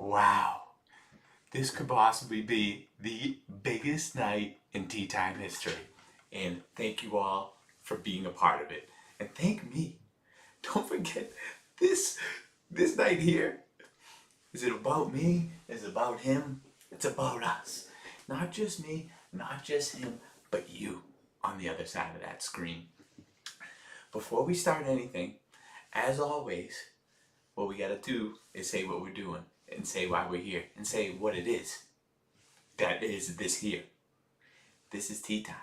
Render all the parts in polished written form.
Wow, this could possibly be the biggest night in tea time history. And thank you all for being a part of it. And thank me. Don't forget this this night here. Is it about me? Is it about him? It's about us. Not just me, not just him, but you on the other side of that screen. Before we start anything, as always, what we gotta do is say what we're doing and say why we're here and say what it is that is this here. This is Tea Time,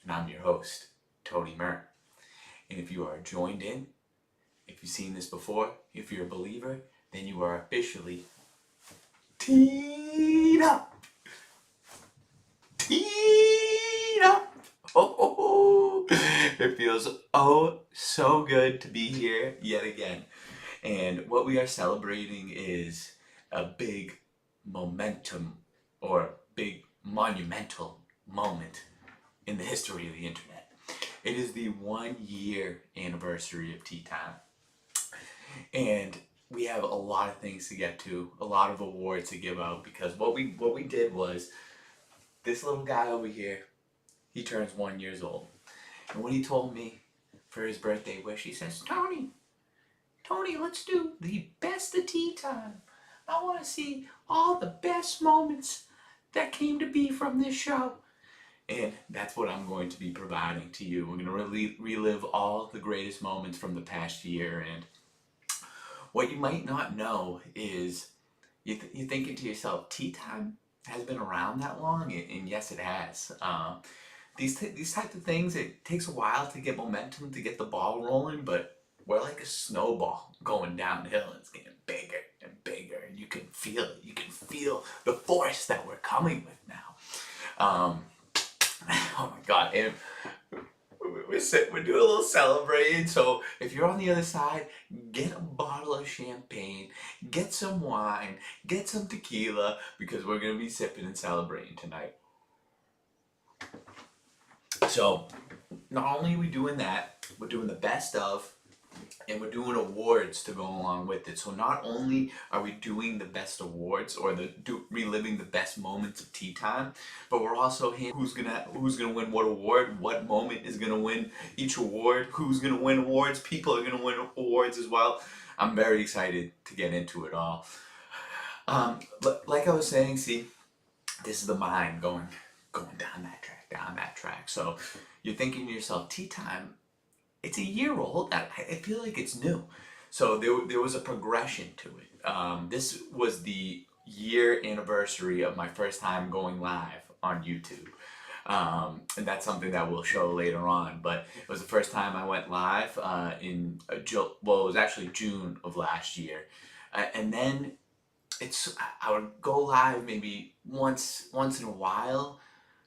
and I'm your host, Tony Murr. And if you are joined in, if you've seen this before, if you're a believer, then you are officially teed up. Teed up. Oh, it feels oh so good to be here yet again. And what we are celebrating is a big momentum or big monumental moment in the history of the internet. It is the 1 year anniversary of Tea Time. And we have a lot of things to get to, a lot of awards to give out, because what we did was this little guy over here, he turns 1 year old. And when he told me for his birthday wish, he says, Tony, let's do the best of Tea Time. I want to see all the best moments that came to be from this show. And that's what I'm going to be providing to you. We're going to relive all the greatest moments from the past year. And what you might not know is you're thinking to yourself, Tea Time has been around that long? And yes, it has. These types of things, it takes a while to get momentum, to get the ball rolling, but we're like a snowball going downhill. It's getting bigger and bigger, and you can feel it. You can feel the force that we're coming with now. Oh my God! And we're doing a little celebrating. So if you're on the other side, get a bottle of champagne, get some wine, get some tequila, because we're gonna be sipping and celebrating tonight. So not only are we doing that, we're doing the best of, and we're doing awards to go along with it. So not only are we doing the best awards or reliving the best moments of Tea Time, but we're also who's gonna win what award, what moment is gonna win each award, who's gonna win awards. People are gonna win awards as well. I'm very excited to get into it all. Like I was saying, see, this is the mind going down that track. So you're thinking to yourself, Tea Time, it's a year old. I feel like it's new. So there was a progression to it. This was the year anniversary of my first time going live on YouTube. And that's something that we'll show later on. But it was the first time I went live it was actually June of last year. And then I would go live maybe once in a while.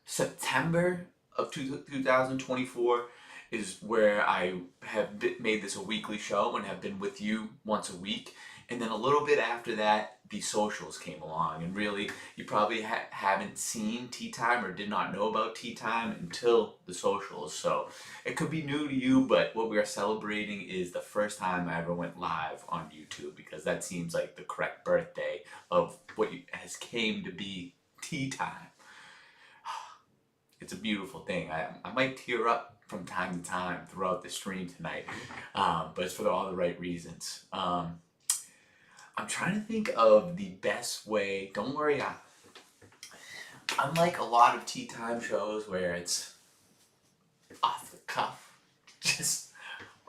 September of 2024 is where I have made this a weekly show and have been with you once a week. And then a little bit after that, the socials came along. And really, you probably haven't seen Tea Time or did not know about Tea Time until the socials. So it could be new to you, but what we are celebrating is the first time I ever went live on YouTube, because that seems like the correct birthday of what has came to be Tea Time. It's a beautiful thing. I might tear up from time to time throughout the stream tonight, but it's for all the right reasons. I'm trying to think of the best way. Don't worry, unlike a lot of Tea Time shows where it's off the cuff, just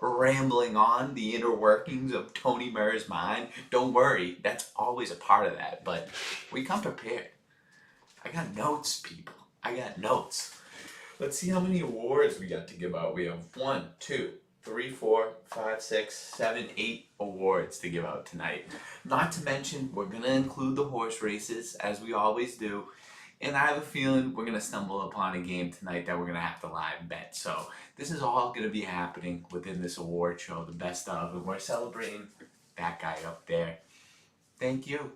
rambling on the inner workings of Tony Murr's mind. Don't worry, that's always a part of that, but we come prepared. I got notes, people. I got notes. Let's see how many awards we got to give out. We have 1, 2, 3, 4, 5, 6, 7, 8 awards to give out tonight. Not to mention, we're going to include the horse races, as we always do. And I have a feeling we're going to stumble upon a game tonight that we're going to have to live bet. So this is all going to be happening within this award show, the best of. And we're celebrating that guy up there. Thank you.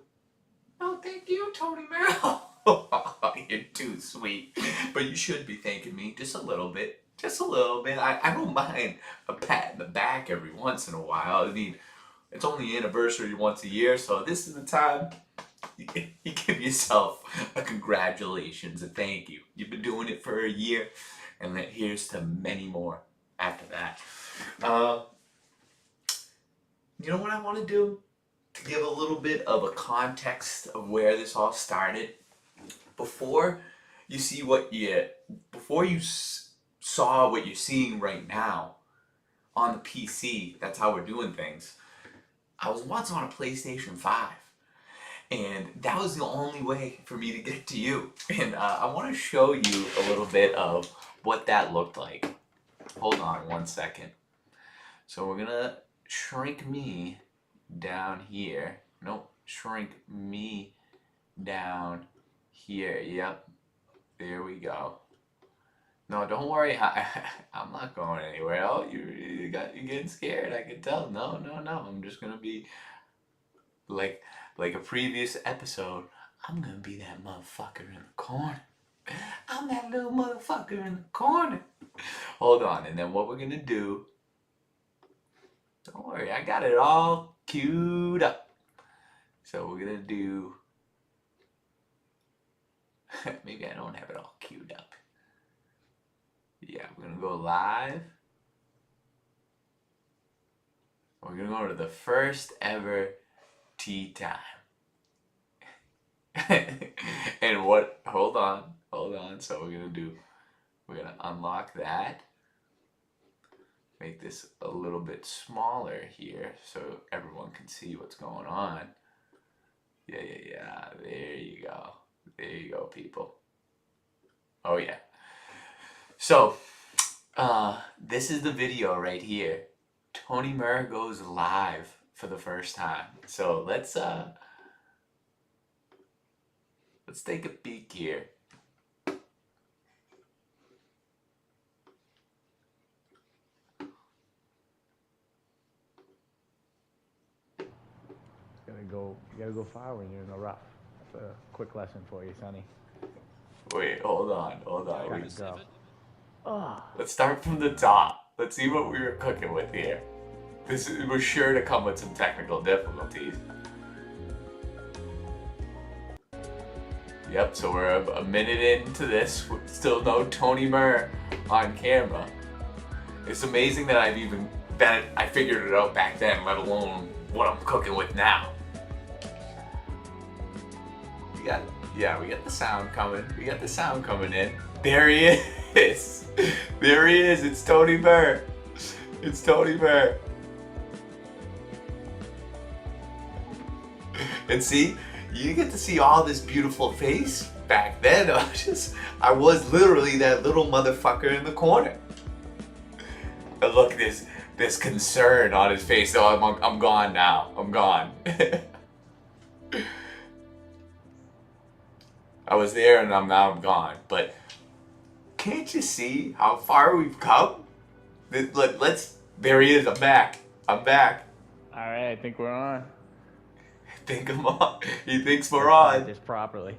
Oh, thank you, Tony Merrill. You're too sweet. But you should be thanking me just a little bit. Just a little bit. I don't mind a pat in the back every once in a while. I mean, it's only anniversary once a year, so this is the time you give yourself a congratulations, a thank you. You've been doing it for a year, and then here's to many more after that. You know what I want to do? To give a little bit of a context of where this all started. Before you see saw what you're seeing right now on the PC, that's how we're doing things. I was once on a PlayStation 5, and that was the only way for me to get to you. And I want to show you a little bit of what that looked like. Hold on one second. So we're gonna shrink me down here. Nope, shrink me down here. Yep, there we go. No, don't worry. I'm not going anywhere. Oh, you're getting scared. I can tell. No. I'm just gonna be like a previous episode. I'm gonna be that motherfucker in the corner. I'm that little motherfucker in the corner. Hold on, and then what we're gonna do? Don't worry, I got it all queued up. So we're gonna do. Maybe I don't have it all queued up. Yeah, we're gonna go live. We're gonna go to the first ever tea time. And what, hold on. So we're gonna unlock that. Make this a little bit smaller here so everyone can see what's going on. Yeah, there you go, people. Oh yeah. So, this is the video right here. Tony Murr goes live for the first time. So let's take a peek here. You gotta go far when you're in the rough. That's a quick lesson for you, Sonny. Wait, hold on. Oh. Let's start from the top. Let's see what we were cooking with here. This was sure to come with some technical difficulties. Yep, so we're a minute into this. Still no Tony Murr on camera. It's amazing that I figured it out back then, let alone what I'm cooking with now. We got the sound coming. We got the sound coming in. There he is. There he is. It's Tony Murr. It's Tony Murr. And see, you get to see all this beautiful face. Back then, I was literally that little motherfucker in the corner. And look, this concern on his face. Oh, I'm gone now. I'm gone. I was there and now I'm gone. But can't you see how far we've come? There he is. I'm back. All right, I think we're on. Think I'm on. He thinks we're on. This properly.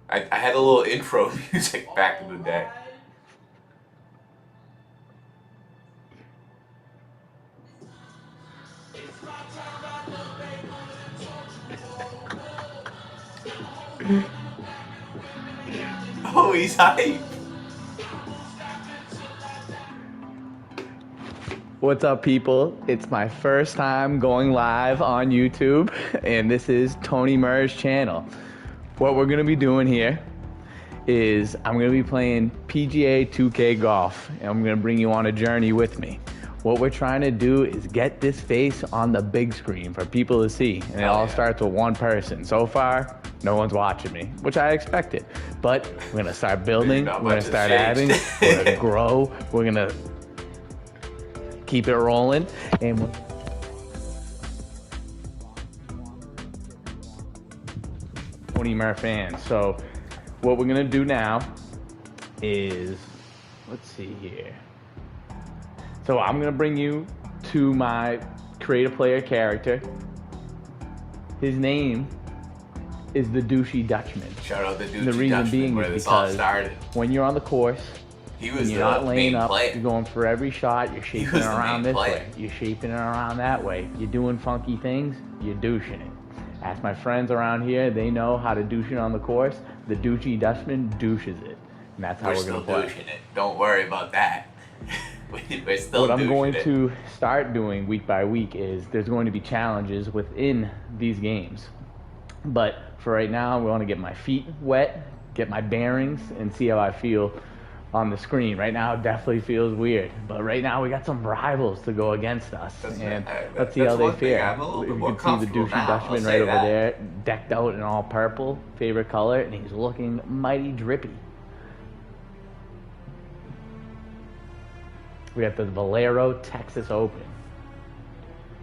I had a little intro music back in the day. Oh, he's hype. What's up, people? It's my first time going live on YouTube, and this is Tony Murr's channel. What we're gonna be doing here is I'm gonna be playing PGA 2K Golf, and I'm gonna bring you on a journey with me. What we're trying to do is get this face on the big screen for people to see, and it all starts with one person. So far, No one's watching me, which I expected. But we're gonna start building. Not We're gonna much has start changed. adding. We're gonna grow. We're gonna keep it rolling, and Tony Murr fans. So what we're gonna do now is, let's see here. So I'm gonna bring you to my create a player character. His name is the Douchey Dutchman. Shout out the Douchey The reason Dutchman, being where is this all because started. when you're on the course, He and was you're the not laying main up, player. you're going for every shot, you're shaping was it the around main this player. way, you're shaping it around that way, you're doing funky things, you're douching it. Ask my friends around here, they know how to douche it on the course. The Douchey Dutchman douches it. And that's how We're we're still gonna play. douching it. Don't worry about that. We're still What I'm douching going it. to start doing week by week is there's going to be challenges within these games. But for right now, we want to get my feet wet, get my bearings, and see how I feel on the screen. Right now, it definitely feels weird. But right now, we got some rivals to go against us. And let's see how they one thing. fare. I'm a little bit You more can see the comfortable Douchey now, Dutchman I'll right say over that. there, decked out in all purple, favorite color, and he's looking mighty drippy. We got the Valero Texas Open.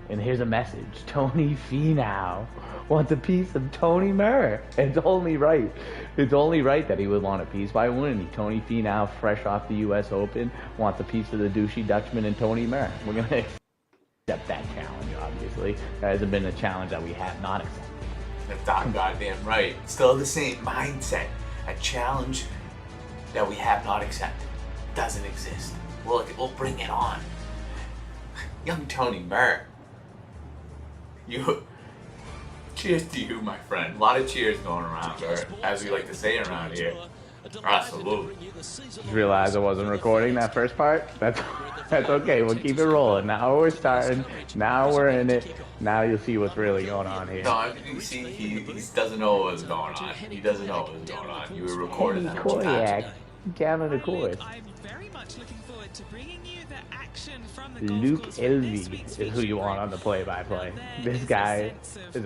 And here's a message. Tony Finau wants a piece of Tony Murr. It's only right. It's only right that he would want a piece. Why wouldn't he? Tony Finau, fresh off the U.S. Open, wants a piece of the Douchey Dutchman and Tony Murr. We're going to accept that challenge, obviously. That hasn't been a challenge that we have not accepted. That's goddamn right. Still the same mindset. A challenge that we have not accepted. Doesn't exist. We'll bring it on. Young Tony Murr. Cheers to you, my friend. A lot of cheers going around, or as we like to say around here. Absolutely. Just realized I wasn't recording that first part. That's okay. We'll keep it rolling. Now we're starting. Now we're in it. Now you'll see what's really going on here. No, you see, he doesn't know what's going on. He doesn't know what's going on. You were recording that much time. Down on the course. I'm very much looking forward to bringing you the action from the Luke golf course Elvey is who you want on the play-by-play. This guy is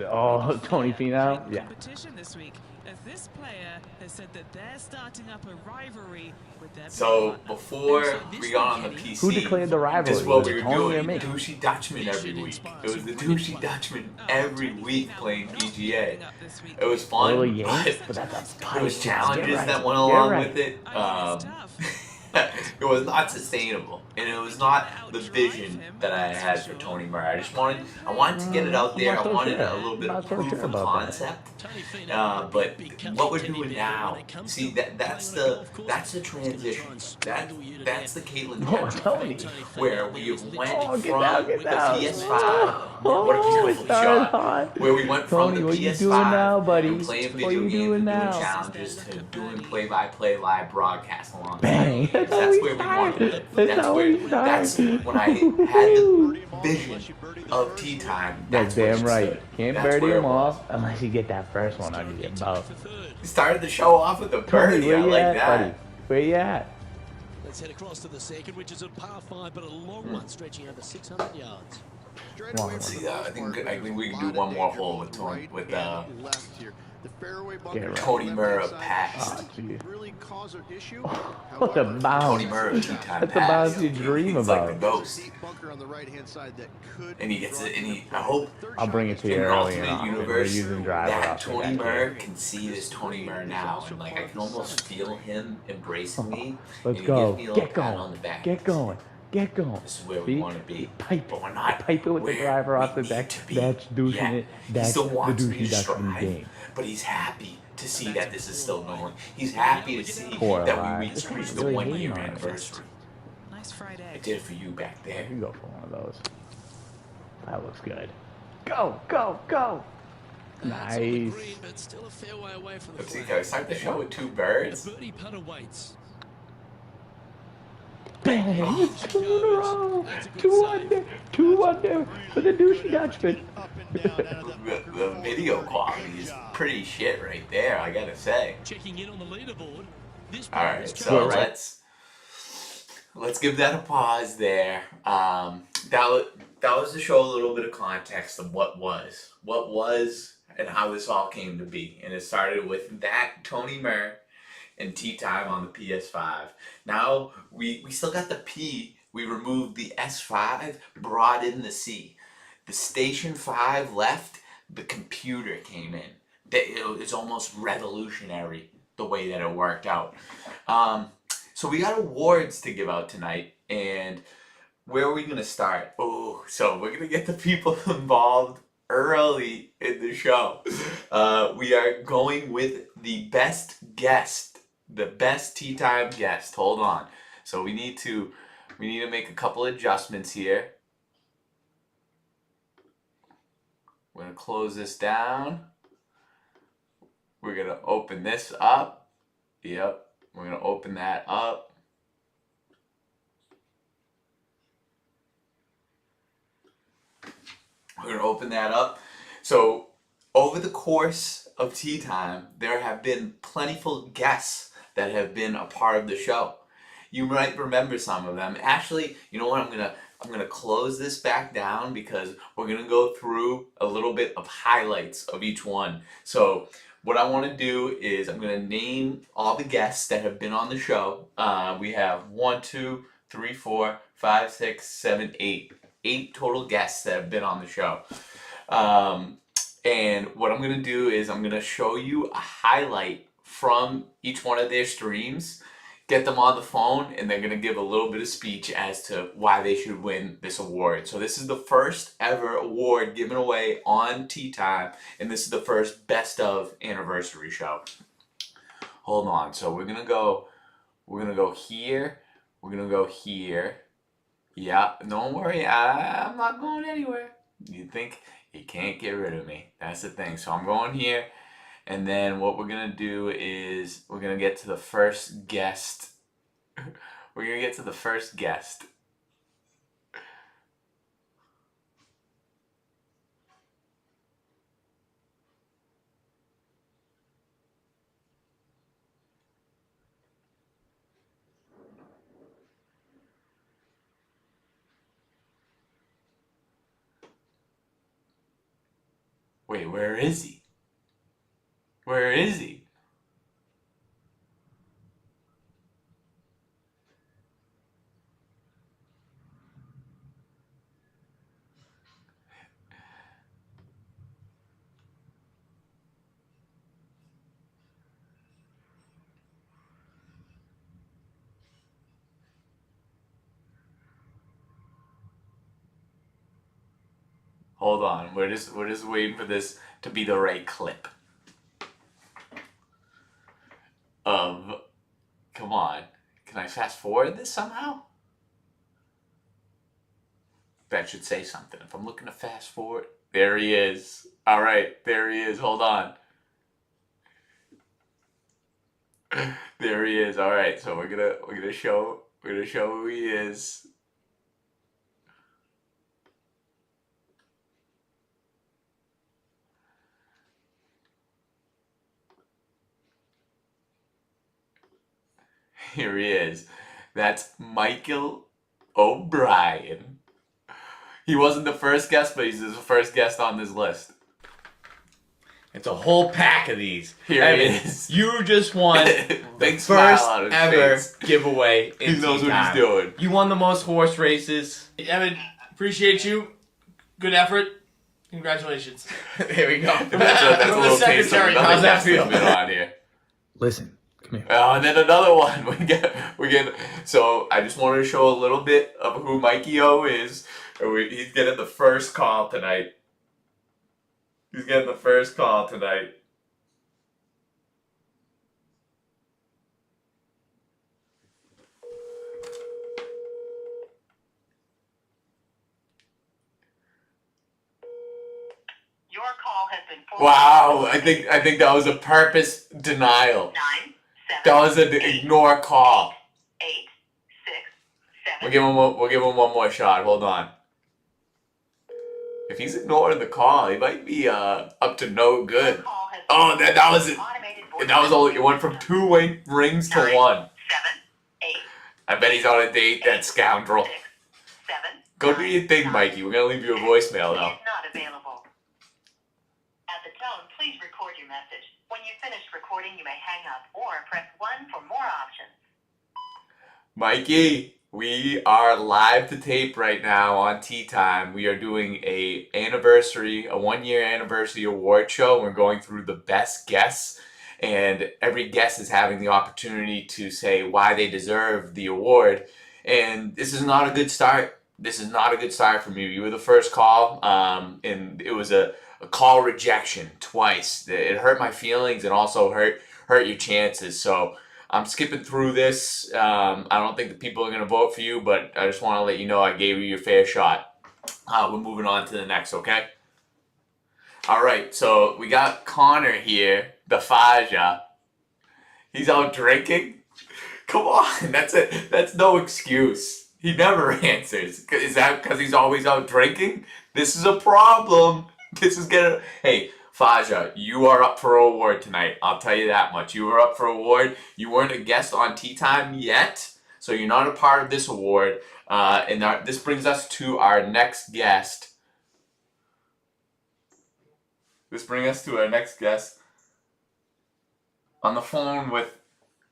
Tony Finau. Yeah. competition this week, as this player has said that they're starting up a rivalry with their So partner. before And so we this got on the weekend, PC, Who declared the rivalry? this is what Was we it were Tony or doing. me? Douchey Dutchman every week. It was the Douchey Dutchman every week playing PGA. It was fun, Little yanks, but but that's a there was pipe. challenges Get right. that went Get along right. with it. I think it's tough. It was not sustainable, and it was not the vision that I had for Tony Murray. I wanted to get it out there. I wanted a little bit of proof of concept. But what we're doing now, see that's the transition. That's the Caitlin Tony. Jenner, where we went Get from down, get the down. PS5. What a beautiful started shot. hot. Where we went Tony, from the what PS5 you doing now, buddy? and playing What video you games doing and doing now? challenges to doing play-by-play live broadcast along. Bang. That's That's how where we we started. wanted it. That's how we That's started. when I had the vision of tea time. That's where damn it right. stood. Can't That's birdie where them it was. all unless you get that first one under your belt. We started the show off with a Tony, birdie. where I you like at, that. buddy? Where you at? Let's head across to the second, which is a par 5, but a long one stretching over 600 yards. See, I think we can do one more hole with Tony Get right. Tony Murray past. Oh, gee. Really cause an issue. What a bounce. Tony Murray tea time That's the pass. bounce you dream He's about. like the ghost, Deep bunker on the right-hand side that could and he gets it. And he, I hope. I'll bring it to you In an early alternate on. We're universe, using driver that off the Tony back Murray here. can see this Tony Murray now, and like I can almost feel him embracing me. Let's and he go. gives me a little Get pat going. on the back. Get going. Get going. This is where we See? want to be. Pipe But it. we're not. Pipe it with the where driver off the we deck. need to be That's douching yet. it. He That's still the wants me douchey to Dutchman strive, game. but he's happy to see that this is still going. He's happy to see Poor that lad. we reached This the really 1 year hating on us. anniversary. Nice fried I egg. did it for you back there. You can go for one of those. That looks good. Go, go, go. That's on the Nice. green, but still a fair way away from the Let's see, flag. can I start the show with two A birds? birdie putter waits. Bang! Oh, Two in a row. Two under. Two under for the douchey Dutchman. The video quality is pretty shit right there, I gotta say. Checking in on the leaderboard. This Alright, is so Right. let's give that a pause there. That was to show a little bit of context of what was and how this all came to be. And it started with that Tony Mer and Tea Time on the PS5. Now we still got the P. We removed the S5, brought in the C. The Station 5 left, the computer came in. It's almost revolutionary the way that it worked out. So we got awards to give out tonight, and where are we gonna start? Oh, so we're gonna get the people involved early in the show. We are going with the best guest, the best Tea Time guest. Hold on. So we need to make a couple adjustments here. We're gonna close this down. We're gonna open this up. Yep. We're gonna open that up. We're gonna open that up. So over the course of Tea Time, there have been plentiful guests that have been a part of the show. You might remember some of them. Actually, you know what? I'm gonna close this back down because we're gonna go through a little bit of highlights of each one. So what I want to do is I'm gonna name all the guests that have been on the show. We have 1, 2, 3, 4, 5, 6, 7, 8. 8 total guests that have been on the show. And what I'm gonna do is I'm gonna show you a highlight from each one of their streams, get them on the phone, and they're gonna give a little bit of speech as to why they should win this award. So this is the first ever award given away on Tea Time, and this is the first best of anniversary show. Hold on, so we're gonna go here, we're gonna go here. Yeah, don't worry, I'm not going anywhere. You think you can't get rid of me. That's the thing. So I'm going here, and then what we're gonna do is we're gonna get to the first guest. We're gonna get to the first guest. Wait, where is he? Where is he? Hold on, we're just waiting for this to be the right clip. Come on, can I fast forward this somehow? That should say something. If I'm looking to fast forward, there he is. All right, there he is. Hold on. There he is. All right, so we're gonna show who he is. Here he is. That's Michael O'Brien. He wasn't the first guest, but he's the first guest on this list. It's a whole pack of these. Here Evan, he is. You just won Big the smile first on his ever face. giveaway. He knows what he's doing. You won the most horse races. Evan, appreciate you. Good effort. Congratulations. There we go. That's a little taste of Secretary, another how's that guest that's feel? been on here. Listen, come here. Oh, and then another one. We get. So I just wanted to show a little bit of who Mikey O is. He's getting the first call tonight. He's getting the first call tonight. Your call has been forwarded. Wow, I think that was a purpose denial. 9, 7, That was an ignore call. 8, 6, 7. We'll give him one more shot. Hold on. If he's ignoring the call, he might be up to no good. Call has Oh, been that was it. automated voice That was only it went message from 2 rings to 9, 1. 7, 8, I bet he's on a date. That scoundrel. 6, 7. Go do your thing, Mikey. We're gonna leave you a voicemail Is though. not available. At the tone, message. When you've finished recording, you may hang up or press 1 for more options. Mikey, we are live to tape right now on Tea Time. We are doing a 1-year anniversary award show. We're going through the best guests, and every guest is having the opportunity to say why they deserve the award. And this is not a good start. This is not a good start from you. You were the first call, and it was a call rejection twice. It hurt my feelings and also hurt your chances. So I'm skipping through this. I don't think the people are going to vote for you, but I just want to let you know I gave you your fair shot. We're moving on to the next, okay? All right, so we got Connor here, the Faja. He's out drinking. Come on, that's it. That's no excuse. He never answers. Is that because he's always out drinking? This is a problem. This is gonna. Hey, Faja, you are up for an award tonight. I'll tell you that much. You are up for an award. You weren't a guest on Tea Time yet, so you're not a part of this award. This brings us to our next guest. On the phone with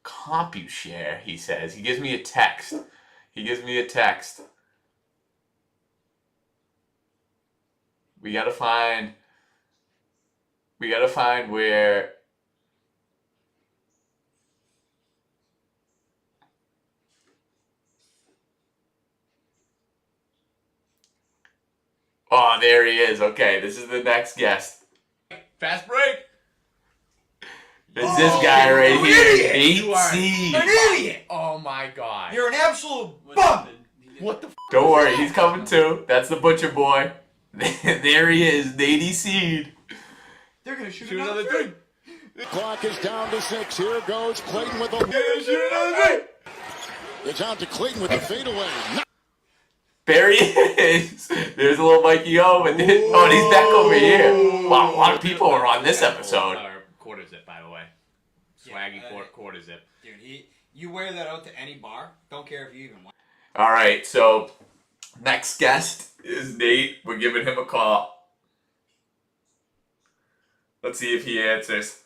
CompuShare, he says. He gives me a text. We gotta find where. Oh, there he is. Okay, this is the next guest. Fast break. It's this guy right you here, idiot. You are 8C. An idiot! Oh my god. You're an absolute bum! What the Don't worry, he's coming too. That's the butcher boy. There he is, Nady Seed. They're gonna shoot Shoot another another three. Clock is down to 6. Here goes Clayton with the. Shoot another three. It's out to Clayton with the fadeaway. There he is. There's a little Mikey O, and he's back over here. Wow, a lot of people are on this episode. Quarter zip, by the way. Swaggy quarter zip. Dude, you wear that out to any bar. Don't care if you even want. All right, so next guest is Nate. We're giving him a call. Let's see if he answers.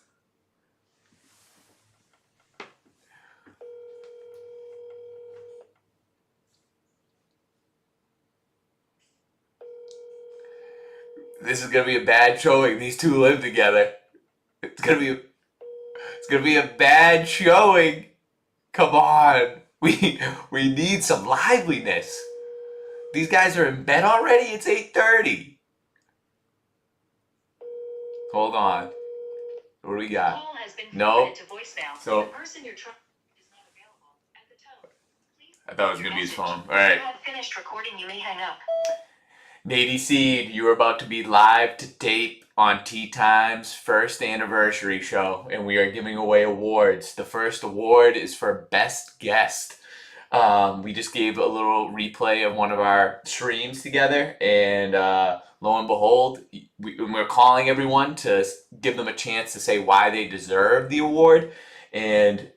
This is gonna be a bad showing. These two live together. It's gonna be a bad showing. Come on. We need some liveliness. These guys are in bed already? It's 8:30. Hold on. What do we got? Call has been No. forwarded to voicemail. So- The person you're trying is not available. At the tone, please I thought it was leave gonna be his a phone. message. Alright. When you have finished recording, you may hang up. Nady Seed, you are about to be live to tape on Tea Time's first anniversary show, and we are giving away awards. The first award is for Best Guest. We just gave a little replay of one of our streams together, and lo and behold, we're calling everyone to give them a chance to say why they deserve the award. And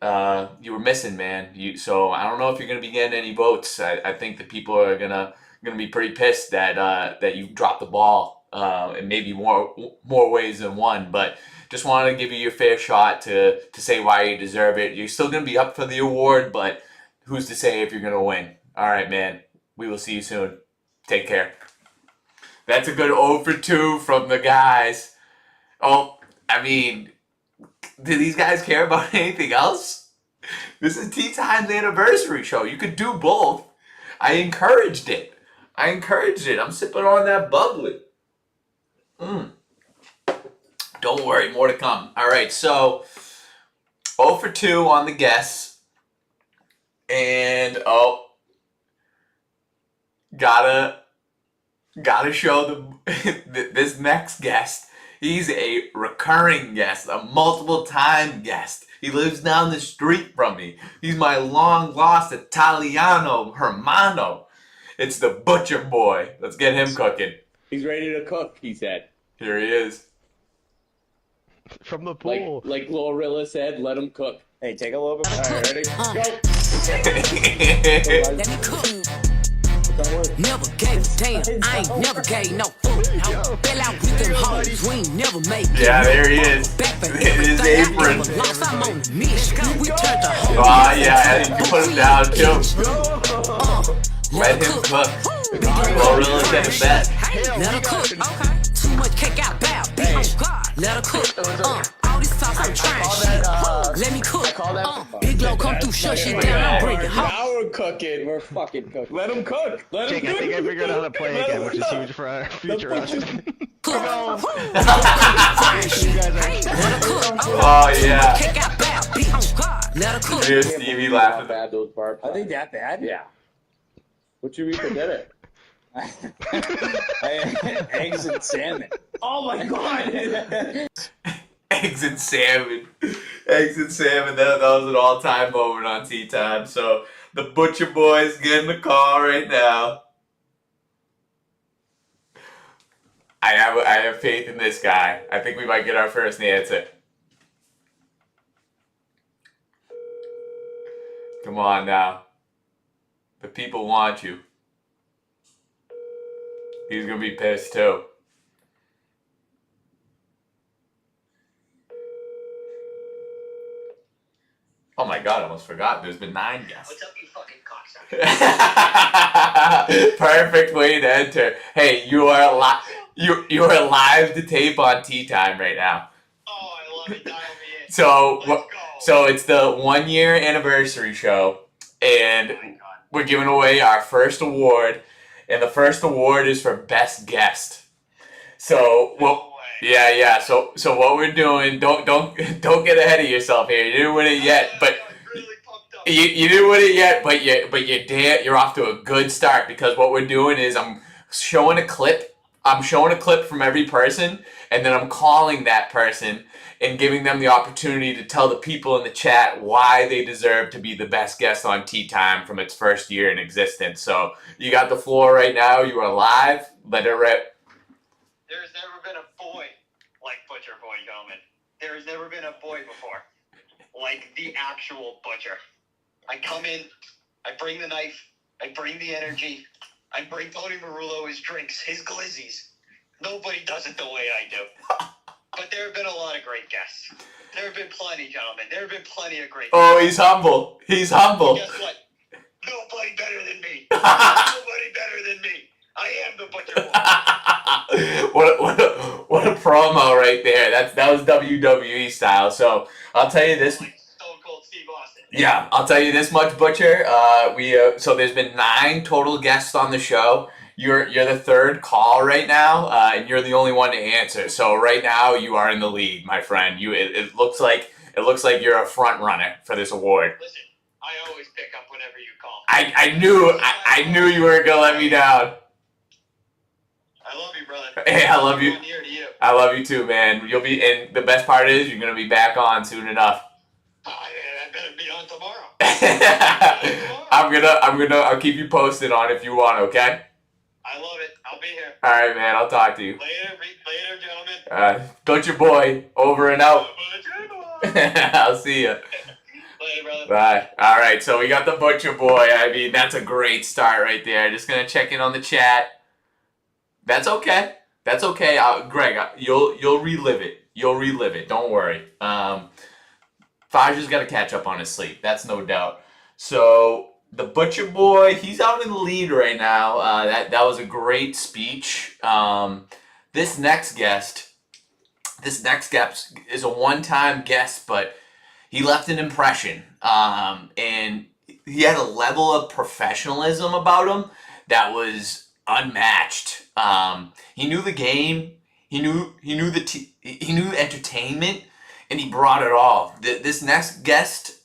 you were missing, man. So I don't know if you're gonna be getting any votes. I think the people are gonna be pretty pissed that you dropped the ball, in maybe more ways than one. But just wanted to give you your fair shot to say why you deserve it. You're still gonna be up for the award, but who's to say if you're gonna win? All right, man. We will see you soon. Take care. That's a good 0 for 2 from the guys. Oh, I mean, do these guys care about anything else? This is Tea Time's anniversary show. You could do both. I encouraged it. I'm sipping on that bubbly. Don't worry, more to come. All right, so 0 for 2 on the guests. And, gotta show this next guest. He's a recurring guest, a multiple time guest. He lives down the street from me. He's my long lost Italiano hermano. It's the butcher boy. Let's get him cooking. He's ready to cook, he said. Here he is. From the pool. Like Glorilla said, let him cook. Hey, take a little bit. All right, ready? Go. All Let me cook. Never gave a damn. I ain't never gave no fuck. No. Fell out with them hoes. We ain't never made. Yeah, there he is. In his apron. Lost, I'm on a mission. We turned the whole. Oh yeah, and you can put him down too. Let him cook. Glorilla's at the best. Let her cook. Okay. Too much cake out bad. Oh God. Let her cook. All this sauce I'm trying shit. Let me cook. Big Glow come through, shut shit down. I'm bringing home. Now we're cooking. We're fucking cooking. Let him cook. Let him Jake, I think I figured out how to play again, which is huge for our future us. Oh yeah. Cake out bad. Oh God. Let her cook. Here's Stevie laughing. Bad those barbs. I think that bad. Yeah. What you eat for dinner? Eggs and salmon. Oh my God. Eggs and salmon. Eggs and salmon. That was an all-time moment on Tea Time. So the Butcher Boys get in the car right now. I have faith in this guy. I think we might get our first answer. Come on now. The people want you. He's gonna be pissed too. Oh my God, I almost forgot. There's been 9 guests. What's up, you fucking cocksucker? Perfect way to enter. Hey, you are live to tape on Tea Time right now. Oh, I love it. Dial me in. So it's the 1-year anniversary show, and we're giving away our first award, and the first award is for best guest. So yeah. So what we're doing? Don't get ahead of yourself here. You didn't win it yet, but you didn't win it yet. But you're off to a good start, because what we're doing is I'm showing a clip. I'm showing a clip from every person, and then I'm calling that person and giving them the opportunity to tell the people in the chat why they deserve to be the best guest on Tea Time from its first year in existence. So you got the floor right now. You are live. Let it rip. There's never been a boy like Butcher Boy, gentlemen. There has never been a boy before. Like the actual Butcher. I come in, I bring the knife, I bring the energy, I bring Tony Marullo his drinks, his glizzies. Nobody does it the way I do. But there have been a lot of great guests. There have been plenty, gentlemen. There have been plenty of great guests. Oh, he's humble. He's humble. Guess what? Nobody better than me. Nobody better than me. I am the Butcher Boy. what a promo right there. That was WWE style. So I'll tell you this. Like Stone Cold Steve Austin. Yeah, I'll tell you this much, Butcher. So there's been 9 total guests on the show. You're the third call right now, and you're the only one to answer. So right now you are in the lead, my friend. It looks like you're a front runner for this award. Listen, I always pick up whenever you call. I knew you weren't gonna let me down. I love you, brother. Hey, I love you. I'm here to you. I love you too, man. You'll be, and the best part is you're gonna be back on soon enough. I better be on tomorrow. I'll keep you posted on if you want, okay? I love it. I'll be here. All right, man. I'll talk to you. Later, gentlemen. Butcher Boy, over and out. I'll see you. Later, brother. Bye. All right, so we got the Butcher Boy. I mean, that's a great start right there. Just gonna check in on the chat. That's okay. That's okay. Greg, you'll relive it. You'll relive it. Don't worry. Faja's got to catch up on his sleep. That's no doubt. So the Butcher Boy, he's out in the lead right now. That was a great speech. This next guest is a one-time guest, but he left an impression. And he had a level of professionalism about him that was unmatched. He knew the game. He knew entertainment, and he brought it all. This next guest,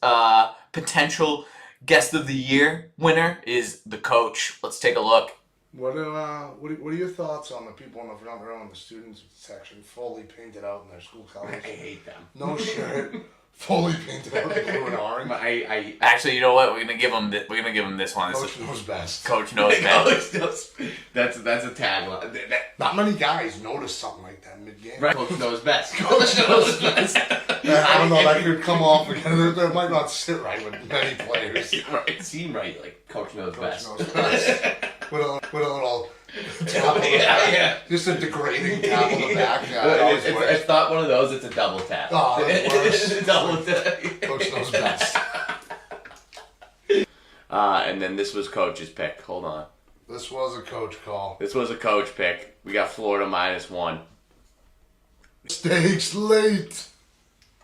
potential guest of the year winner, is the coach. Let's take a look. What are your thoughts on the people in the front row in the students section, fully painted out in their school colors? I hate them. No shirt, fully painted out in blue and orange. I actually, you know what? We're gonna give him this one. Coach knows best. Coach knows best. That's a tagline. Not many guys notice something like that mid-game. Right. Coach knows best. Coach knows best. I don't know. That could come off again. That might not sit right with many players. It seemed right. Like Coach knows best. Coach knows best. with a little tap on the Yeah, back. yeah. Just a degrading tap on the back. Yeah, it always it's, works. it's not one of those, it's a double tap. Oh, that's worse. Double tap. Coach knows best. And then this was Coach's pick. Hold on. This was a coach call. This was a coach pick. We got Florida -1. Mistakes late.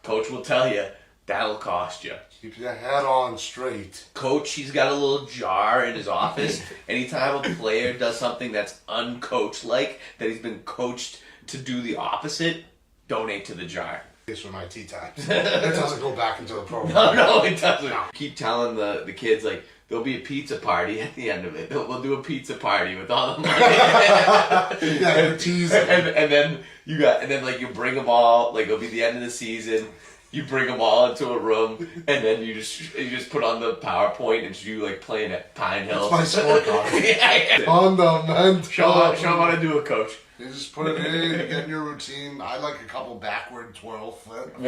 Coach will tell you, that'll cost you. Keep your head on straight. Coach, he's got a little jar in his office. Anytime a player does something that's uncoach-like, that he's been coached to do the opposite, donate to the jar. It's for my tea times. It doesn't go back into the program. No, it doesn't. Keep telling the kids, like, there'll be a pizza party at the end of it. We'll do a pizza party with all the money. Yeah, you're teasing. And then you bring them all, like, it'll be the end of the season. You bring them all into a room, and then you just put on the PowerPoint and you like playing at Pine Hill. That's my scorecard. Yeah. Fundamental. Show them how to do it, Coach. You just put it in, you get in your routine. I like a couple backward twirl flips.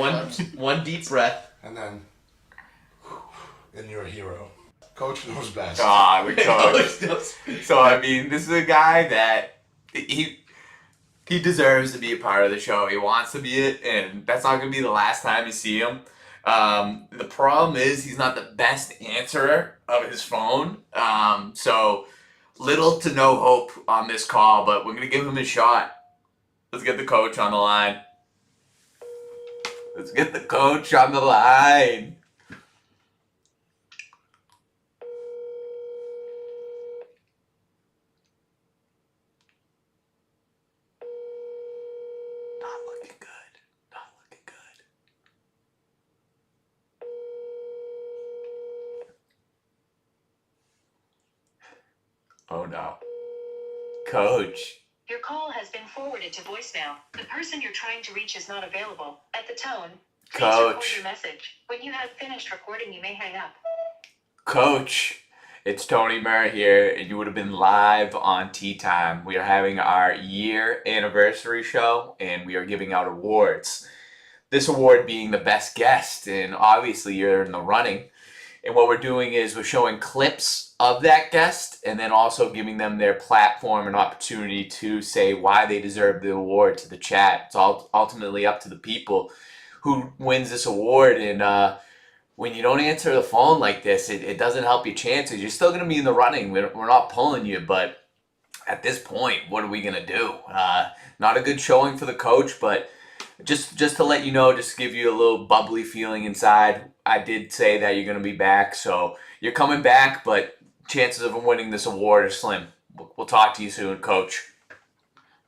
One deep breath. And then, and you're a hero. Coach knows best. Ah, the coach. So I mean, this is a guy that he deserves to be a part of the show. He wants to be it, and that's not going to be the last time you see him. The problem is he's not the best answerer of his phone. So little to no hope on this call, but we're going to give him a shot. Let's get the coach on the line. Let's get the coach on the line. Not looking good. Not looking good. Oh no. Coach. Your call has been forwarded to voicemail. The person you're trying to reach is not available. At the tone, please record Coach. your message. When you have finished recording, you may hang up. Coach, it's Tony Murr here, and you would have been live on Tea Time. We are having our year anniversary show, and we are giving out awards. This award being the best guest, and obviously you're in the running. And what we're doing is we're showing clips of that guest, and then also giving them their platform and opportunity to say why they deserve the award to the chat. It's all ultimately up to the people who wins this award, and when you don't answer the phone like this, it doesn't help your chances. You're still going to be in the running. We're not pulling you, but at this point, what are we going to do? Not a good showing for the coach, but just to let you know, just to give you a little bubbly feeling inside, I did say that you're going to be back. So you're coming back, but chances of winning this award are slim. We'll talk to you soon, Coach.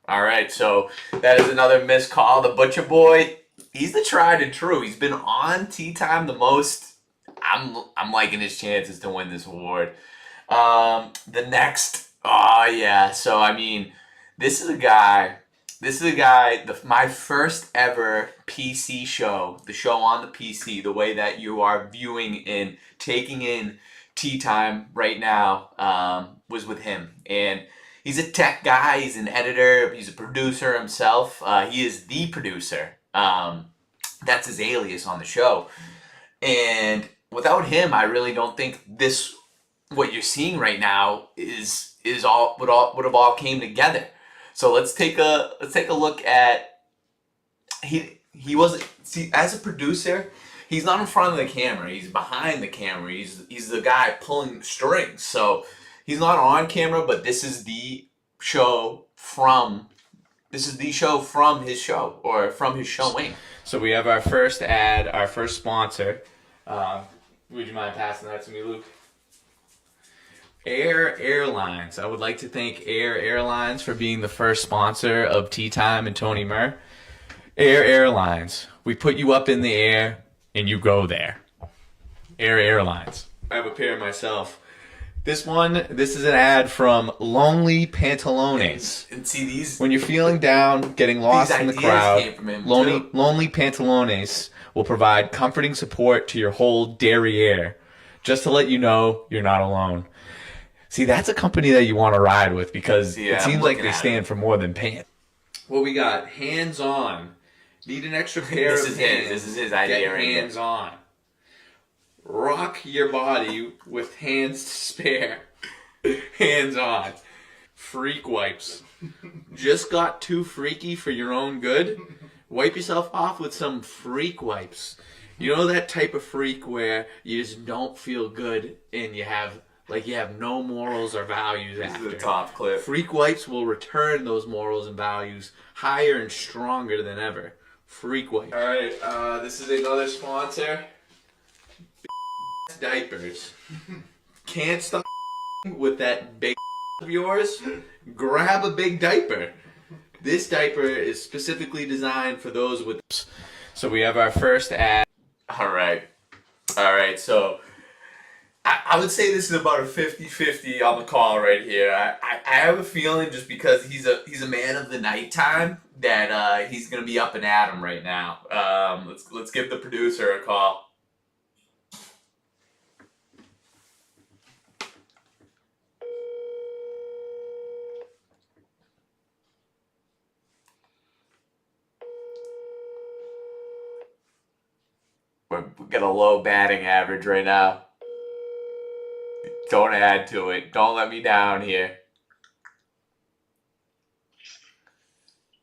All right, so that is another missed call. The Butcher Boy, he's the tried and true. He's been on Tea Time the most. I'm liking his chances to win this award. The next, oh yeah. So I mean, this is a guy. My first ever PC show, the show on the PC, the way that you are viewing and taking in Tea Time right now, was with him. And he's a tech guy. He's an editor. He's a producer himself. He is the producer. That's his alias on the show. And without him, I really don't think what you're seeing right now is all would have all came together. So let's take a look at he wasn't, see, as a producer, he's not in front of the camera. He's behind the camera. He's the guy pulling the strings. So he's not on camera, but this is the show from his show, or from his showing. So we have our first ad, our first sponsor. Would you mind passing that to me, Luke? Air Airlines. I would like to thank Air Airlines for being the first sponsor of Tea Time and Tony Murr. Air Airlines. We put you up in the air and you go there. Air Airlines. I have a pair myself. This is an ad from Lonely Pantalones. And see these, when you're feeling down, getting lost in the crowd, Lonely Pantalones will provide comforting support to your whole derriere, just to let you know you're not alone. See, that's a company that you want to ride with, because it seems like they stand for more than pants. What we got? Hands on. Need an extra pair of hands. This is his idea. Get hands on. Rock your body with hands to spare. Hands on. Freak wipes. Just got too freaky for your own good? Wipe yourself off with some freak wipes. You know that type of freak where you just don't feel good and you have no morals or values This after. is the top clip. Freak wipes will return those morals and values higher and stronger than ever. Freak wipes. Alright, this is another sponsor. Diapers. Can't stop with that big of yours? Grab a big diaper. This diaper is specifically designed for those with... So we have our first ad. Alright, so I would say this is about a 50-50 on the call right here. I have a feeling just because he's a man of the nighttime that he's gonna be up and at 'em right now. Let's give the producer a call. We got a low batting average right now. Don't add to it. Don't let me down here.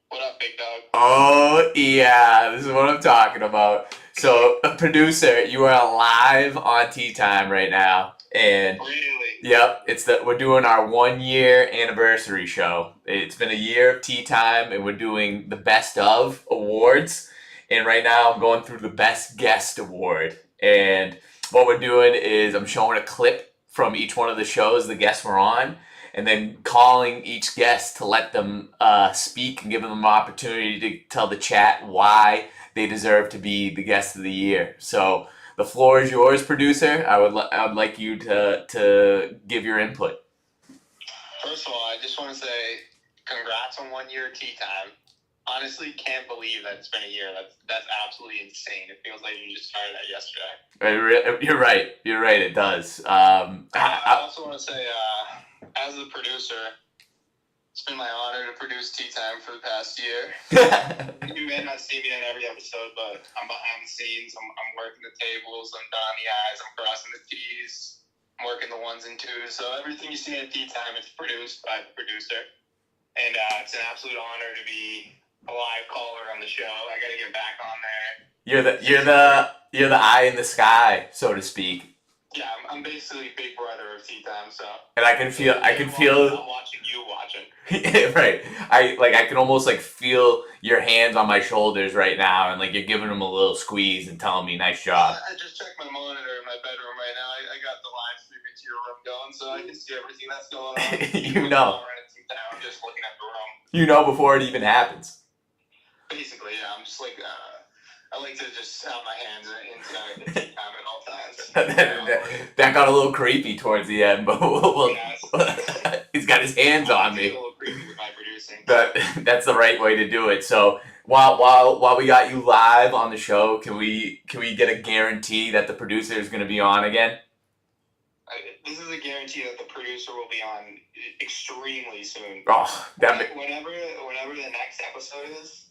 What up, big dog? Oh, yeah. This is what I'm talking about. So, producer, you are live on Tea Time right now. And Really? yep, we're doing our 1-year anniversary show. It's been a year of Tea Time, and we're doing the Best of awards. And right now I'm going through the Best Guest Award. And what we're doing is I'm showing a clip from each one of the shows the guests were on, and then calling each guest to let them speak and giving them an opportunity to tell the chat why they deserve to be the guest of the year. So the floor is yours, producer. I would like you to give your input. First of all, I just want to say congrats on 1 year of Tea Time. Honestly, can't believe that it's been a year. That's absolutely insane. It feels like you just started that yesterday. You're right. You're right. It does. I also want to say, as a producer, it's been my honor to produce Tea Time for the past year. You may not see me in every episode, but I'm behind the scenes. I'm working the tables. I'm dotting the I's. I'm crossing the T's. I'm working the 1s and 2s. So everything you see at Tea Time, it's produced by the producer. And it's an absolute honor to be a live caller on the show. I gotta get back on there. You're the eye in the sky, so to speak. Yeah, I'm basically big brother of Tea Time, so. And I can feel. I'm watching you watching. Right. I can almost feel your hands on my shoulders right now, and you're giving them a little squeeze and telling me nice job. I just checked my monitor in my bedroom right now. I got the live streaming to your room going, so I can see everything that's going on. You know. I'm just looking at the room. You know before it even happens. Basically, yeah. I'm just I like to just have my hands inside the Tea Time at all times. That got a little creepy towards the end, but he's got his hands on me. A little creepy with my producing. That's the right way to do it. So while we got you live on the show, can we get a guarantee that the producer is going to be on again? This is a guarantee that the producer will be on extremely soon. Oh, whenever the next episode is,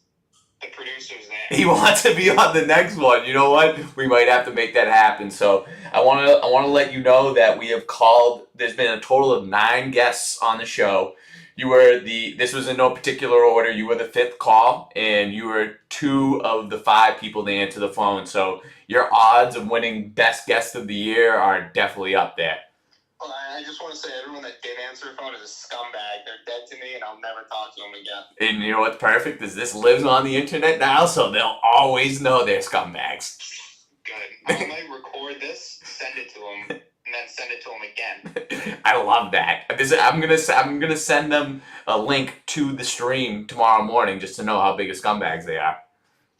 the producer's there. He wants to be on the next one. You know what? We might have to make that happen. So I want to let you know that we have called. There's been a total of 9 guests on the show. This was in no particular order. You were the 5th call, and you were 2 of the 5 people to answer the phone. So your odds of winning Best Guest of the Year are definitely up there. Well, I just want to say everyone that did answer the phone is a scumbag. They're dead to me, and I'll never talk to them again. And you know what's perfect is this lives on the internet now, so they'll always know they're scumbags. Good. I might record this, send it to them, and then send it to them again. I love that. I'm gonna send them a link to the stream tomorrow morning just to know how big of scumbags they are.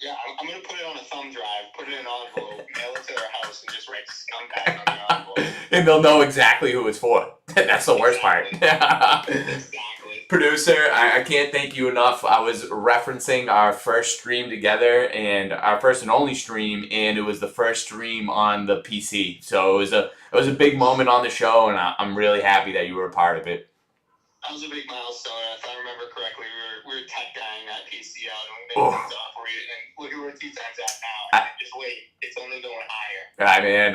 Yeah, I'm gonna put it on a thumb drive, put it in an envelope, mail it to their house, and just write scumbag on the envelope. And they'll know exactly who it's for. That's the worst part. Exactly. Producer, I can't thank you enough. I was referencing our first stream together, and our first and only stream, and it was the first stream on the PC. So it was a big moment on the show, and I'm really happy that you were a part of it. That was a big milestone. If I remember correctly, we were tech guying that PC out, and we made things operate, and look at where Tea Time's at now. And just wait, it's only going higher. I mean,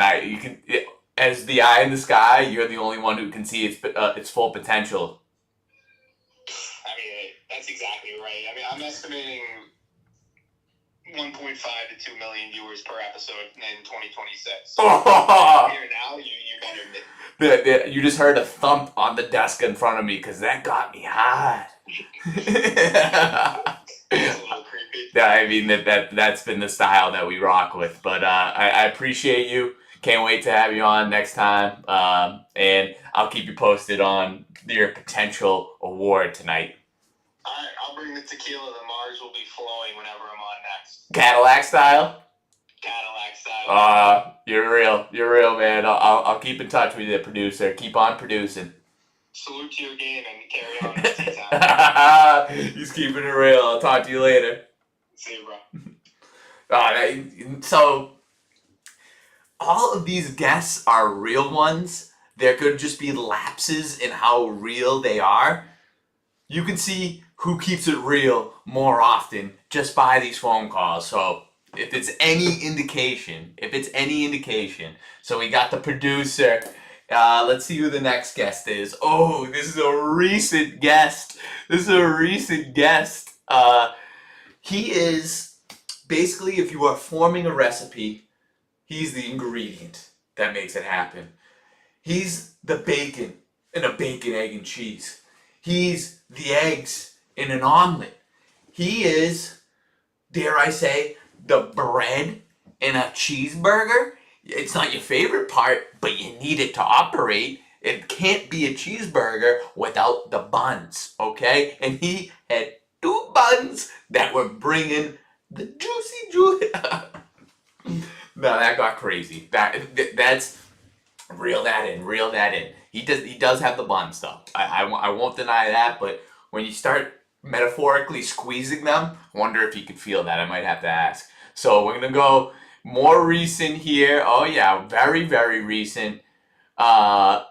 as the eye in the sky, you're the only one who can see its full potential. I mean, that's exactly right. I mean, I'm estimating 1.5 to 2 million viewers per episode in 2026. So here now, you better. You just heard a thump on the desk in front of me because that got me hot. It's a little creepy. Yeah, I mean that's been the style that we rock with. But I appreciate you. Can't wait to have you on next time. And I'll keep you posted on your potential award tonight. All right, I'll bring the tequila. The Mars will be flowing whenever I'm on next. Cadillac style. Cadillac style. You're real, man. I'll keep in touch with you, producer. Keep on producing. Salute to your game and carry on with tea time. He's keeping it real. I'll talk to you later. See you, bro. So all of these guests are real ones. There could just be lapses in how real they are. You can see who keeps it real more often just by these phone calls. So if it's any indication, so we got the producer. Let's see who the next guest is. Oh, this is a recent guest. He is basically, if you are forming a recipe, he's the ingredient that makes it happen. He's the bacon in a bacon, egg, and cheese. He's the eggs in an omelet. He is, dare I say, the bread in a cheeseburger. It's not your favorite part, but you need it to operate. It can't be a cheeseburger without the buns, okay? And he had 2 buns that were bringing the juicy juice. No, that got crazy. That's reel that in. He does have the buns though. I won't deny that, but when you start metaphorically squeezing them, I wonder if you could feel that. I might have to ask. So we're gonna go more recent here. Oh yeah, very, very recent. Yeah,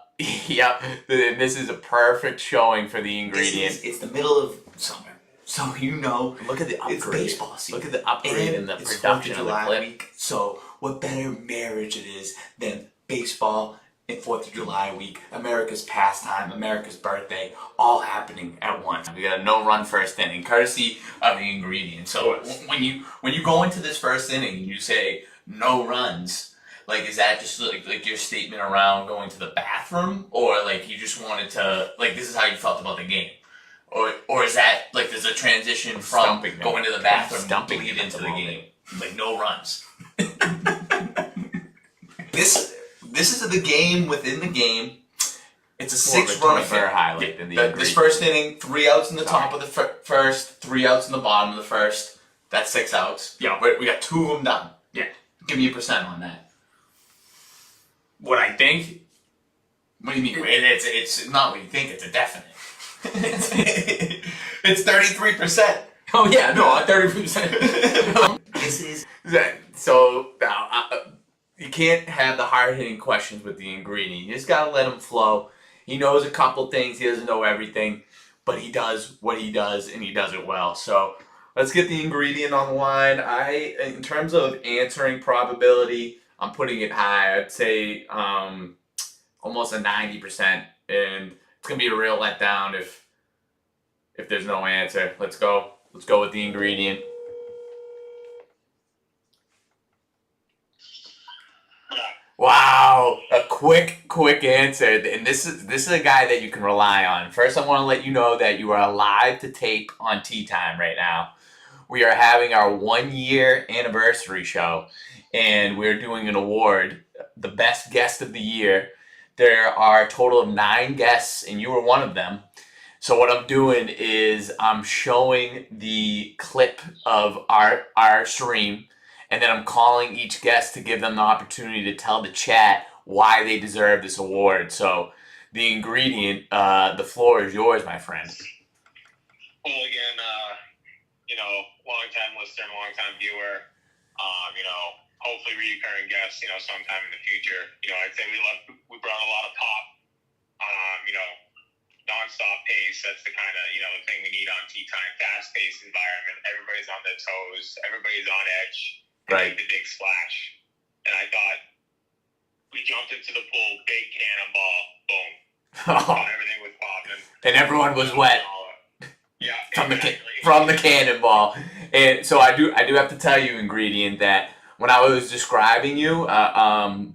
this is a perfect showing for the ingredient. It's the middle of summer, so you know. Look at the upgrade. It's baseball season. Look at the upgrade and the it's production 4th of the July clip. week. So what better marriage it is than baseball and 4th of July week, America's pastime, America's birthday, all happening at once. We got a no-run first inning, courtesy of the ingredient. So when you go into this first inning and you say no runs, like is that just like your statement around going to the bathroom, or like you just wanted to like this is how you felt about the game, or is that like there's a transition from going to the bathroom to lead into the game, like no runs. This is the game within the game. It's a More of a 6-run Tony Fair affair. highlight than the ingredient. This first inning, 3 outs in the top of the first, 3 outs in the bottom of the first. That's 6 outs. Yeah. We got 2 of them done. Yeah. Give me a percent on that. What I think. What do you mean? It's not what you think. It's a definite. It's 33%. Oh yeah, no, 30%. This is So now you can't have the hard-hitting questions with the ingredient. You just gotta let him flow. He knows a couple things. He doesn't know everything, but he does what he does, and he does it well. So let's get the ingredient on the line. In terms of answering probability, I'm putting it high. I'd say almost a 90%, and it's gonna be a real letdown if there's no answer. Let's go with the ingredient. Wow, a quick answer, and this is a guy that you can rely on. First, I want to let you know that you are live to tape on Tea Time right now. We are having our 1-year anniversary show, and we're doing an award, the best guest of the year. There are a total of 9 guests, and you were one of them. So what I'm doing is I'm showing the clip of our stream, and then I'm calling each guest to give them the opportunity to tell the chat why they deserve this award. So the ingredient, the floor is yours, my friend. Well, again, long-time listener, long-time viewer, hopefully recurring guest, sometime in the future. I'd say we brought a lot of pop, non-stop pace. That's the kind of, the thing we need on Tea Time. Fast-paced environment. Everybody's on their toes. Everybody's on edge. Right. The big splash. And I thought we jumped into the pool, big cannonball, boom. Everything was popping. And everyone was wet. Yeah, from the cannonball. And so I do have to tell you, Ingredient, that when I was describing you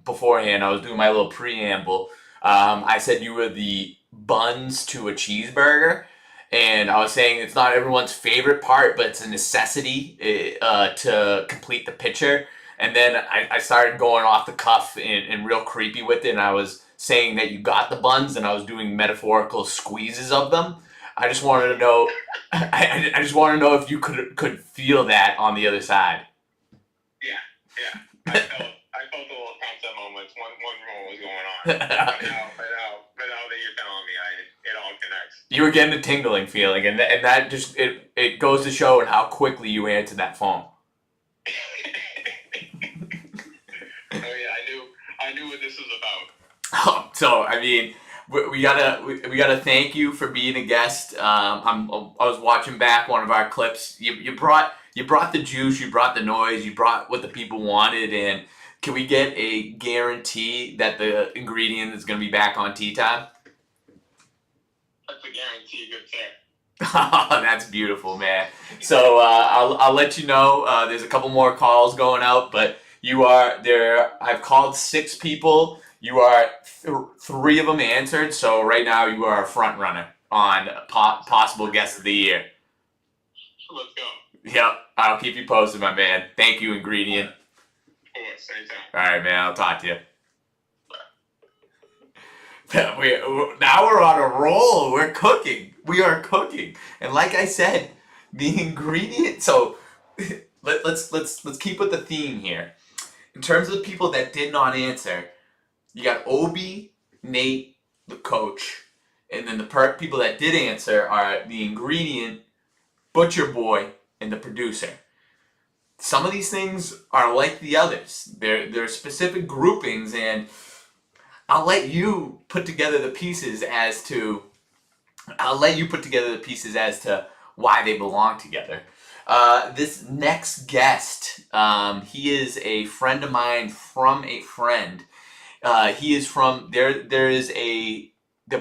beforehand, I was doing my little preamble. I said you were the buns to a cheeseburger, and I was saying it's not everyone's favorite part, but it's a necessity to complete the picture. And then I started going off the cuff and real creepy with it, and I was saying that you got the buns, and I was doing metaphorical squeezes of them. I just wanted to know. I just want to know if you could feel that on the other side. Yeah. I felt the little concept moments. One roll was going on. But now that you're telling me, it all connects. You were getting a tingling feeling, and that just it goes to show how quickly you answered that phone. Oh yeah, I knew what this was about. So I mean, we gotta thank you for being a guest. I was watching back one of our clips. You brought the juice, you brought the noise, you brought what the people wanted, and can we get a guarantee that the Ingredient is gonna be back on Tea Time? That's a guarantee, good sir. That's beautiful, man. So I'll let you know. There's a couple more calls going out, but you are there. I've called 6 people. You are 3 of them answered. So right now you are a front runner on possible guest of the year. Let's go. Yep, I'll keep you posted, my man. Thank you, Ingredient. Of course, anytime. All right, man. I'll talk to you. Now we're on a roll. We're cooking. We are cooking. And like I said, the Ingredient. So let's keep with the theme here. In terms of the people that did not answer, you got Obi, Nate, the coach, and then the people that did answer are the Ingredient, Butcher Boy, and the producer. Some of these things are like the others. They're specific groupings, and I'll let you put together the pieces as to why they belong together. This next guest, he is a friend of mine from a friend. He is from they're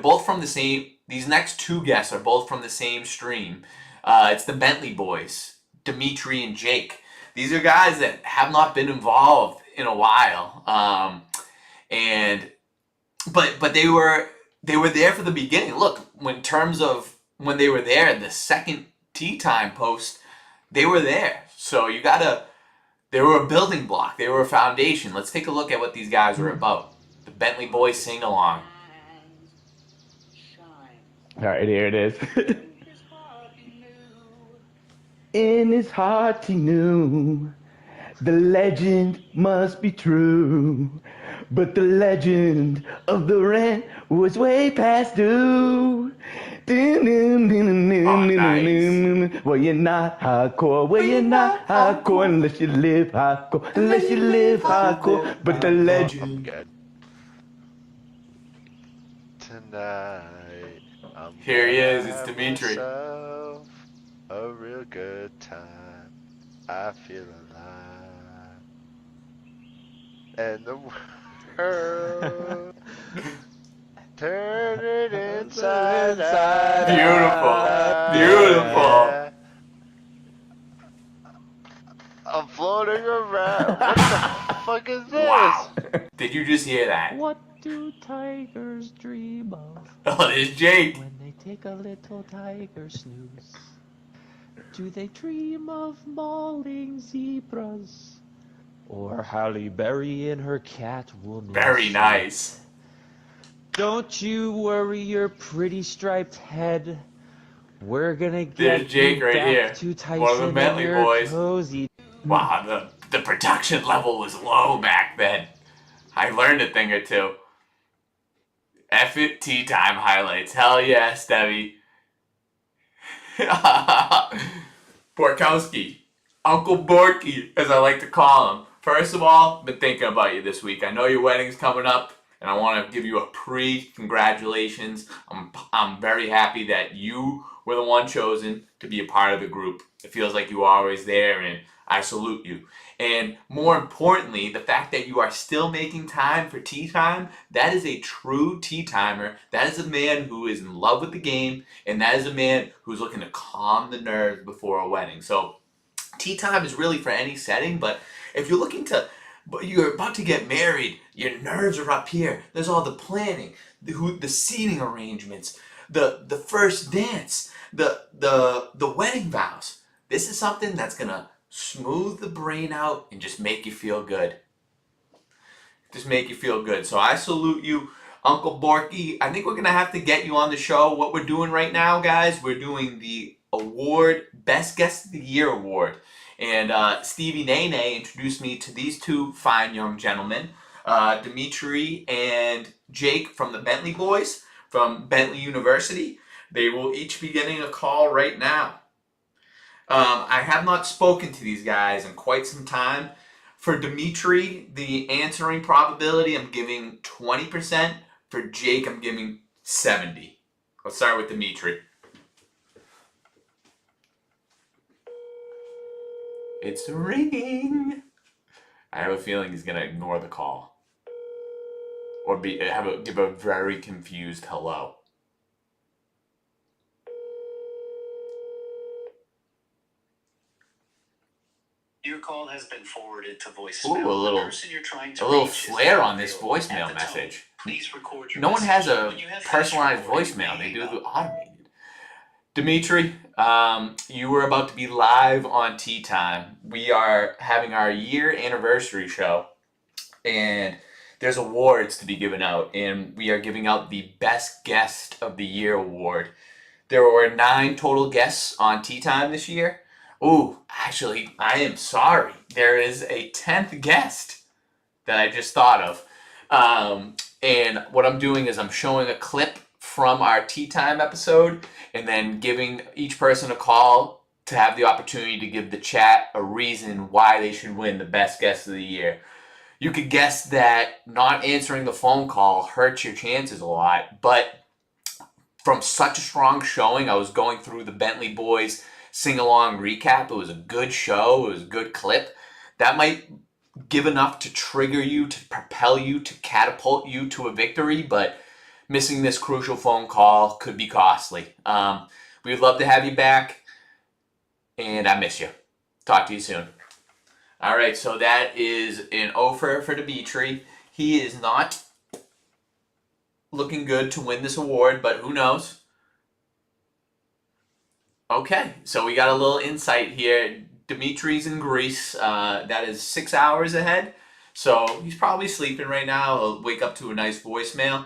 both from the same. These next 2 guests are both from the same stream. It's the Bentley boys, Dimitri and Jake. These are guys that have not been involved in a while, but they were there for the beginning. Look, in terms of when they were there, the second Tea Time post, they were there. So they were a building block. They were a foundation. Let's take a look at what these guys were about. The Bentley boys sing along. All right, here it is. In his heart he knew the legend must be true, but the legend of the rent was way past due. Nice. Well, you're not hardcore. Well, you're not hardcore unless you live hardcore. Unless you live hardcore, but the legend. Good. Tonight, I'm Here he is. It's gonna have Dimitri. myself a real good time. I feel alive, and the world turn it inside out. Beautiful. I'm floating around. What the fuck is this? Wow. Did you just hear that? What do tigers dream of? Oh, there's Jake. When they take a little tiger snooze. Do they dream of mauling zebras? Or Halle Berry in her Catwoman? Very nice. Don't you worry your pretty striped head. We're gonna get There's Jake you right back here. to Tyson One of the Bentley and your boys. cozy. Wow, the production level was low back then. I learned a thing or two. F it, Tea Time highlights. Hell yes, Debbie. Borkowski. Uncle Borky, as I like to call him. First of all, been thinking about you this week. I know your wedding's coming up, and I want to give you a pre-congratulations. I'm very happy that you were the one chosen to be a part of the group. It feels like you were always there, and I salute you. And more importantly, the fact that you are still making time for tea time, that is a true tea timer. That is a man who is in love with the game, and that is a man who's looking to calm the nerves before a wedding. So tea time is really for any setting, but if you're looking to, but you're about to get married, your nerves are up here. There's all the planning, the seating arrangements, the first dance, the wedding vows. This is something that's gonna smooth the brain out and just make you feel good. Just make you feel good. So I salute you, Uncle Borky. I think we're gonna have to get you on the show. What we're doing right now, guys, we're doing the award, Best Guest of the Year award. And Stevie Nene introduced me to these two fine young gentlemen, Dimitri and Jake from the Bentley Boys from Bentley University. They will each be getting a call right now. I have not spoken to these guys in quite some time. For Dimitri, the answering probability, I'm giving 20%. For Jake, I'm giving 70%. Let's start with Dimitri. It's ringing. I have a feeling he's gonna ignore the call, or give a very confused hello. Your call has been forwarded to voicemail. Ooh, a little flair on this voicemail message. Please record your No one has a When you have personalized finished voicemail. They do the automated. Dimitri, you were about to be live on Tea Time. We are having our year anniversary show, and there's awards to be given out, and we are giving out the Best Guest of the Year award. There were 9 total guests on Tea Time this year. Ooh, actually, I am sorry. There is a 10th guest that I just thought of. And what I'm doing is I'm showing a clip from our Tea Time episode and then giving each person a call to have the opportunity to give the chat a reason why they should win the Best Guest of the Year. You could guess that not answering the phone call hurts your chances a lot, but from such a strong showing, I was going through the Bentley Boys sing-along recap. It was a good show. It was a good clip. That might give enough to trigger you, to propel you, to catapult you to a victory, but missing this crucial phone call could be costly. We would love to have you back, and I miss you. Talk to you soon. All right, so that is an offer for Dimitri. He is not looking good to win this award, but who knows? Okay, so we got a little insight here. Dimitri's in Greece. That is 6 hours ahead. So he's probably sleeping right now. He'll wake up to a nice voicemail.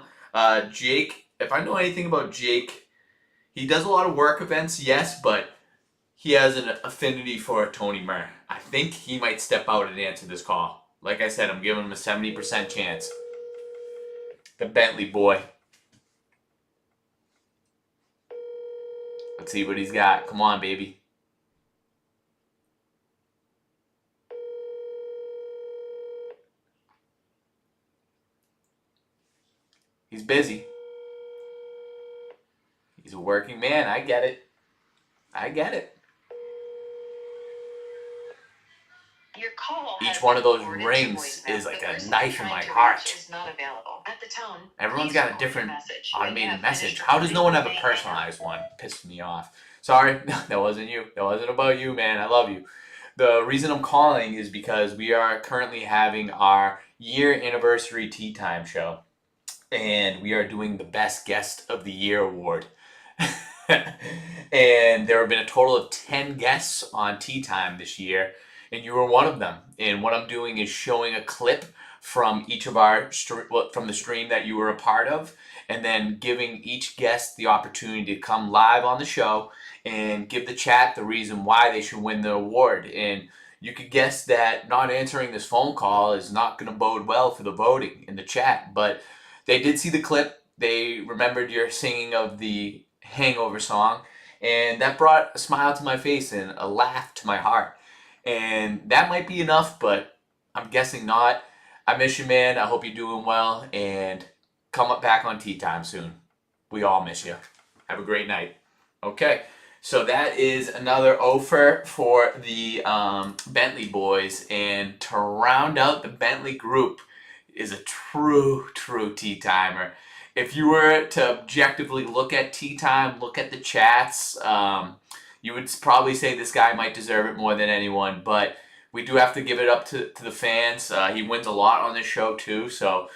Jake, if I know anything about Jake, he does a lot of work events, yes, but he has an affinity for Tony Murr. I think he might step out and answer this call. Like I said, I'm giving him a 70% chance. The Bentley boy. Let's see what he's got. Come on, baby. He's busy. He's a working man. I get it. I get it. Your call Each one of those rings is like a knife in my heart. is not available. At the tone, Everyone's please got a record your different message. When you automated have message. finished How does no one have a recording, you may personalized one? Pissed me off. Sorry, that wasn't you. That wasn't about you, man. I love you. The reason I'm calling is because we are currently having our year anniversary Tea Time show. And we are doing the Best Guest of the Year award. And there have been a total of 10 guests on Tea Time this year, and you were one of them. And what I'm doing is showing a clip from each of our from the stream that you were a part of, and then giving each guest the opportunity to come live on the show and give the chat the reason why they should win the award. And you could guess that not answering this phone call is not going to bode well for the voting in the chat, but they did see the clip. They remembered your singing of the Hangover song, and that brought a smile to my face and a laugh to my heart. And that might be enough, but I'm guessing not. I miss you, man. I hope you're doing well, and come up back on Tea Time soon. We all miss you. Have a great night. Okay, So that is another offer for the Bentley boys. And to round out the Bentley group is a true tea timer. If you were to objectively look at tea time, look at the chats, you would probably say this guy might deserve it more than anyone. But we do have to give it up to the fans. He wins a lot on this show too. So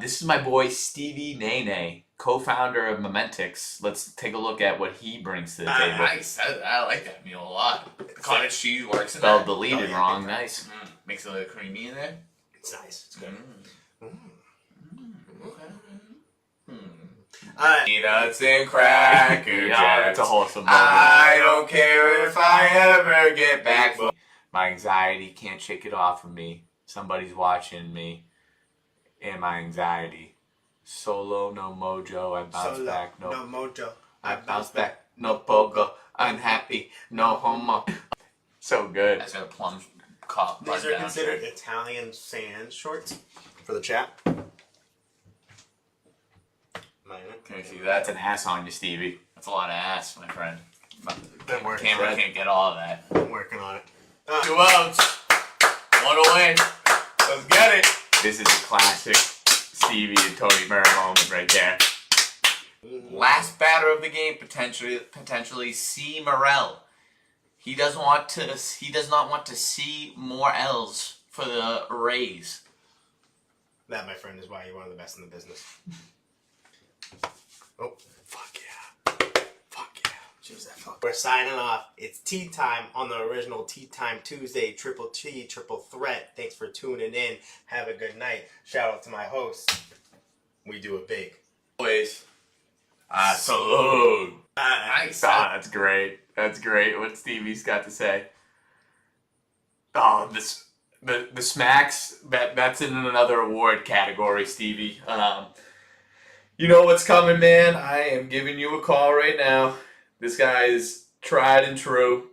this is my boy Stevie Nene, co-founder of Momentix. Let's take a look at what he brings to the table. Nice. I like that meal a lot. Cottage cheese works in Spelled that. deleted wrong. Nice. Makes it a little creamy in there. It's nice. It's good. Peanuts and Cracker Yeah, Jacks. it's a wholesome I don't care if I ever get back. My anxiety can't shake it off of me. Somebody's watching me. And my anxiety. Solo, no mojo. I bounce back. No mojo. I bounce back. No pogo. Unhappy. No homo. So good. That's got a plum cop. These are considered Italian sand shorts for the chat. Can you see that? That's an ass on you, Stevie. That's a lot of ass, my friend. Been working. Camera can't get all of that. I'm working on it. 2 outs. 1 away. Let's get it. This is a classic Stevie and Tony Murray moment right there. Last batter of the game, potentially C. Morel. He does not want to see more L's for the Rays. That, my friend, is why you're one of the best in the business. Oh, fuck yeah. Fuck yeah. Choose that fuck. We're signing off. It's tea time on the original Tea Time Tuesday. Triple T, Triple Threat. Thanks for tuning in. Have a good night. Shout out to my hosts. We do it big. Always. Salute. Nice. That's great. That's great what Stevie's got to say. Oh, the smacks, that's in another award category, Stevie. You know what's coming, man. I am giving you a call right now. This guy is tried and true.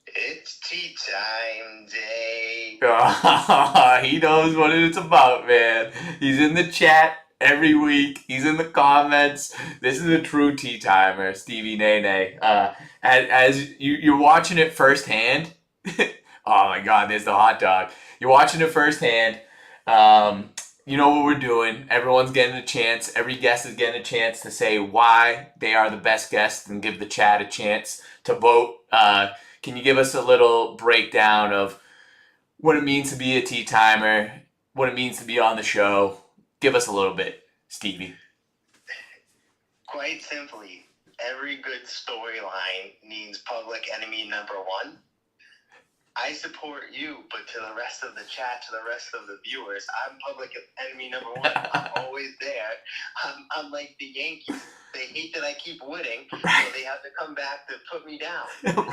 It's tea time day. He knows what it's about, man. He's in the chat every week. He's in the comments. This is a true tea timer, Stevie Nene. As you're watching it firsthand. Oh my God, there's the hot dog. You're watching it firsthand. You know what we're doing. Everyone's getting a chance. Every guest is getting a chance to say why they are the best guest and give the chat a chance to vote. Can you give us a little breakdown of what it means to be a tea timer, what it means to be on the show? Give us a little bit, Stevie. Quite simply, every good storyline needs public enemy number one. I support you, but to the rest of the chat, to the rest of the viewers, I'm public enemy number one. I'm always there. I'm like the Yankees. They hate that I keep winning, so they have to come back to put me down.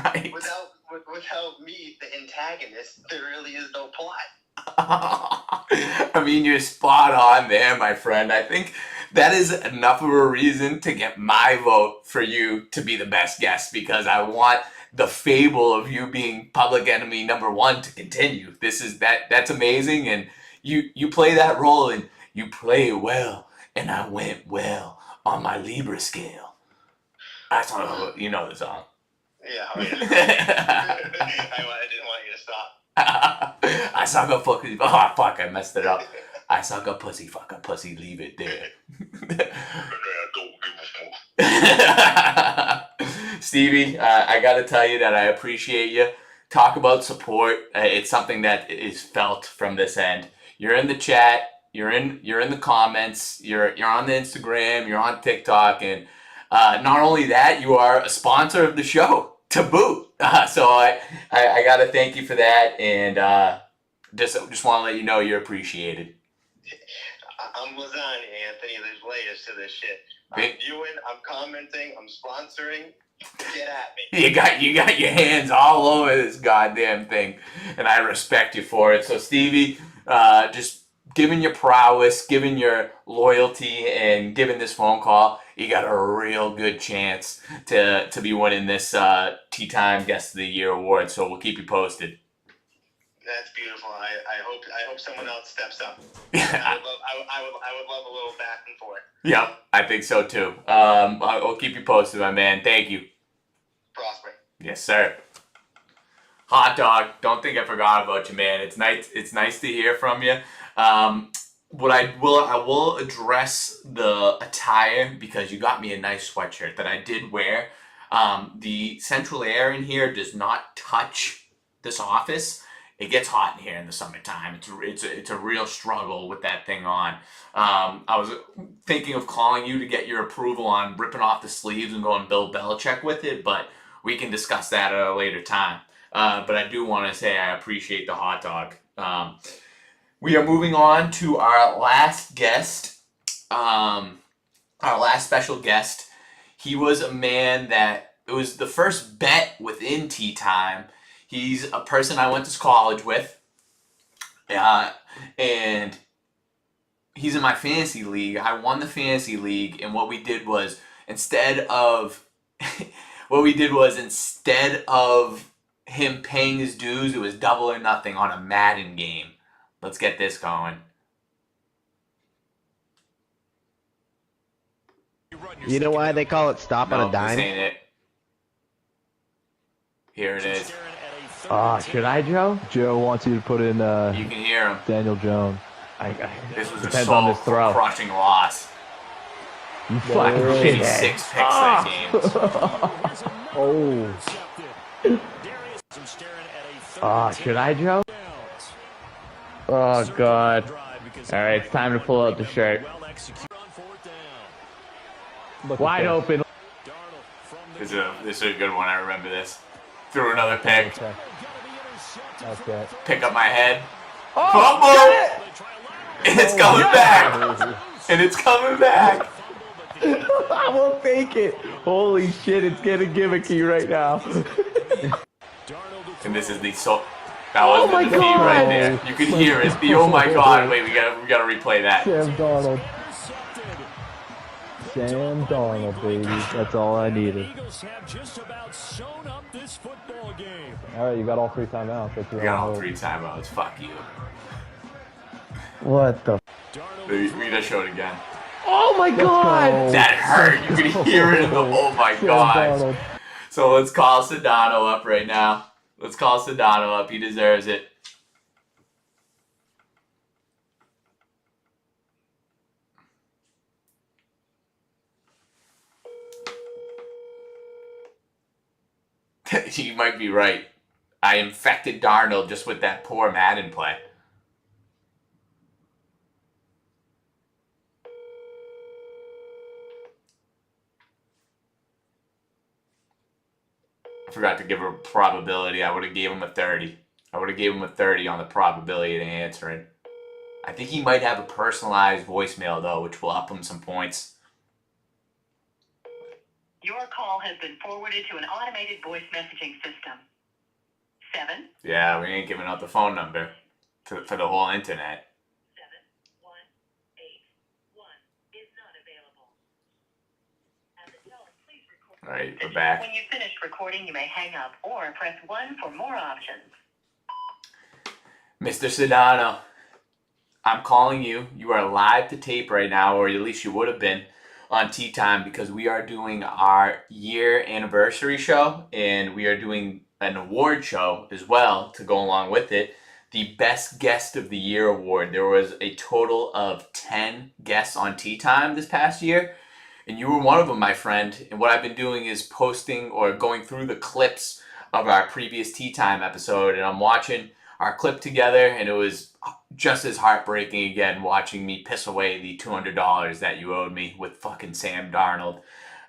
Right. Without me, the antagonist, there really is no plot. I mean, you're spot on there, my friend. I think that is enough of a reason to get my vote for you to be the best guest, because I want the fable of you being public enemy number one to continue. That's amazing, and you play that role and you play it well, and I went well on my Libra scale. That's all, you know the song. Yeah, I didn't want you to stop. I suck a pussy. Oh fuck! I messed it up. I suck a pussy. Fuck a pussy. Leave it there. Stevie, I gotta tell you that I appreciate you. Talk about support. It's something that is felt from this end. You're in the chat. You're in the comments. You're on the Instagram. You're on TikTok, and not only that, you are a sponsor of the show to boot. So I gotta thank you for that, and just want to let you know you're appreciated. I'm lasagna, Anthony. There's layers to this shit. I'm viewing, I'm commenting, I'm sponsoring. Get at me. You got your hands all over this goddamn thing, and I respect you for it. So Stevie, just given your prowess, given your loyalty, and given this phone call, you got a real good chance to be winning this Tea Time Guest of the Year award. So we'll keep you posted. That's beautiful. I hope someone else steps up. I would love a little back and forth. Yep, I think so too. I'll keep you posted, my man. Thank you. Prosper. Yes, sir. Hot dog. Don't think I forgot about you, man. It's nice. It's nice to hear from you. What I will address the attire because you got me a nice sweatshirt that I did wear. The central air in here does not touch this office. It gets hot in here in the summertime. It's a real struggle with that thing on. I was thinking of calling you to get your approval on ripping off the sleeves and going Bill Belichick with it, but we can discuss that at a later time. But I do want to say I appreciate the hot dog. We are moving on to our last guest, our last special guest. He was a man that, it was the first bet within Tea Time. He's a person I went to college with, and he's in my fantasy league. I won the fantasy league, and what we did was, instead of him paying his dues, it was double or nothing on a Madden game. Let's get this going. You know why they call it stop on a dime? This ain't it. Here it is. Should I, Joe? Joe wants you to put in You can hear him. Daniel Jones. This was Depends on this throw. crushing loss. You fucking Maybe shithead. 6 picks that game. Should I, Joe? Oh, God. All right, it's time to pull out the shirt. Wide open. This is a good one. I remember this. Threw another pick. Okay. Pick up my head. Oh, Fumble! And it's coming back. And it's coming back. I won't fake it. Holy shit, it's getting gimmicky right now. And this is the that was the defeat right there. You can hear it. The oh my god. Wait, we gotta replay that. Sam Darnold. Sam Darnold, baby. That's all I needed. All right, you got all 3 timeouts. We got all 3 timeouts. Fuck you. What the? We gotta show it again. Oh my god! That hurt. You can hear it in the oh my god. So let's call Sedano up right now. Let's call Sedano up. He deserves it. You might be right. I infected Darnold just with that poor Madden play. I forgot to give her a probability. I would have gave him a 30. I would have gave him a 30 on the probability of answering. I think he might have a personalized voicemail though, which will up him some points. Your call has been forwarded to an automated voice messaging system. 7. Yeah, we ain't giving out the phone number for the whole internet. 7181 is not available. At the tone, please record. All right, we're back. When you've finished recording, you may hang up or press 1 for more options. Mr. Sedano, I'm calling you. You are live to tape right now, or at least you would have been on Tea Time, because we are doing our year anniversary show, and we are doing an award show as well to go along with it. The Best Guest of the Year award. There was a total of 10 guests on Tea Time this past year, and you were one of them, my friend. And what I've been doing is posting or going through the clips of our previous Tea Time episode, and I'm watching our clip together, and it was just as heartbreaking again watching me piss away the $200 that you owed me with fucking Sam Darnold.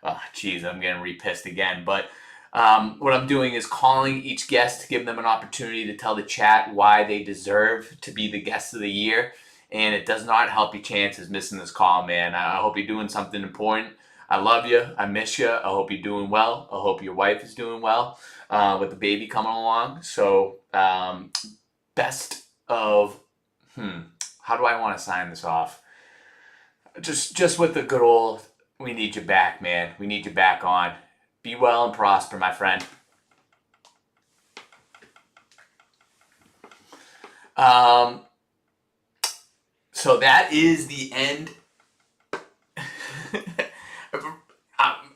Oh, jeez, I'm getting re-pissed again. But what I'm doing is calling each guest to give them an opportunity to tell the chat why they deserve to be the guest of the year. And it does not help your chances missing this call, man. I hope you're doing something important. I love you. I miss you. I hope you're doing well. I hope your wife is doing well with the baby coming along. So best of... how do I want to sign this off? Just with the good old, we need you back, man. We need you back on. Be well and prosper, my friend. So that is the end.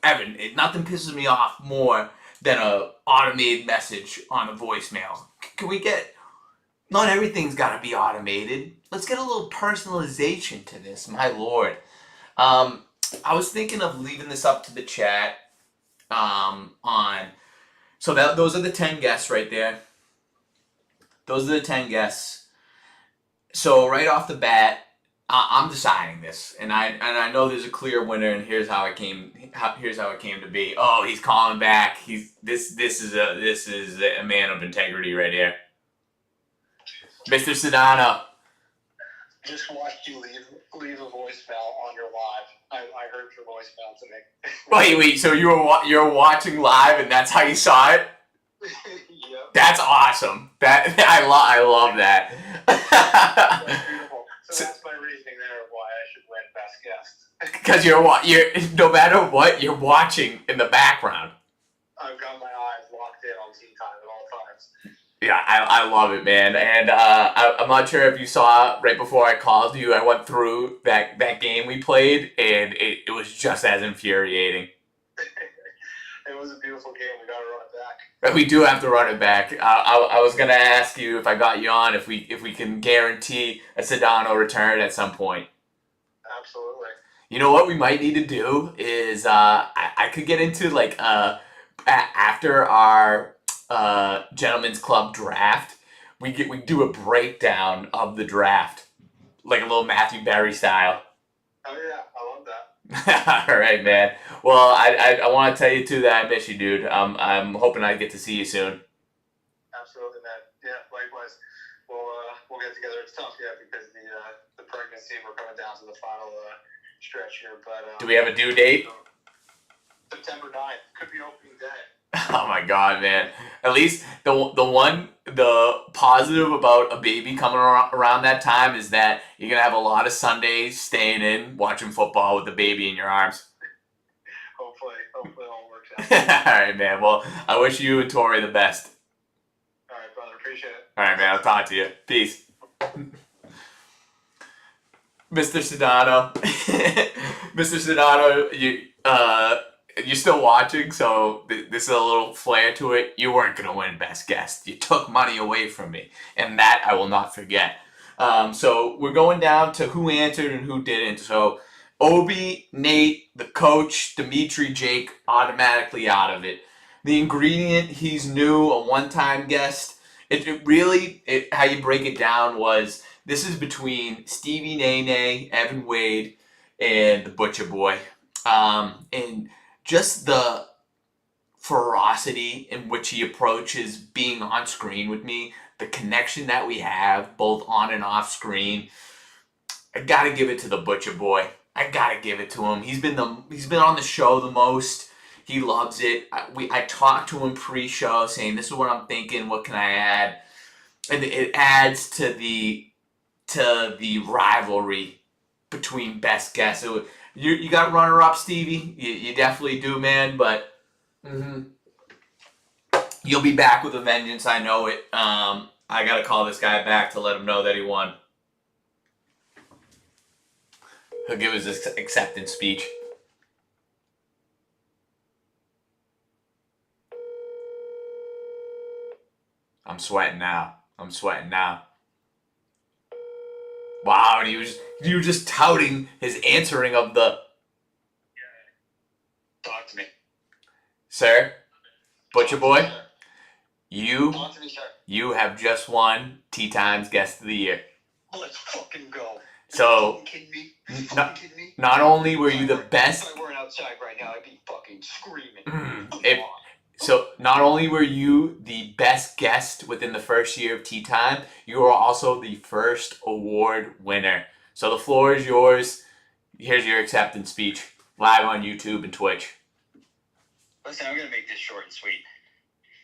Evan, nothing pisses me off more than a automated message on the voicemail. Can we get... Not everything's got to be automated. Let's get a little personalization to this, my lord. I was thinking of leaving this up to the chat So those are the 10 guests right there. Those are the 10 guests. So right off the bat, I'm deciding this, and I know there's a clear winner, and here's how it came to be. Oh, he's calling back. This is a man of integrity right here, Mr. Sedano. Just watched you leave a voicemail on your live. I heard your voicemail today. Wait. So you're watching live, and that's how you saw it? Yep. That's awesome. I love that. That's beautiful. So that's my reasoning there of why I should win Best Guest. Because you're no matter what, you're watching in the background. I've got my eyes locked in on Tea Time at all times. Yeah, I love it, man. And I'm not sure if you saw right before I called you, I went through that game we played, and it was just as infuriating. It was a beautiful game. We got to run it back. We do have to run it back. I was gonna ask you if I got you on if we can guarantee a Sedano return at some point. Absolutely. You know what we might need to do is I could get into like after our Gentlemen's Club draft, we do a breakdown of the draft, like a little Matthew Berry style. Oh yeah, I love that. All right, man. Well, I want to tell you too that I miss you, dude. I'm hoping I get to see you soon. Absolutely, man. Yeah, likewise. We'll get together. It's tough, yeah, because the pregnancy. We're coming down to the final stretch here, but do we have a due date? September 9th could be opening day. Oh my God, man! At least the positive about a baby coming around that time is that you're gonna have a lot of Sundays staying in watching football with the baby in your arms. Hopefully it all works out. All right, man. Well, I wish you and Tori the best. All right, brother. Appreciate it. All right, man. I'll talk to you. Peace. Mr. Sedano. Mr. Sedano, you're still watching, so this is a little flair to it. You weren't going to win Best Guest. You took money away from me, and that I will not forget. So we're going down to who answered and who didn't. So Obi, Nate, the coach, Dimitri, Jake, automatically out of it. The ingredient, he's new, a one-time guest. It really, how you break it down was, this is between Stevie Nene, Evan Wade, and the Butcher Boy. And just the ferocity in which he approaches being on screen with me, the connection that we have both on and off screen, I gotta give it to the Butcher Boy. I gotta give it to him. He's been on the show the most. He loves it. I talked to him pre-show saying, this is what I'm thinking, what can I add? And it adds to the rivalry between Best Guests. You got runner-up, Stevie. You definitely do, man. But you'll be back with a vengeance. I know it. I gotta call this guy back to let him know that he won. He'll give his acceptance speech. I'm sweating now. Wow, and you were just touting his answering of the... Talk to me. Sir, Butcher Boy, Talk to me, sir. you have just won Tea Time's Guest of the Year. Let's fucking go. So, Kidding me? Kidding me? not only were you the best... If I weren't outside right now, I'd be fucking screaming. So, not only were you the best guest within the first year of Tea Time, you were also the first award winner. So, the floor is yours. Here's your acceptance speech, live on YouTube and Twitch. Listen, I'm going to make this short and sweet.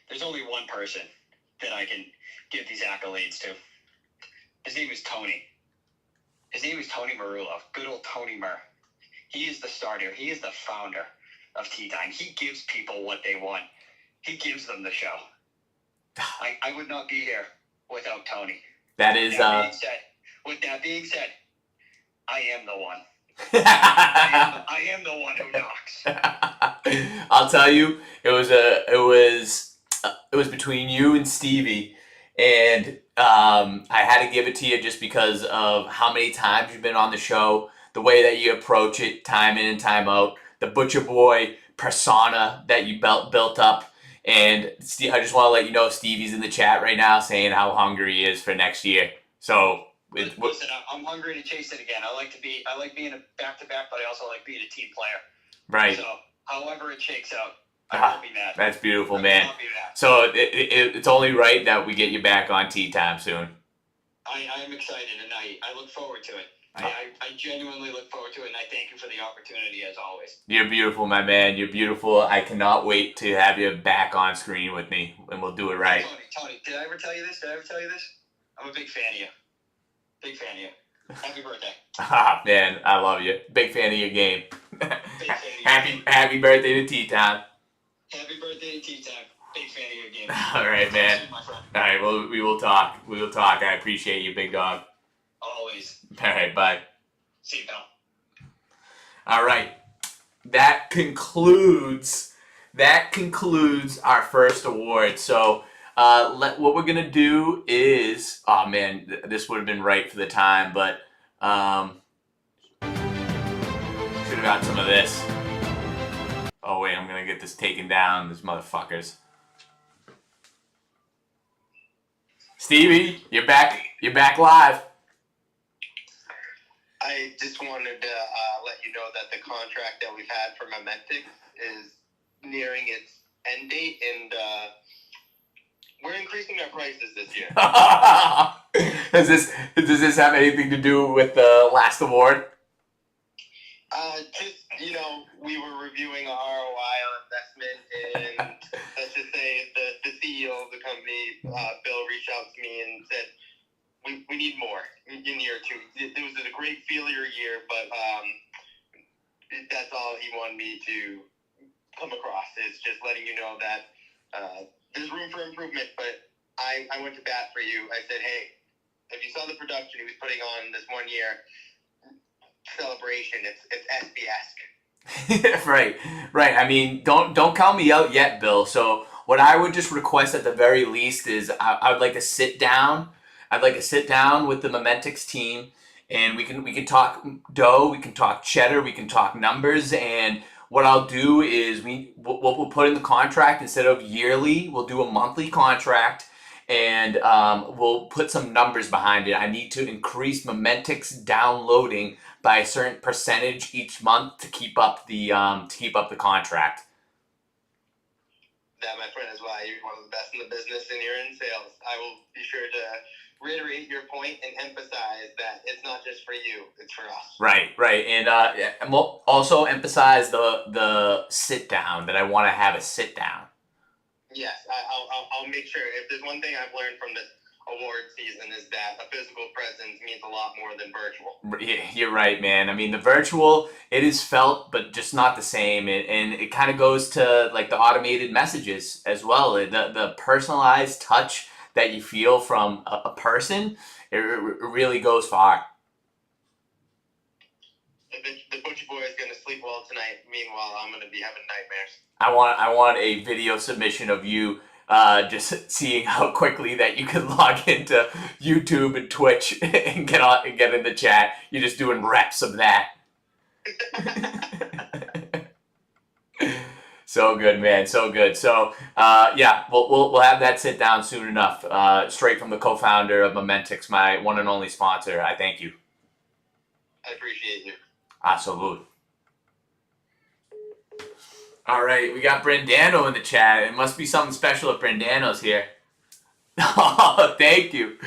There's only one person that I can give these accolades to. His name is Tony. His name is Tony Marullo. Good old Tony Mur. He is the starter. He is the founder of Tea Time. He gives people what they want. He gives them the show. I would not be here without Tony. That is. With that being said, I am the one. I am the one who knocks. I'll tell you, it was between you and Stevie, and I had to give it to you just because of how many times you've been on the show, the way that you approach it, time in and time out, the Butcher Boy persona that you built up. And I just want to let you know Stevie's in the chat right now saying how hungry he is for next year. So listen, I'm hungry to chase it again. I like being a back-to-back, but I also like being a team player. Right. So however it shakes out, I won't be mad. That's beautiful, man. So it's only right that we get you back on Tea Time soon. I am excited, and I look forward to it. I genuinely look forward to it, and I thank you for the opportunity as always. You're beautiful, my man. You're beautiful. I cannot wait to have you back on screen with me, and we'll do it right. Tony, did I ever tell you this? I'm a big fan of you. Big fan of you. Happy birthday. Ah, man, I love you. Big fan of your game. Happy birthday to Tea Time. Happy birthday to Tea Time. Big fan of your game. All right, man. All right, well, we will talk. I appreciate you, big dog. Always. All right, bye. See you, pal. All right. That concludes our first award. So what we're going to do is, oh man, this would have been right for the time, but should have got some of this. Oh wait, I'm going to get this taken down, these motherfuckers. Stevie, you're back live. I just wanted to let you know that the contract that we've had for Momentix is nearing its end date, and we're increasing our prices this year. Does this have anything to do with the last award? Just, we were reviewing our ROI on investment, and let's just say the CEO of the company, Bill, reached out to me and said, we need more in year two. It was a great failure year, but that's all he wanted me to come across. Is just letting you know that there's room for improvement, but I went to bat for you. I said, hey, if you saw the production he was putting on this 1 year celebration, it's SB-esque. Right. I mean, don't count me out yet, Bill. So what I would just request at the very least is I would like to sit down. I'd like to sit down with the Momentix team, and we can talk dough, we can talk cheddar, we can talk numbers, and what I'll do is we'll put in the contract, instead of yearly, we'll do a monthly contract, and we'll put some numbers behind it. I need to increase Momentix downloading by a certain percentage each month to keep up the contract. That, my friend, is why you're one of the best in the business and you're in sales. I will be sure to reiterate your point and emphasize that it's not just for you, it's for us. Right, and also emphasize the sit down, that I want to have a sit down. Yes, I'll make sure. If there's one thing I've learned from this award season is that a physical presence means a lot more than virtual. You're right, man. I mean, the virtual, it is felt, but just not the same. And it kind of goes to like the automated messages as well. The personalized touch that you feel from a person, it really goes far. The Butcher Boy is going to sleep well tonight. Meanwhile, I'm going to be having nightmares. I want a video submission of you just seeing how quickly that you can log into YouTube and Twitch and get in the chat. You're just doing reps of that. So good, man. So good. So yeah, we'll have that sit down soon enough. Straight from the co-founder of Momentix, my one and only sponsor. I thank you. I appreciate you. Absolute. All right, we got Brandano in the chat. It must be something special if Brandano's here. Oh, thank you.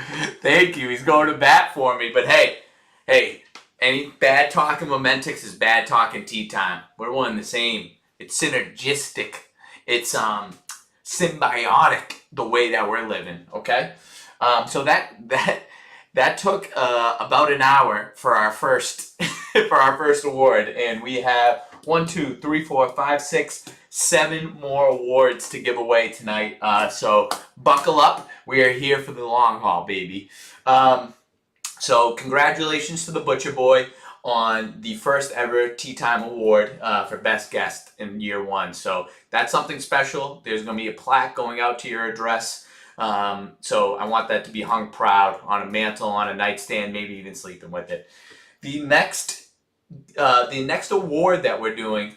He's going to bat for me. But hey, any bad talking Momentix is bad talking Tea Time. We're one and the same. It's synergistic. It's symbiotic the way that we're living. Okay, so that took about an hour for our first award, and we have 1, 2, 3, 4, 5, 6, 7 more awards to give away tonight. So buckle up. We are here for the long haul, baby. So congratulations to the Butcher Boy on the first ever Tea Time Award for Best Guest in year 1. So that's something special. There's going to be a plaque going out to your address. So I want that to be hung proud on a mantle, on a nightstand, maybe even sleeping with it. The next award that we're doing,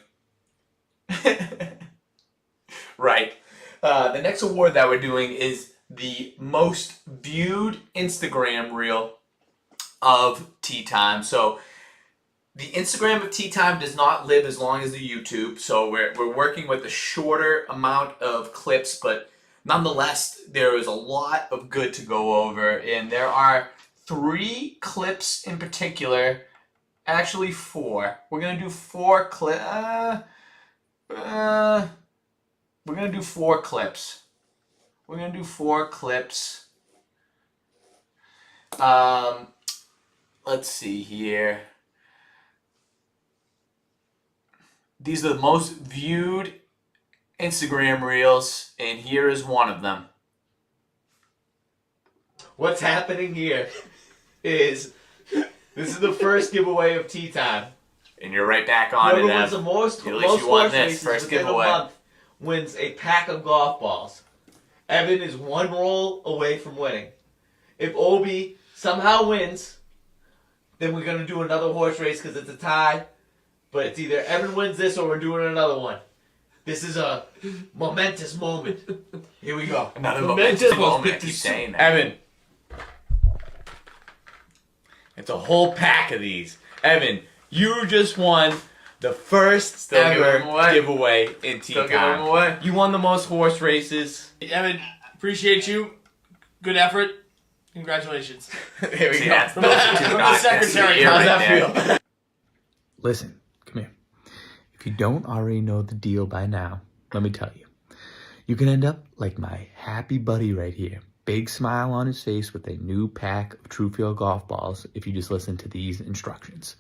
right? The next award that we're doing is the most viewed Instagram reel of Tea Time. So the Instagram of Tea Time does not live as long as the YouTube. So we're working with a shorter amount of clips, but nonetheless, there is a lot of good to go over, and there are 3 clips in particular. Actually, 4. We're gonna do 4 clips. We're gonna do 4 clips. We're gonna do 4 clips. Let's see here. These are the most viewed Instagram reels, and here is one of them. What's happening here is this is the first giveaway of Tea Time, and you're right back on it. Whoever wins the most horse races first within giveaway. a month wins a pack of golf balls. Evan is 1 roll away from winning. If Obi somehow wins, then we're gonna do another horse race because it's a tie. But it's either Evan wins this or we're doing another one. This is a momentous moment. Here we go. Another momentous moment. I keep saying that. Evan. It's a whole pack of these. Evan, you just won the first ever giveaway in Tea Time. You won the most horse races. Evan, appreciate you. Good effort. Congratulations. Here we See, go. that's From the secretary. How's that feel? Listen, come here. If you don't already know the deal by now, let me tell you. You can end up like my happy buddy right here. Big smile on his face with a new pack of Truefield golf balls if you just listen to these instructions.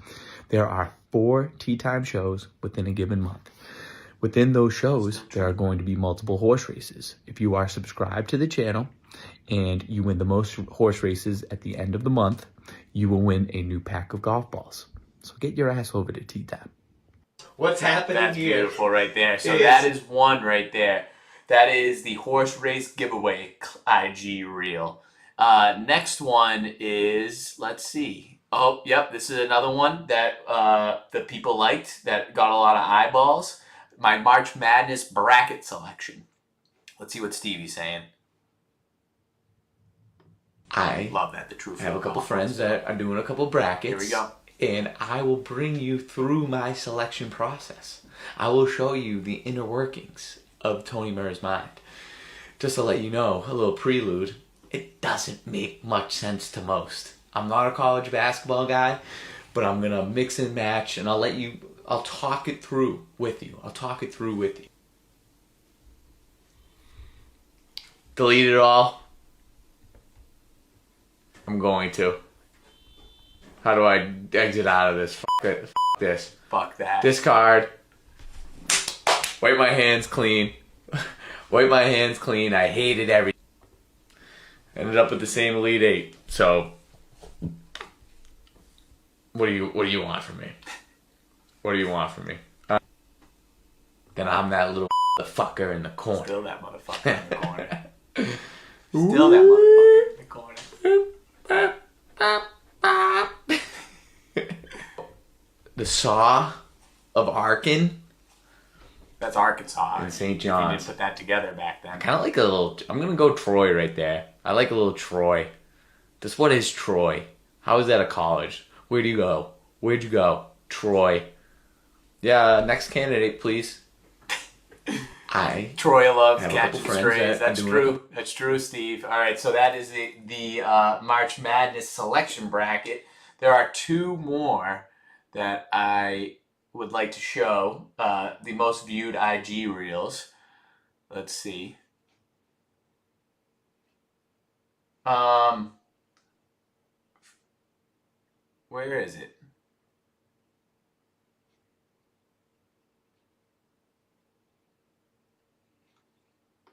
There are 4 Tea Time shows within a given month. Within those shows, there are going to be multiple horse races. If you are subscribed to the channel and you win the most horse races at the end of the month, you will win a new pack of golf balls. So get your ass over to Tea Time. What's happening That's here? beautiful right there. So that is one right there. That is the horse race giveaway IG reel. Next one is, let's see. Oh, yep, this is another one that the people liked, that got a lot of eyeballs. My March Madness bracket selection. Let's see what Stevie's saying. I love that. The Truefield have a couple golf friends that are doing a couple brackets. Here we go. And I will bring you through my selection process. I will show you the inner workings of Tony Murr's mind. Just to let you know, a little prelude, it doesn't make much sense to most. I'm not a college basketball guy, but I'm gonna mix and match, and I'll talk it through with you. Delete it all. I'm going to. How do I exit out of this? Fuck it. Fuck this. Fuck that. Discard. Wipe my hands clean. Wipe my hands clean. I hated everything. Ended up with the same Elite 8. So, what do you want from me? What do you want from me? Then I'm that little fucker in the corner. Still that motherfucker in the corner. Still that motherfucker in the corner. The Saw of Arkin. That's Arkansas. In St. You John's. didn't put that together back then. Kind of like a little. I'm gonna go Troy right there. I like a little Troy. Just what is Troy? How is that a college? Where do you go? Where'd you go? Troy. Yeah. Next candidate, please. Troy loves have a couple catching friends strays. that are That's doing true. That's true, Steve. All right, so that is the March Madness selection bracket. There are 2 more that I would like to show. The most viewed IG reels. Let's see. Where is it?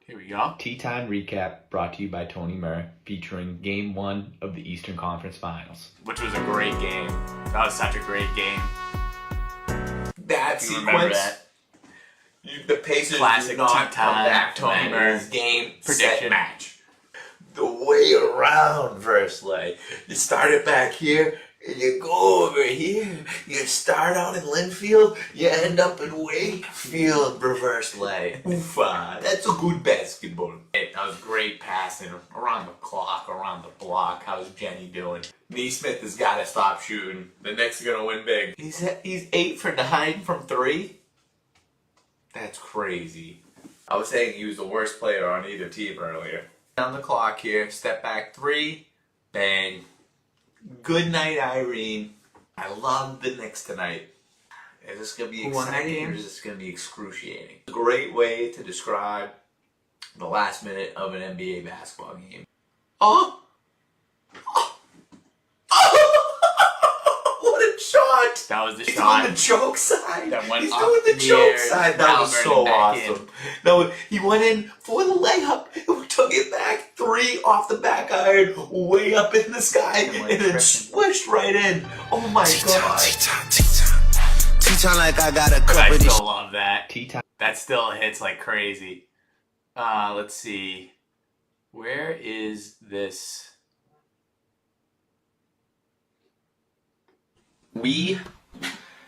Here we go. Tea Time Recap brought to you by Tony Murr, featuring Game 1 of the Eastern Conference Finals. Which was a great game. That was such a great game. That You remember sequence, that? the Pacers Classic do not tea come time, back from Tony that. Murr It is game, prediction. set, match. The way around Versley. You start it back here, and you go over here. You start out in Linfield, you end up in Wakefield, reverse lay. Oofa, that's a good basketball. That was great passing around the clock, around the block. How's Jenny doing? Neesmith has got to stop shooting. The Knicks are going to win big. He's 8 for 9 from 3. That's crazy. I was saying he was the worst player on either team earlier. On the clock here, step back 3, bang. Good night, Irene. I love the Knicks tonight. Is this going to be Who won that exciting game? or is this going to be excruciating? A great way to describe the last minute of an NBA basketball game. Oh! What a shot! That was the He's shot. doing the choke side. That went He's up doing the in the choke air, side. That was Halliburton so back in. awesome. No, he went in for the layup, took it back 3 off the back iron, way up in the sky, and then swished right in. Oh my god! Tea-time like I got a I cup of this. still love that. That still hits like crazy. Let's see. Where is this? We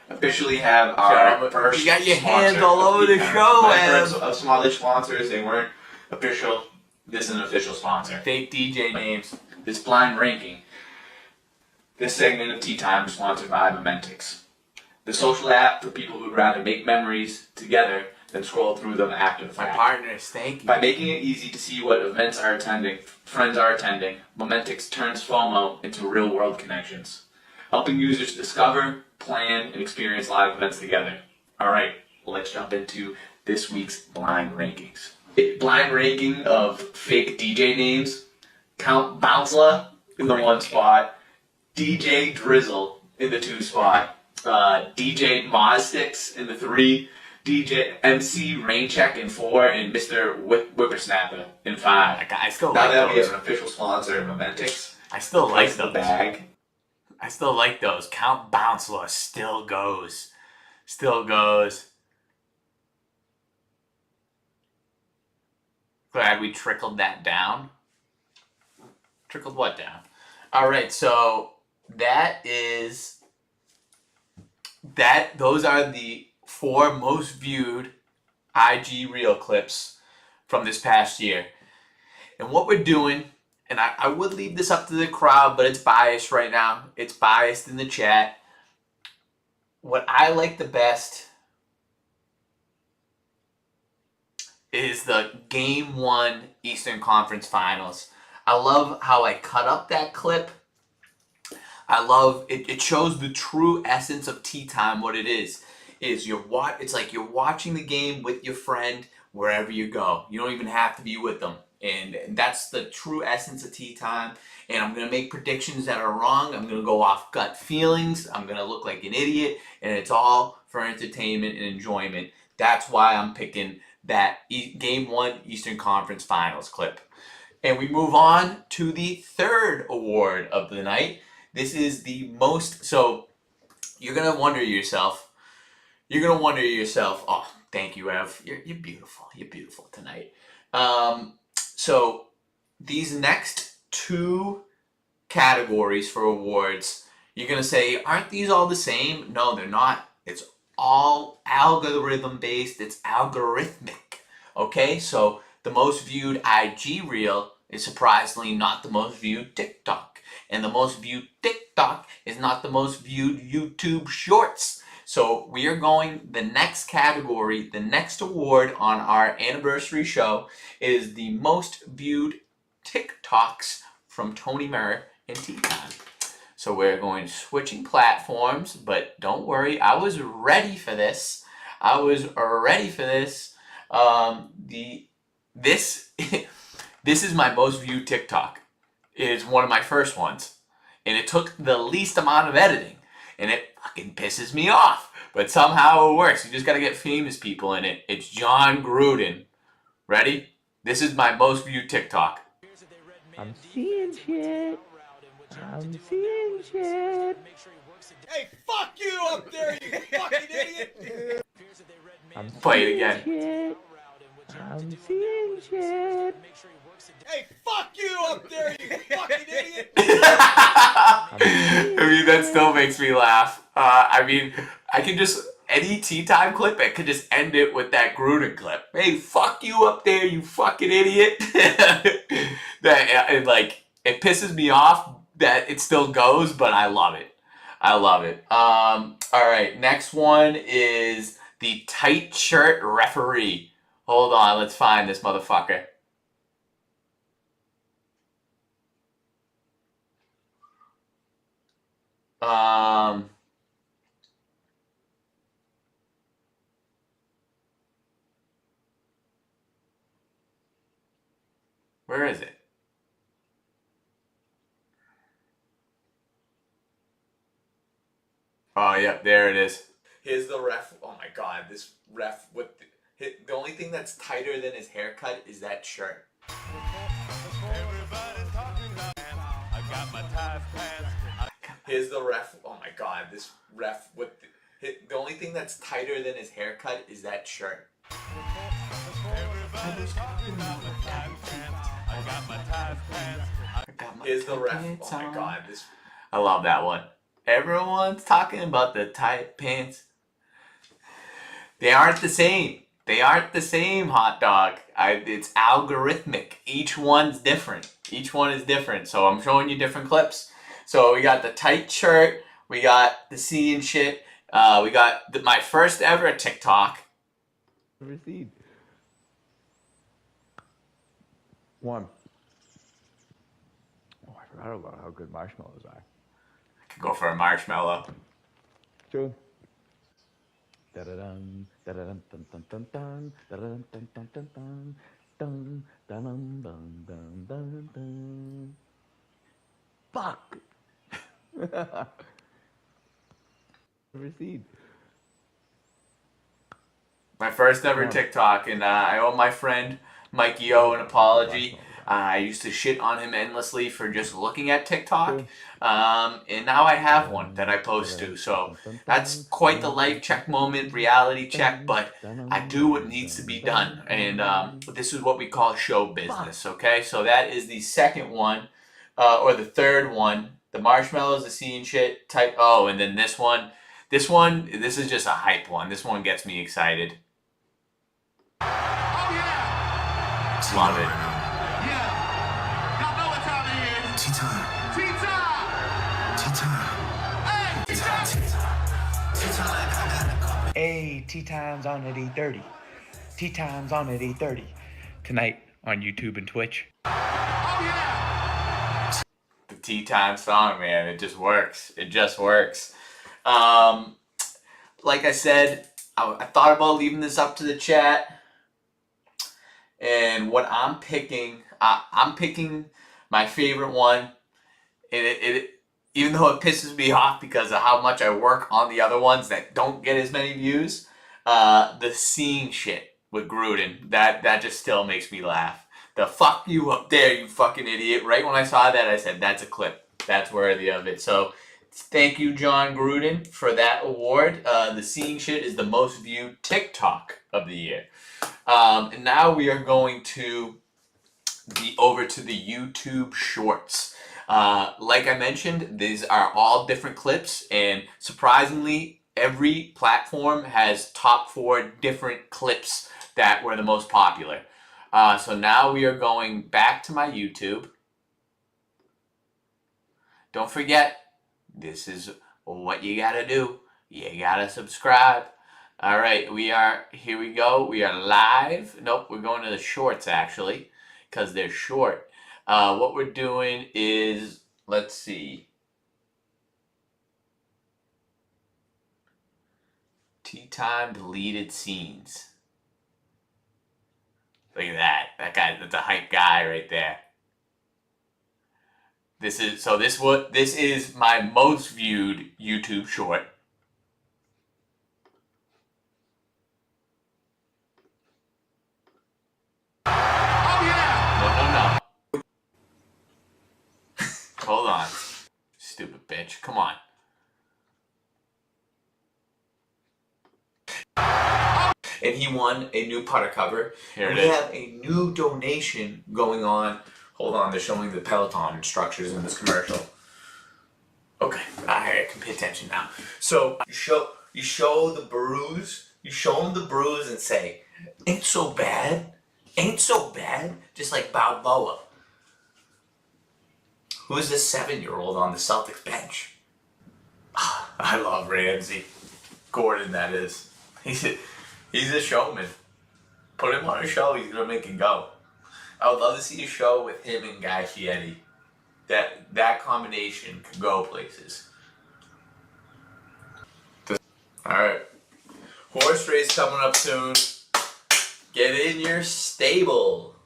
officially have our first. You got your hands sponsor all of over the Tea Time. show, My Ev. first of smallish sponsors. They weren't official. This is an official sponsor. Fake DJ names. This blind ranking. This segment of Tea Time is sponsored by Momentix, the social app for people who'd rather make memories together than scroll through them after the My fact. partners, thank you. By making it easy to see what events are attending, friends are attending, Momentix turns FOMO into real-world connections, helping users discover, plan, and experience live events together. All right, let's jump into this week's blind rankings. Blind ranking of fake DJ names. Count Bouncela in the 1 spot, DJ Drizzle in the 2 spot, DJ Mozdix in the 3, DJ MC Raincheck in 4, and Mr. Whippersnapper in 5. I still Now like that we those. have an official sponsor, Momentix, I still like place the those. bag. I still like those. Count Bouncela still goes. Still goes. Glad we trickled that down. Trickled what down? Alright, so those are the 4 most viewed IG Reel clips from this past year. And what we're doing, and I would leave this up to the crowd, but it's biased right now. It's biased in the chat. What I like the best is the Game 1 Eastern Conference Finals. I love how I cut up that clip. I love it. It shows the true essence of Tea Time. What it is it's like you're watching the game with your friend wherever you go. You don't even have to be with them. And that's the true essence of Tea Time. And I'm going to make predictions that are wrong. I'm going to go off gut feelings. I'm going to look like an idiot. And it's all for entertainment and enjoyment. That's why I'm picking that Game 1 Eastern Conference Finals clip. And we move on to the 3rd award of the night. This is the most... So, you're going to wonder yourself... oh, thank you, Ev. You're beautiful. You're beautiful tonight. So, these next 2 categories for awards, you're going to say, aren't these all the same? No, they're not. It's all algorithm-based. It's algorithmic. Okay? So, the most viewed IG Reel is surprisingly not the most viewed TikTok. And the most viewed TikTok is not the most viewed YouTube Shorts. So we are going, the next category, the next award on our anniversary show is the most viewed TikToks from Tony Murr and Tea Time. So we're going switching platforms, but don't worry, I was ready for this. This is my most viewed TikTok. It is one of my first ones. And it took the least amount of editing. And it fucking pisses me off. But somehow it works. You just gotta get famous people in it. It's John Gruden. Ready? This is my most viewed TikTok. I'm seeing shit. I'm seeing shit. Hey, fuck you up there, you fucking idiot! I'm Play it seeing again. shit. I'm seeing shit. Hey, fuck you up there, you fucking idiot! I mean, that still makes me laugh. I mean, I can just, any tea time clip, I could just end it with that Gruden clip. Hey, fuck you up there, you fucking idiot. It pisses me off that it still goes, but I love it. I love it. All right, next one is the tight shirt referee. Hold on, let's find this motherfucker. Where is it? Oh, yep, there it is. Here's the ref. Oh my god, this ref with the only thing that's tighter than his haircut is that shirt. Here's the ref. Oh my god, this ref with the only thing that's tighter than his haircut is that shirt. Here's the ref. Oh my god, this. I love that one. Everyone's talking about the tight pants. They aren't the same. They aren't the same, hot dog. It's algorithmic. Each one's different. Each one is different. So I'm showing you different clips. So we got the tight shirt. We got the seeing shit. We got my first ever TikTok. Receipt. One. Oh, I forgot about how good marshmallows are. I could go for a marshmallow. Two. Da-da-dum, da-da-dum, dun, dun, dun, dun, da-da-dum, dun, dun, dun, dun, dun, dun, dun, dun, dun, dun. Fuck! Receipt. My first ever TikTok, and I owe my friend Mikey O an apology. I used to shit on him endlessly for just looking at TikTok, and now I have one that I post to. So that's quite the life check moment, reality check, but I do what needs to be done, and this is what we call show business, okay? So that is the second one, or the third one, the marshmallows, the seeing shit type. Oh, and then this one, this is just a hype one. This one gets me excited. Love it. Tea time. Tea time. Tea time. Hey, tea time. Tea time. Hey, tea time's on at 8:30. Tea time's on at 8:30 tonight on YouTube and Twitch. The tea time song, man, it just works. It just works. Like I said, I thought about leaving this up to the chat, and what I'm picking my favorite one. It even though it pisses me off because of how much I work on the other ones that don't get as many views, the seeing shit with Gruden, that just still makes me laugh. The fuck you up there, you fucking idiot. Right when I saw that, I said, that's a clip. That's worthy of it. So thank you, John Gruden, for that award. The seeing shit is the most viewed TikTok of the year. And now we are going to be over to the YouTube Shorts. Like I mentioned, these are all different clips, and surprisingly, every platform has top 4 different clips that were the most popular. So now we are going back to my YouTube. Don't forget, this is what you gotta do. You gotta subscribe. All right, here we go. We are live. Nope, we're going to the shorts actually, because they're short. What we're doing is, let's see. Tea time deleted scenes. Look at that. That guy, that's a hype guy right there. This is my most viewed YouTube short. Oh and he won a new putter cover. Here it we is. have a new donation going on. Hold on, they're showing the Peloton instructors in this commercial. Okay, I can pay attention now. So you show the bruise, you show them the bruise and say, ain't so bad, just like Balboa. Who's this 7-year-old on the Celtics bench? I love Ramsey. Gordon, that is. He's a showman. Put him on a show, he's gonna make it go. I would love to see a show with him and Guy Fieri. That combination could go places. Alright. Horse race coming up soon. Get in your stable.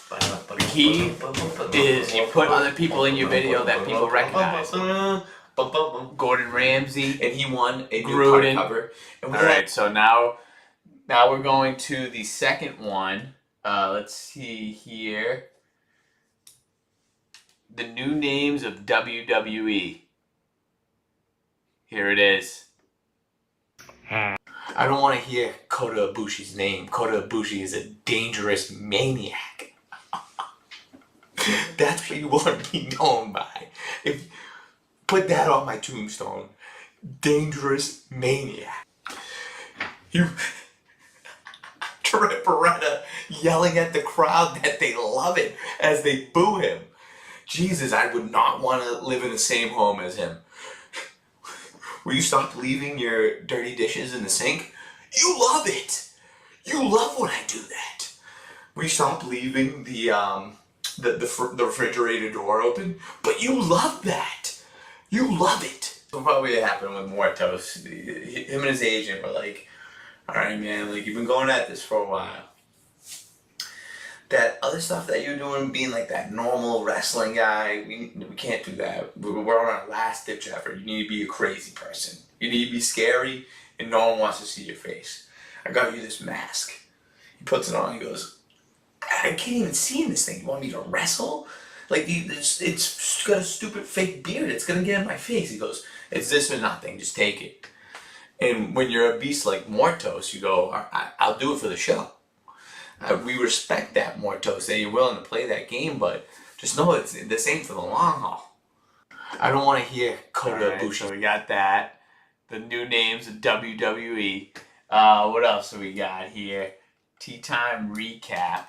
The key is you put other people in your video that people recognize. Gordon Ramsay, and he won a new Gruden. cover. And Alright, so now we're going to the second one. Let's see here. The new names of WWE. Here it is. I don't want to hear Kota Ibushi's name. Kota Ibushi is a dangerous maniac. That's what you want to be known by. Put that on my tombstone. Dangerous maniac. Trent Beretta yelling at the crowd that they love it as they boo him. Jesus, I would not want to live in the same home as him. Will you stop leaving your dirty dishes in the sink? You love it. You love when I do that. Will you stop leaving the refrigerator door open? But you love that. You love it. What probably happened with Mortos. Him and his agent were like, all right, man, like you've been going at this for a while. That other stuff that you're doing, being like that normal wrestling guy, we can't do that. We're on our last ditch effort. You need to be a crazy person. You need to be scary, and no one wants to see your face. I got you this mask. He puts it on. He goes, I can't even see in this thing. You want me to wrestle? Like it's got a stupid fake beard. It's gonna get in my face. He goes, it's this or nothing. Just take it. And when you're a beast like Mortos, you go, I'll do it for the show. We respect that, Mortos, that you're willing to play that game, but just know it's the same for the long haul. I don't want to hear Kota Ibushi. So we got that. The new names of WWE. What else do we got here? Tea Time Recap.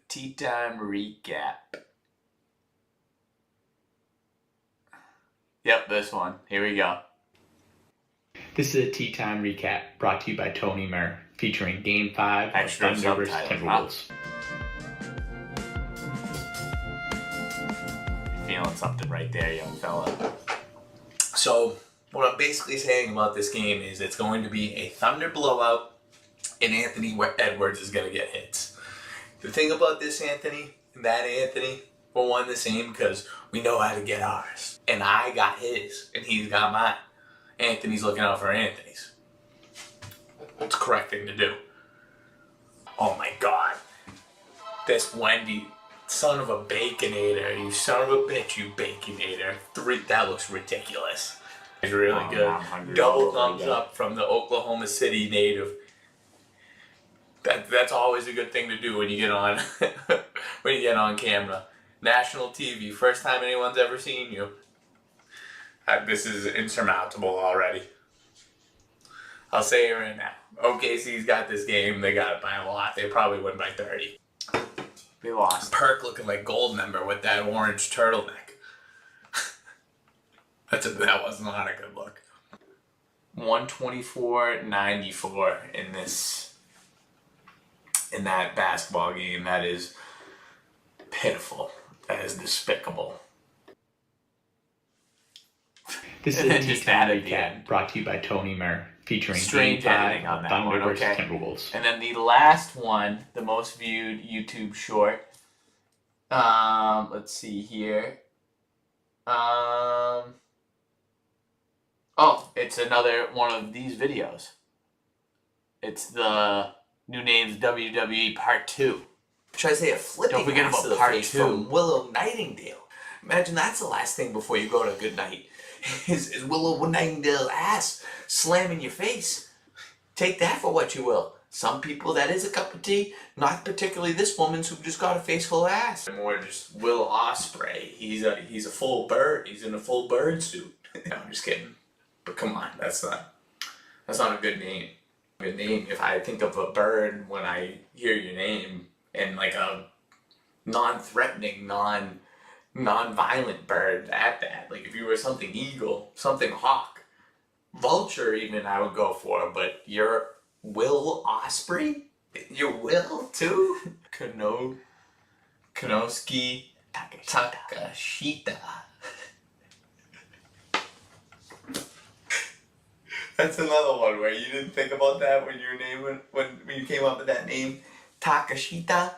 Tea Time Recap. Yep, this one. Here we go. This is a Tea Time Recap brought to you by Tony Murr, featuring Game 5 of Extra Thunder vs. subtitles, Timberwolves. Feeling something right there, young fella. So, what I'm basically saying about this game is it's going to be a Thunder blowout, and Anthony Edwards is going to get hits. The thing about this Anthony and that Anthony, we're one the same because we know how to get ours. And I got his, and he's got mine. Anthony's looking out for Anthony's. It's the correct thing to do. Oh my God. This Wendy, son of a Baconator, you son of a bitch, you Baconator. That looks ridiculous. It's really good. Double thumbs up from the Oklahoma City native. That's always a good thing to do when you get on when you get on camera. National TV, first time anyone's ever seen you. This is insurmountable already. I'll say it right now. OKC's got this game. They got it by a lot. They probably win by 30. They lost. Perk looking like Goldmember with that orange turtleneck. That was not a good look. 124-94 in that basketball game. That is pitiful. That is despicable. This is a Tea Time Recap brought to you by Tony Murr, featuring Strange Game 5 editing on of that Thunder one, vs. okay. Timberwolves. And then the last one, the most viewed YouTube short. Let's see here. Oh, it's another one of these videos. It's the New Names WWE Part 2. Should I say a flipping Don't forget ass about to the Part face 2. from Willow Nightingale. Imagine that's the last thing before you go to a good night. Is Willow Nightingale's ass slamming your face. Take that for what you will. Some people that is a cup of tea, not particularly this woman's who just got a face full of ass. More just Will Ospreay. He's a full bird. He's in a full bird suit. No, I'm just kidding. But come on, that's not a good name. Good name. If I think of a bird when I hear your name, and like a non-threatening, non-violent bird at that. Like if you were something eagle, something hawk, vulture even I would go for, but you're Will Ospreay? You're Will too? Konosuke Takashita. That's another one where you didn't think about that when you came up with that name. Takashita.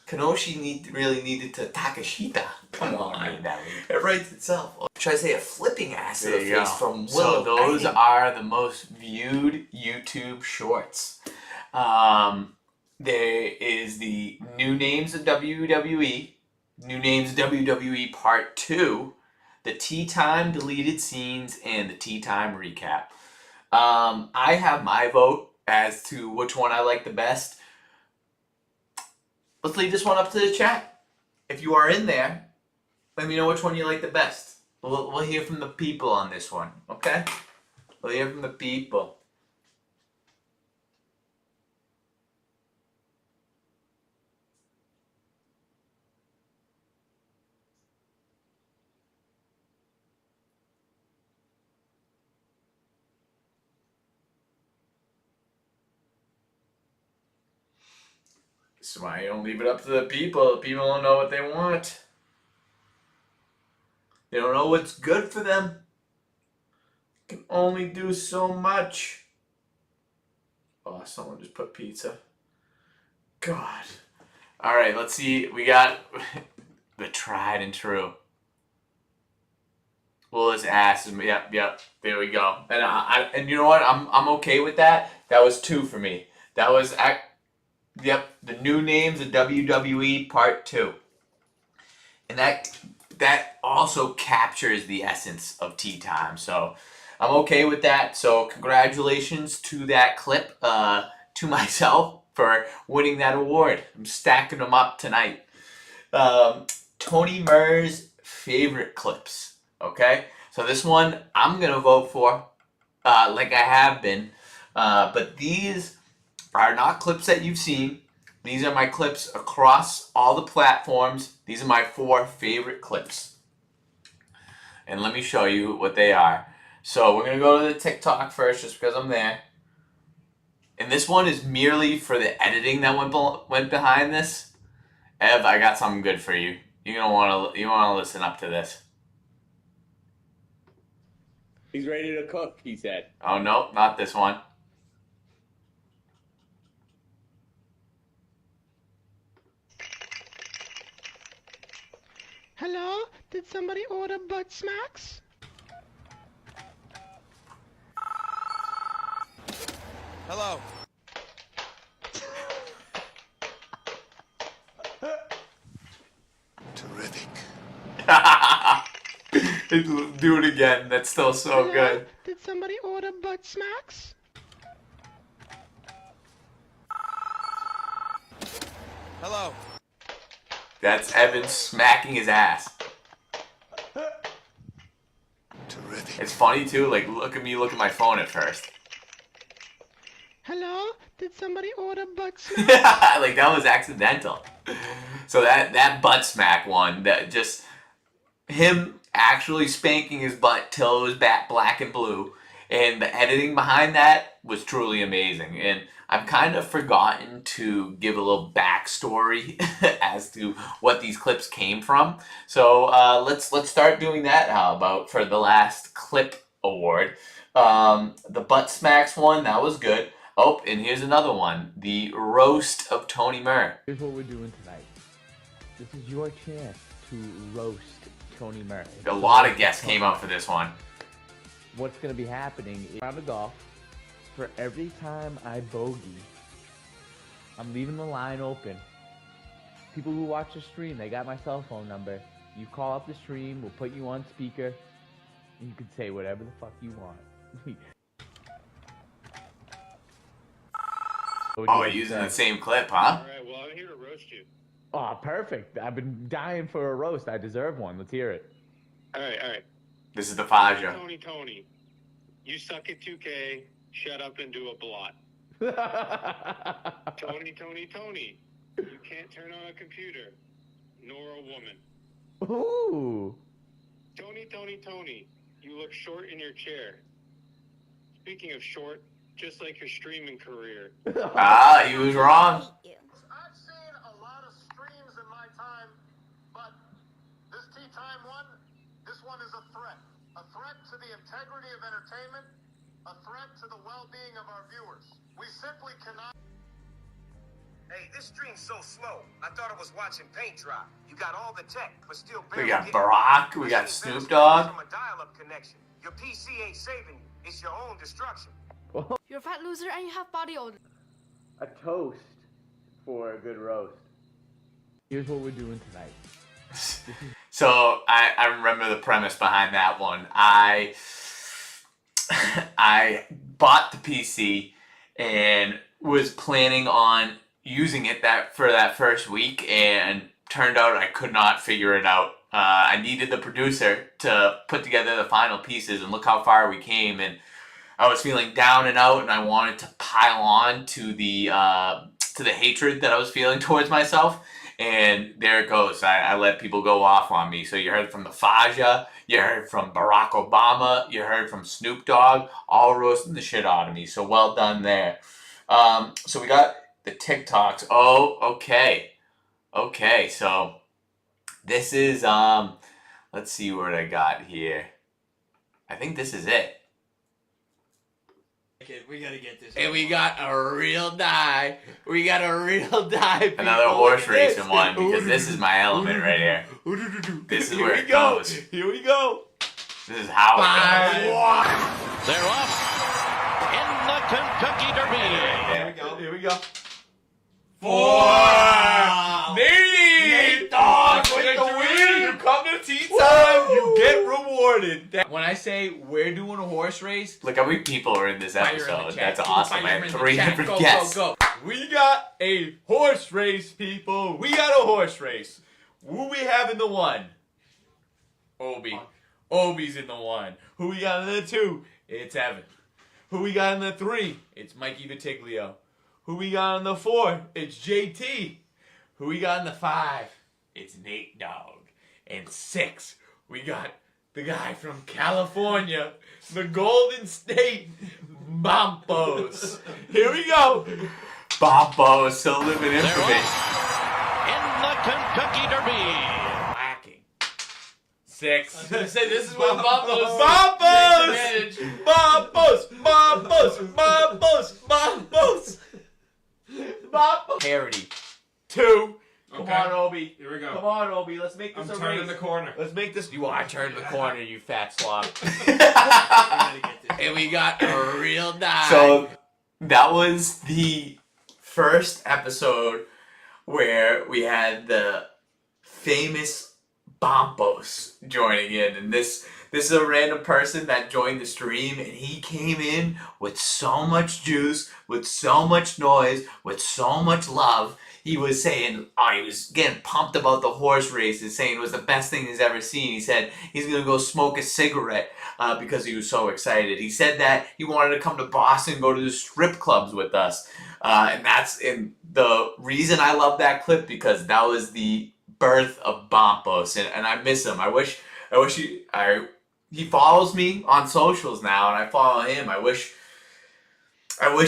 Kanoshi really needed to Takashita. Come on. It writes itself. Should I say a flipping ass in the face from Will? So those are the most viewed YouTube shorts. There is the New Names of WWE, New Names of WWE Part 2, the Tea Time deleted scenes, and the Tea Time recap. I have my vote as to which one I like the best. Let's leave this one up to the chat. If you are in there, let me know which one you like the best. We'll hear from the people on this one, okay? We'll hear from the people. This is why you don't leave it up to the people. The people don't know what they want. They don't know what's good for them. Can only do so much. Oh, someone just put pizza. God. Alright, let's see. We got the tried and true. Will's ass. Yep. There we go. And you know what? I'm okay with that. That was 2 for me. That was the New Names of WWE Part 2. And that also captures the essence of Tea Time. So I'm okay with that. So congratulations to that clip, to myself for winning that award. I'm stacking them up tonight. Tony Murr's favorite clips. Okay? So this one I'm going to vote for, like I have been. But these are not clips that you've seen. These are my clips across all the platforms. These are my 4 favorite clips. And let me show you what they are. So we're going to go to the TikTok first just because I'm there. And this one is merely for the editing that went behind this. Ev, I got something good for you. You want to listen up to this. He's ready to cook, he said. Oh, no, not this one. Hello? Did somebody order butt smacks? Hello. Terrific. Do it again. That's still so Hello? good. Did somebody order butt smacks? Hello. That's Evan smacking his ass. Terrific. It's funny too, like look at me look at my phone at first. Hello? Did somebody order butt smacks? Like that was accidental. So that butt smack one, that just him actually spanking his butt till it was black and blue, and the editing behind that was truly amazing. And I've kind of forgotten to give a little backstory as to what these clips came from. So let's start doing that. How about for the last clip award? The butt smacks one, that was good. Oh, and here's another one. The roast of Tony Murr. Here's what we're doing tonight. This is your chance to roast Tony Murr. A lot of guests came up for this one. What's going to be happening is round of golf. For every time I bogey, I'm leaving the line open. People who watch the stream, they got my cell phone number. You call up the stream, we'll put you on speaker, and you can say whatever the fuck you want. Oh, using the same clip, huh? Alright, well, I'm here to roast you. Oh, perfect. I've been dying for a roast. I deserve one. Let's hear it. Alright. This is the Faja. Tony. You suck at 2K. Shut up and do a blot. Tony. You can't turn on a computer. Nor a woman. Ooh. Tony. You look short in your chair. Speaking of short, just like your streaming career. Ah, he was wrong. I've seen a lot of streams in my time, but this Tea Time one, this one is a threat. A threat to the integrity of entertainment, a threat to the well-being of our viewers. We simply cannot... Hey, this stream's so slow. I thought I was watching paint dry. You got all the tech, but still We barely got getting Barack, we got Snoop Dogg. from a dial-up connection. Your PC ain't saving you. It's your own destruction. You're a fat loser and you have body odor. A toast for a good roast. Here's what we're doing tonight. So I remember the premise behind that one. I bought the PC and was planning on using it for that first week, and turned out I could not figure it out. I needed the producer to put together the final pieces, and look how far we came. And I was feeling down and out, and I wanted to pile on to the hatred that I was feeling towards myself. And there it goes. I let people go off on me. So you heard from the Faja, you heard from Barack Obama, you heard from Snoop Dogg, all roasting the shit out of me. So well done there. So we got the TikToks. Oh, okay. Okay, so this is, let's see what I got here. I think this is it. We gotta get this. And we got a real die. We got a real die. Another horse racing one, because this is my element right here. This is where it goes. Here we go. This is how it goes. They're off in the Kentucky Derby. Here we go. 4. Nate Dogg with the win. You come to tea time, you get rewarded. When I say we're doing a horse race, Look how many people are in this fire in the episode. chat. That's awesome. I Fire had in the 3 chat. different Go, guests. Go. We got a horse race, people. We got a horse race. Who we have in the 1? Obi. Obi's in the 1. Who we got in the 2? It's Evan. Who we got in the 3? It's Mikey Vitiglio. Who we got in the 4? It's JT. Who we got in the 5? It's Nate Dogg. And 6, we got the guy from California, the Golden State Bompos. Here we go. Bombo is still living They're infamy. off in the Kentucky Derby. Whacking. 6. I said this is what Bompos. Bompos. Parody. 2. Come on, Obi. Here we go. Come on, Obi. Let's make this I'm a turning race. the corner. Let's make this. You are turning the corner, you fat slob. And we got a real die. So that was the first episode where we had the famous Bompos joining in, and this is a random person that joined the stream, and he came in with so much juice, with so much noise, with so much love. He was saying, he was getting pumped about the horse races, saying it was the best thing he's ever seen. He said he's going to go smoke a cigarette because he was so excited. He said that he wanted to come to Boston and go to the strip clubs with us. And the reason I love that clip, because that was the birth of Bompos. And I miss him. I wish he follows me on socials now, and I follow him. I wish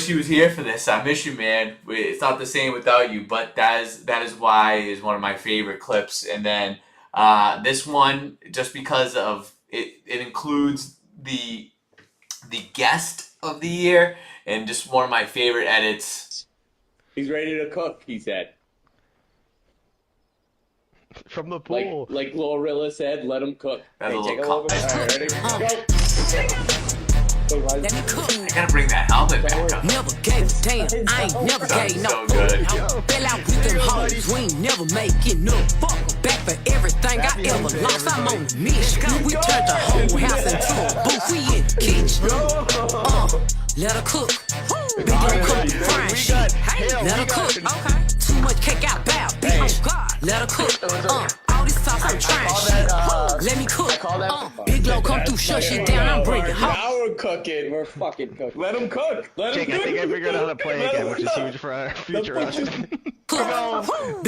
he was here for this. I miss you, man. It's not the same without you, but that is why is one of my favorite clips. And then this one, just because of it includes the guest of the year, and just one of my favorite edits. He's ready to cook, he said. From the pool. Like Glorilla said, let him cook. That's a little take a cop. little bit. All right, ready? Go. Let me cook. I gotta bring that helmet back up. Never gave a damn. I ain't never Sounds gave no so good. fuck. Fell out with them hoes. We ain't never making no fuck. Back for everything I ever lost. I'm on a mission. We turned the whole house into a booth. We in the kitchen. Let her cook. Big ol' cook frying shit. Let her cook. Okay. Too much cake out bad. Oh God. Let her cook. All this sauce I'm trying shit. Let me cook. Big Low come through, shut shit down. I'm bringing home. Now we're cooking. We're fucking cooking. Let them cook. Let them Jake, cook. I think I figured out how to play again, which is huge for our future us. Big Low come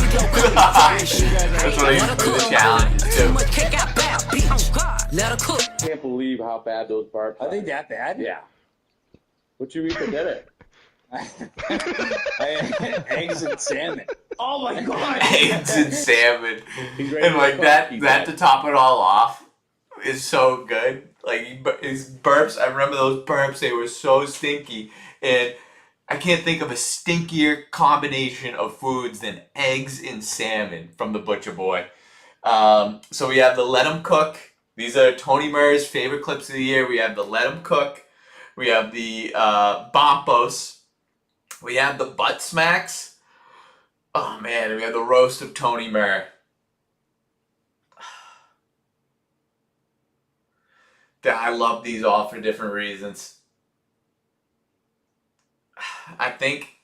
frying shit. That's what I used for the challenge Too too. much cake out bad. Oh God. Let her cook. I can't believe how bad those burps are. Are they that bad? Yeah. What you eat for dinner? Eggs and salmon. Oh my God. Eggs and salmon. He's ready And to like cook. that, He's that ready. to top it all off is so good. Like his burps, I remember those burps, they were so stinky. And I can't think of a stinkier combination of foods than eggs and salmon from the Butcher Boy. So we have the Let 'em Cook. These are Tony Murr's favorite clips of the year. We have the Let 'em Cook. We have the Bompos. We have the Butt Smacks. Oh man, we have the roast of Tony Murr. I love these all for different reasons. I think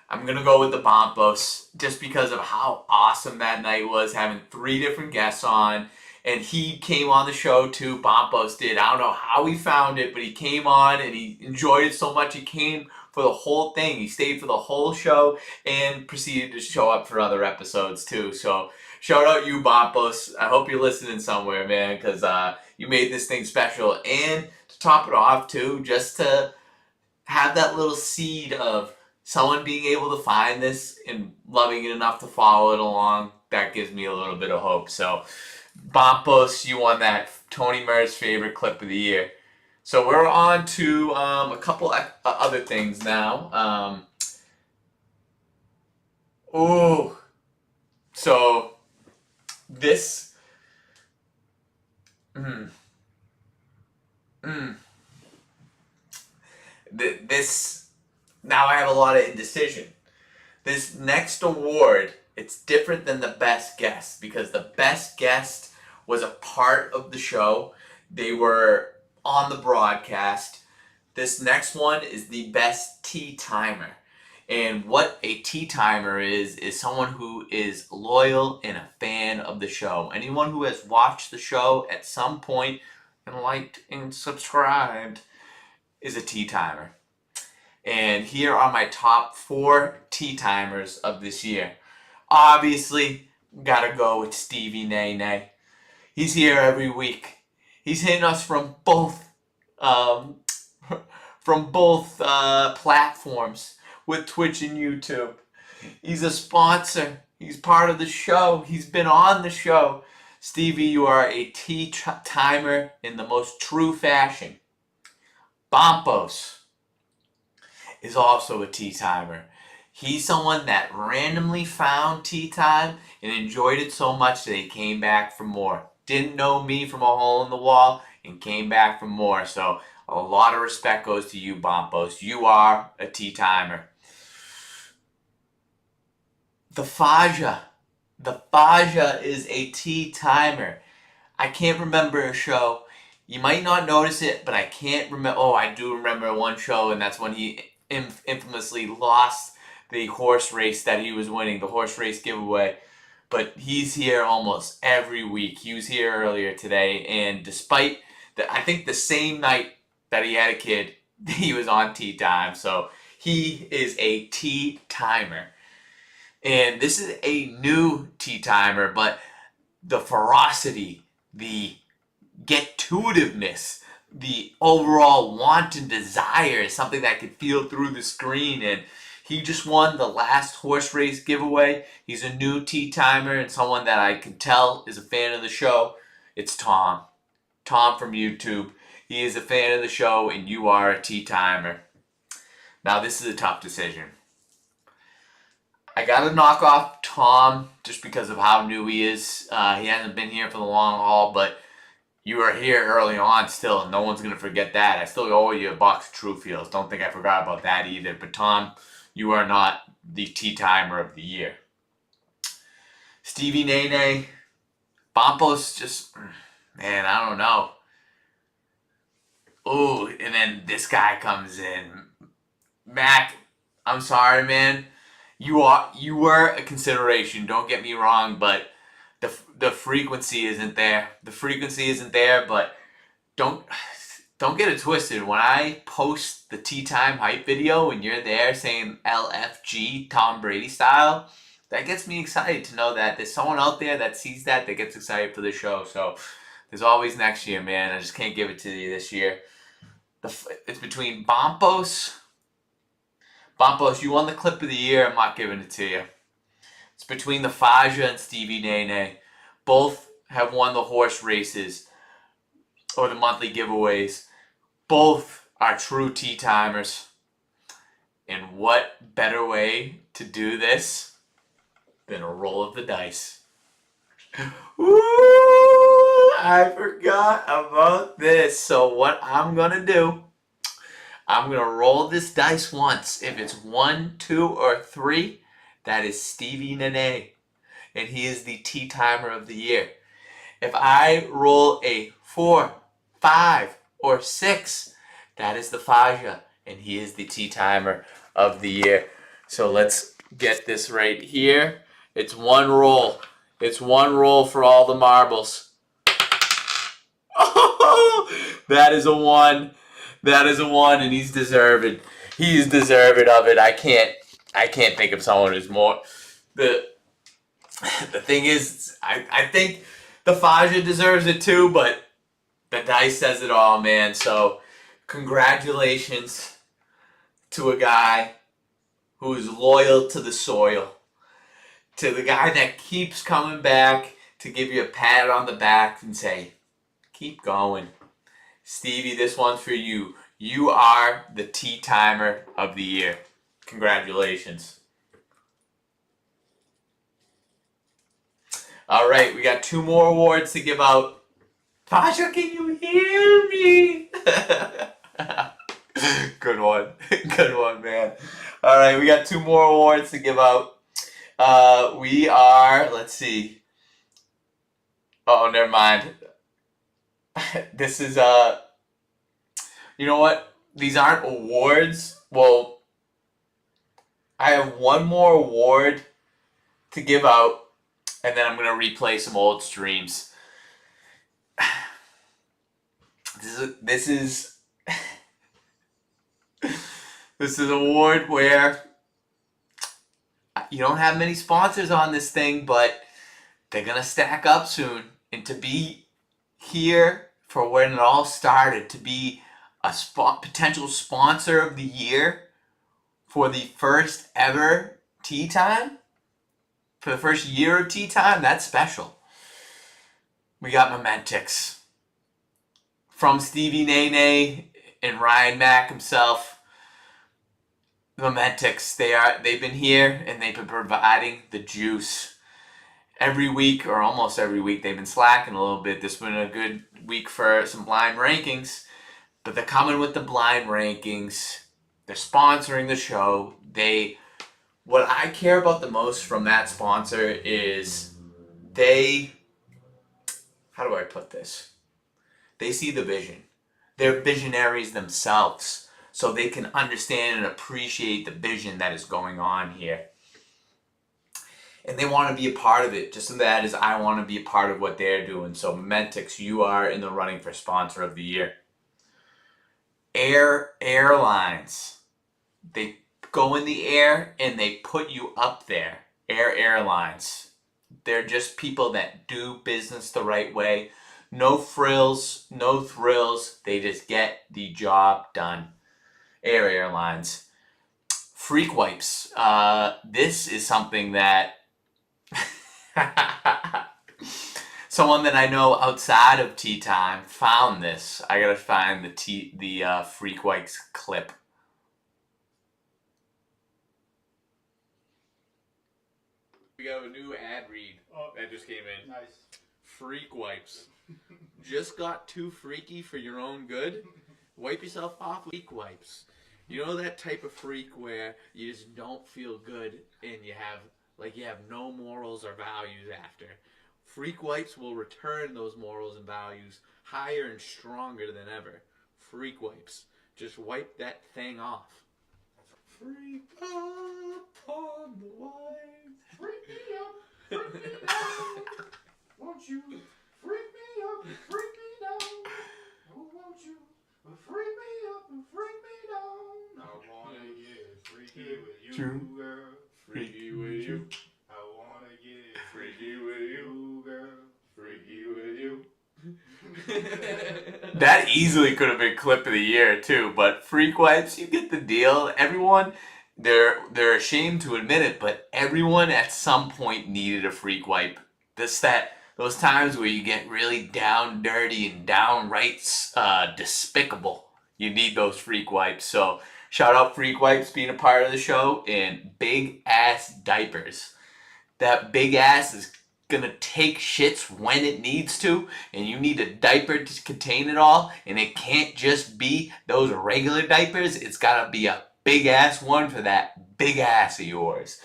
I'm going to go with the Bompos just because of how awesome that night was, having 3 different guests on. And he came on the show too, Bompos did. I don't know how he found it, but he came on and he enjoyed it so much he came for the whole thing. He stayed for the whole show and proceeded to show up for other episodes too. So shout out you, Bompos. I hope you're listening somewhere, man, because you made this thing special. And to top it off too, just to have that little seed of someone being able to find this and loving it enough to follow it along, that gives me a little bit of hope. So Bompos, you won that Tony Murr's favorite clip of the year. So we're on to a couple other things now. So this. This. Now I have a lot of indecision. This next award, it's different than the best guest because the best guest was a part of the show. They were on the broadcast. This next one is the best tea timer. And what a tea timer is someone who is loyal and a fan of the show. Anyone who has watched the show at some point and liked and subscribed is a tea timer. And here are my top 4 tea timers of this year. Obviously, gotta go with Stevie Nay Nay. He's here every week. He's hitting us from both platforms with Twitch and YouTube. He's a sponsor. He's part of the show. He's been on the show. Stevie, you are a tea timer in the most true fashion. Bompos is also a tea timer. He's someone that randomly found tea time and enjoyed it so much that he came back for more. Didn't know me from a hole in the wall and came back for more. So a lot of respect goes to you, Bompos. You are a tea timer. The Faja. The Faja is a tea timer. I can't remember a show. You might not notice it, but I can't remember. Oh, I do remember one show, and that's when he infamously lost the horse race that he was winning, the horse race giveaway. But he's here almost every week. He was here earlier today, and despite that, I think the same night that he had a kid, he was on tea time. So he is a tea timer. And this is a new tea timer, but the ferocity, the get-to-itiveness, the overall want and desire is something that I could feel through the screen. And he just won the last horse race giveaway. He's a new tea timer and someone that I can tell is a fan of the show. It's Tom. Tom from YouTube. He is a fan of the show and you are a tea timer. Now this is a tough decision. I gotta knock off Tom just because of how new he is. He hasn't been here for the long haul, but you were here early on still, and no one's going to forget that. I still owe you a box of True Fields. Don't think I forgot about that either. But Tom, you are not the Tea Timer of the year. Stevie Nene, Bompos just, man, I don't know. Ooh, and then this guy comes in. Mac, I'm sorry, man. You were a consideration. Don't get me wrong, but the frequency isn't there. The frequency isn't there, but don't get it twisted. When I post the Tea Time hype video and you're there saying LFG Tom Brady style, that gets me excited to know that there's someone out there that sees that gets excited for the show. So there's always next year, man. I just can't give it to you this year. It's between Bompos. Bompos, you won the clip of the year. I'm not giving it to you. It's between the Faja and Stevie Nene. Both have won the horse races or the monthly giveaways. Both are true tea timers. And what better way to do this than a roll of the dice? Woo! I forgot about this. So what I'm going to do, I'm going to roll this dice once. If it's 1, 2, or 3, that is Stevie Nene. And he is the Tea Timer of the year. If I roll a 4, 5, or 6, that is the Faja. And he is the Tea Timer of the year. So let's get this right here. It's one roll. It's one roll for all the marbles. Oh, that is a 1. That is a 1, and he's deserving. He's deserving of it. I can't think of someone who's more. The thing is, I think the Faja deserves it too, but the dice says it all, man. So congratulations to a guy who's loyal to the soil, to the guy that keeps coming back to give you a pat on the back and say, keep going. Stevie, this one's for you. You are the Tea Timer of the year. Congratulations. All right, we got 2 more awards to give out. Faja, can you hear me? Good one. Good one, man. All right, we got 2 more awards to give out. We are, let's see. Oh, never mind. This is, you know what? These aren't awards. Well, I have 1 more award to give out, and then I'm going to replay some old streams. This is an award where you don't have many sponsors on this thing, but they're going to stack up soon. And to be here for when it all started, to be a potential sponsor of the year for the first ever Tea Time, for the first year of Tea Time, that's special. We got Momentix from Stevie Nene and Ryan Mack himself. Momentix, they've been here and they've been providing the juice. Every week, or almost every week, they've been slacking a little bit. This has been a good week for some blind rankings, but they're coming with the blind rankings. They're sponsoring the show. What I care about the most from that sponsor is how do I put this? They see the vision. They're visionaries themselves, so they can understand and appreciate the vision that is going on here. And they want to be a part of it, just as that as I want to be a part of what they're doing. So Momentix, you are in the running for sponsor of the year. Airlines. They go in the air and they put you up there. Airlines. They're just people that do business the right way. No frills, no thrills. They just get the job done. Airlines. Freak wipes. This is something that someone that I know outside of Tea Time found this. I gotta find the Freak Wipes clip. We got a new ad read that just came in. Nice. Freak Wipes. just got too freaky for your own good, wipe yourself off with freak wipes. You know that type of freak where you just don't feel good and you have no morals or values after. Freak wipes will return those morals and values higher and stronger than ever. Freak wipes. Just wipe that thing off. Freak up on the wife. Freak me up, freak me down. Won't you freak me up and freak me down? Oh, won't you freak me up and freak me down? I wanna get freaky with you, girl. Freaky with you. I wanna get freaky with you, girl. Freaky with you. That easily could have been clip of the year too, but freak wipes, you get the deal. Everyone, they're ashamed to admit it, but everyone at some point needed a freak wipe. Those times where you get really down dirty and downright despicable, you need those freak wipes. So shout out Freak Wipes being a part of the show, and big ass diapers. That big ass is gonna take shits when it needs to, and you need a diaper to contain it all, and it can't just be those regular diapers. It's gotta be a big ass one for that big ass of yours.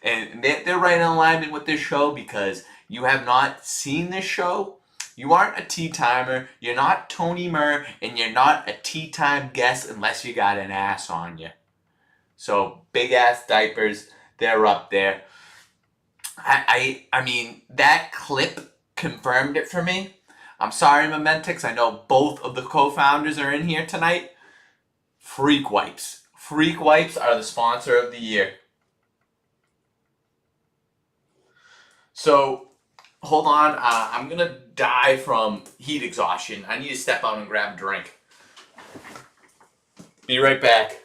And they're right in alignment with this show, because you have not seen this show, you aren't a tea timer, you're not Tony Murr, and you're not a tea time guest unless you got an ass on you. So big ass diapers, they're up there. I mean, that clip confirmed it for me. I'm sorry, Momentix. I know both of the co-founders are in here tonight. Freak Wipes. Freak Wipes are the sponsor of the year. So, hold on. I'm going to die from heat exhaustion. I need to step out and grab a drink. Be right back.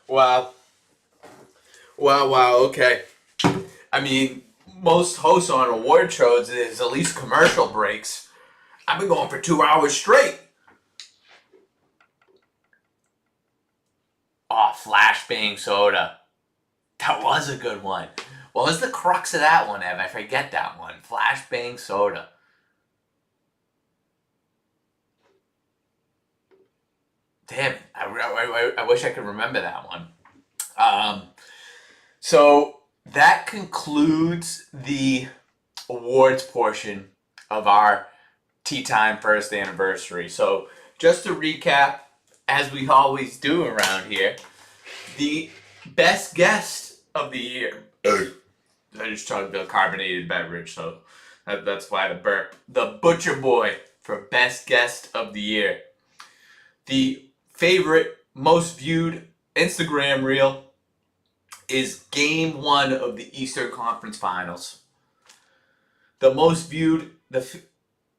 Wow. Wow, okay. I mean, most hosts on award shows is at least commercial breaks. I've been going for 2 hours straight. Oh, Flashbang Soda. That was a good one. What was the crux of that one, Ev? I forget that one. Flashbang Soda. Damn, I wish I could remember that one. So that concludes the awards portion of our Tea Time first anniversary. So just to recap, as we always do around here, the best guest of the year. I just chugged a carbonated beverage, so that's why the burp. The Butcher Boy for best guest of the year. The favorite, most viewed Instagram reel is Game 1 of the Eastern Conference Finals. The most viewed,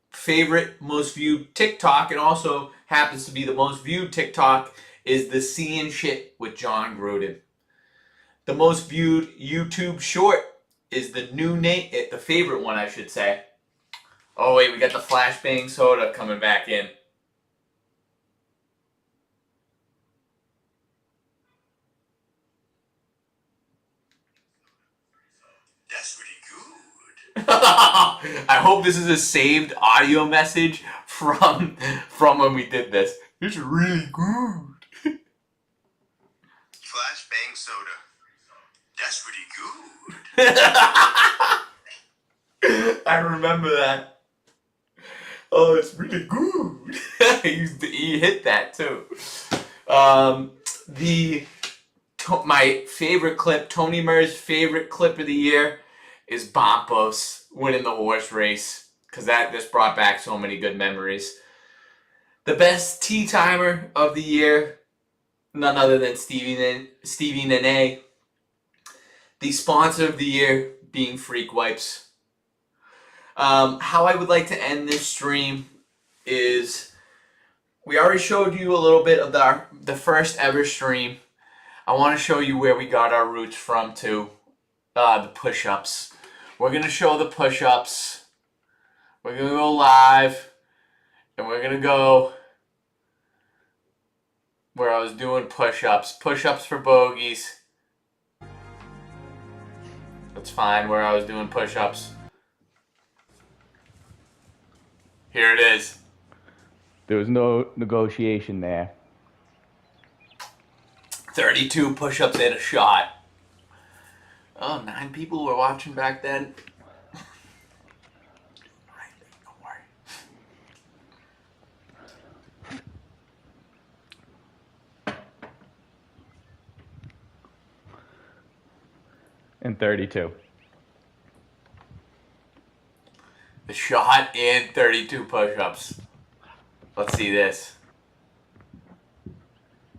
favorite, most viewed TikTok, and also happens to be the most viewed TikTok, is the Seeing Shit with John Gruden. The most viewed YouTube short is the new name, the favorite one I should say. Oh wait, we got the Flashbang Soda coming back in. That's really good. I hope this is a saved audio message from when we did this. It's really good. Flashbang Soda. That's really good. I remember that. Oh, it's really good. he hit that too. My favorite clip, Tony Murr's favorite clip of the year, is Bompos winning the horse race, because this brought back so many good memories. The best tea timer of the year, none other than Stevie Nene. The sponsor of the year being Freak Wipes. How I would like to end this stream is we already showed you a little bit of the first ever stream. I want to show you where we got our roots from too. The push-ups. We're going to show the push-ups. We're going to go live. And we're going to go where I was doing push-ups. Push-ups for bogeys. Let's find where I was doing push-ups. Here it is. There was no negotiation there. 32 push-ups and a shot. Oh, 9 people were watching back then. Don't worry. And 32. The shot and 32 push-ups. Let's see this.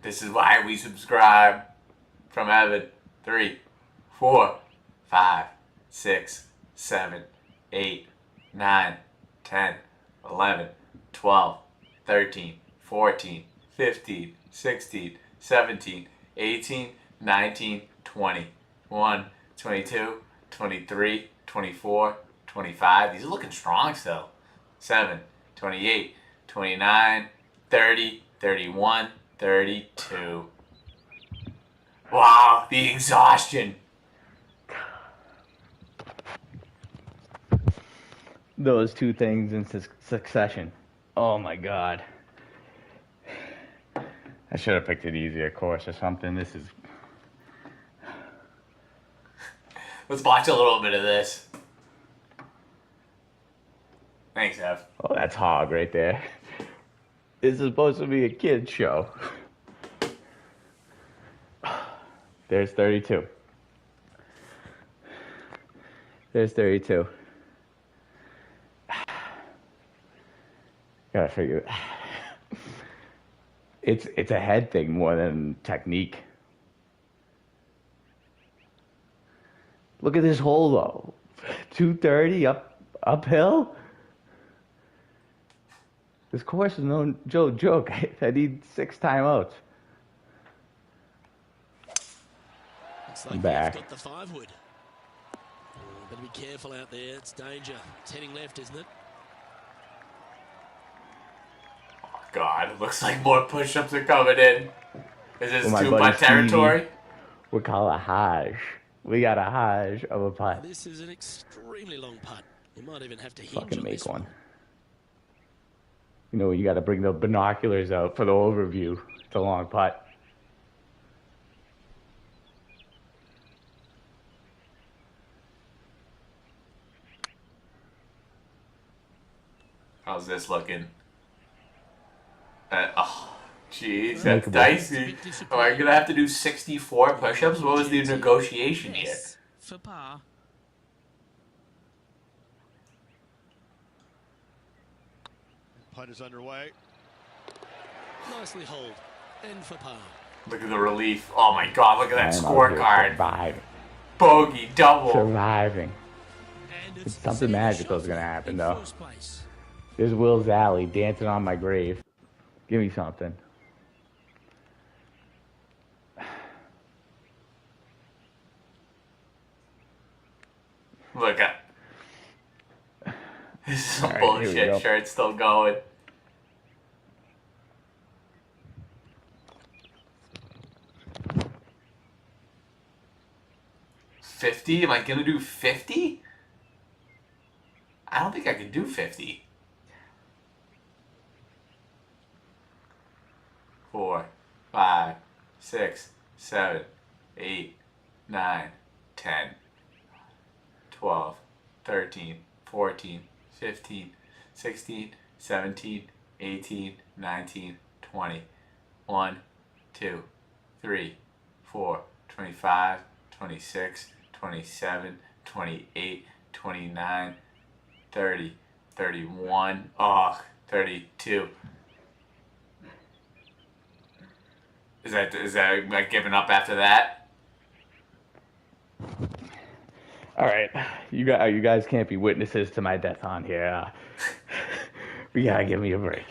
This is why we subscribe. From Evan. 3, 4, 5, 6, 7, 8, 9, 10, 11, 12, 13, 14, 15, 16, 17, 18, 19, 20, 21, 22, 23, 24, 25. These are looking strong still. 7, 28, 29, 30, 31, 32. Wow, the exhaustion. Those two things in succession. Oh my god. I should have picked an easier course or something. This is... Let's watch a little bit of this. Thanks, Ev. Oh, that's hog right there. This is supposed to be a kid's show. There's 32. There's 32. Gotta figure it. It's a head thing more than technique. Look at this hole though. 230 uphill. This course is no joke. I need 6 timeouts. Looks I'm like back. Got the 5-wood. Better be careful out there. It's danger. It's heading left, isn't it? God, looks like more push-ups are coming in. Is this Well, my 2-putt buddy territory? Stevie, we call a Hajj. We got a Hajj of a putt. This is an extremely long putt. You might even have to hinge Fucking on make this one. You know, you got to bring the binoculars out for the overview. It's a long putt. How's this looking? Oh, jeez, that's Makeable. dicey. Am I gonna have to do 64 push-ups? What was the negotiation here? For par. Putt is underway. Nicely holed. And for par. Look at the relief. Oh my God, look at that I am out here scorecard. surviving. Bogey, double. Surviving. Something magical is gonna happen though. There's Will Zally dancing on my grave. Give me something. Look at. This is some All right, here we bullshit go. shirt still going. $50? Am I gonna do 50? I don't think I can do 50. 4, 5, 6, 7, 8, 9, 10, 12, 13, 14, 15, 16, 17, 18, 19, 20, 1, 2, 3, 4, 25, 26, 27, 28, 29, 30, 31, oh, 32. Is that like giving up after that? All right, you guys can't be witnesses to my death on here. We gotta give me a break.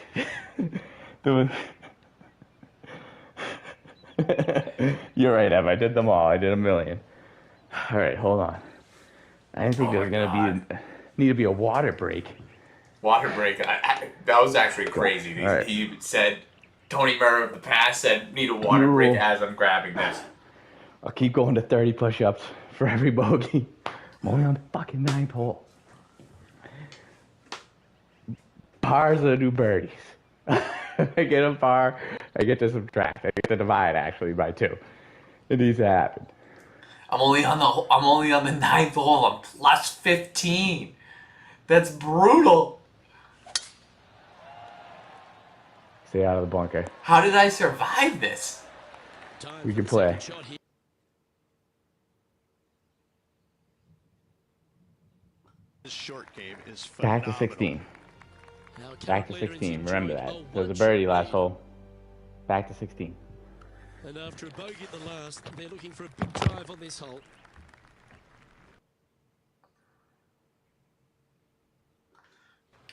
You're right, Ev. I did them all. I did 1,000,000. All right, hold on. I didn't think there was gonna need to be a water break. Water break. That was actually crazy. All right. He said, Tony Murray of the past said, need a water break as I'm grabbing this. I'll keep going to 30 push-ups for every bogey. I'm only on the fucking 9th hole. Pars are the new birdies. I get a par, I get to subtract. I get to divide actually by 2. It needs to happen. I'm only on the 9th hole. I'm plus 15. That's brutal. Stay out of the bunker. How did I survive this? We can play. This short game is Back to 16. Back to 16. Remember that. There was a birdie last hole. Back to 16. And after a bogey at the last, they're looking for a big drive on this hole.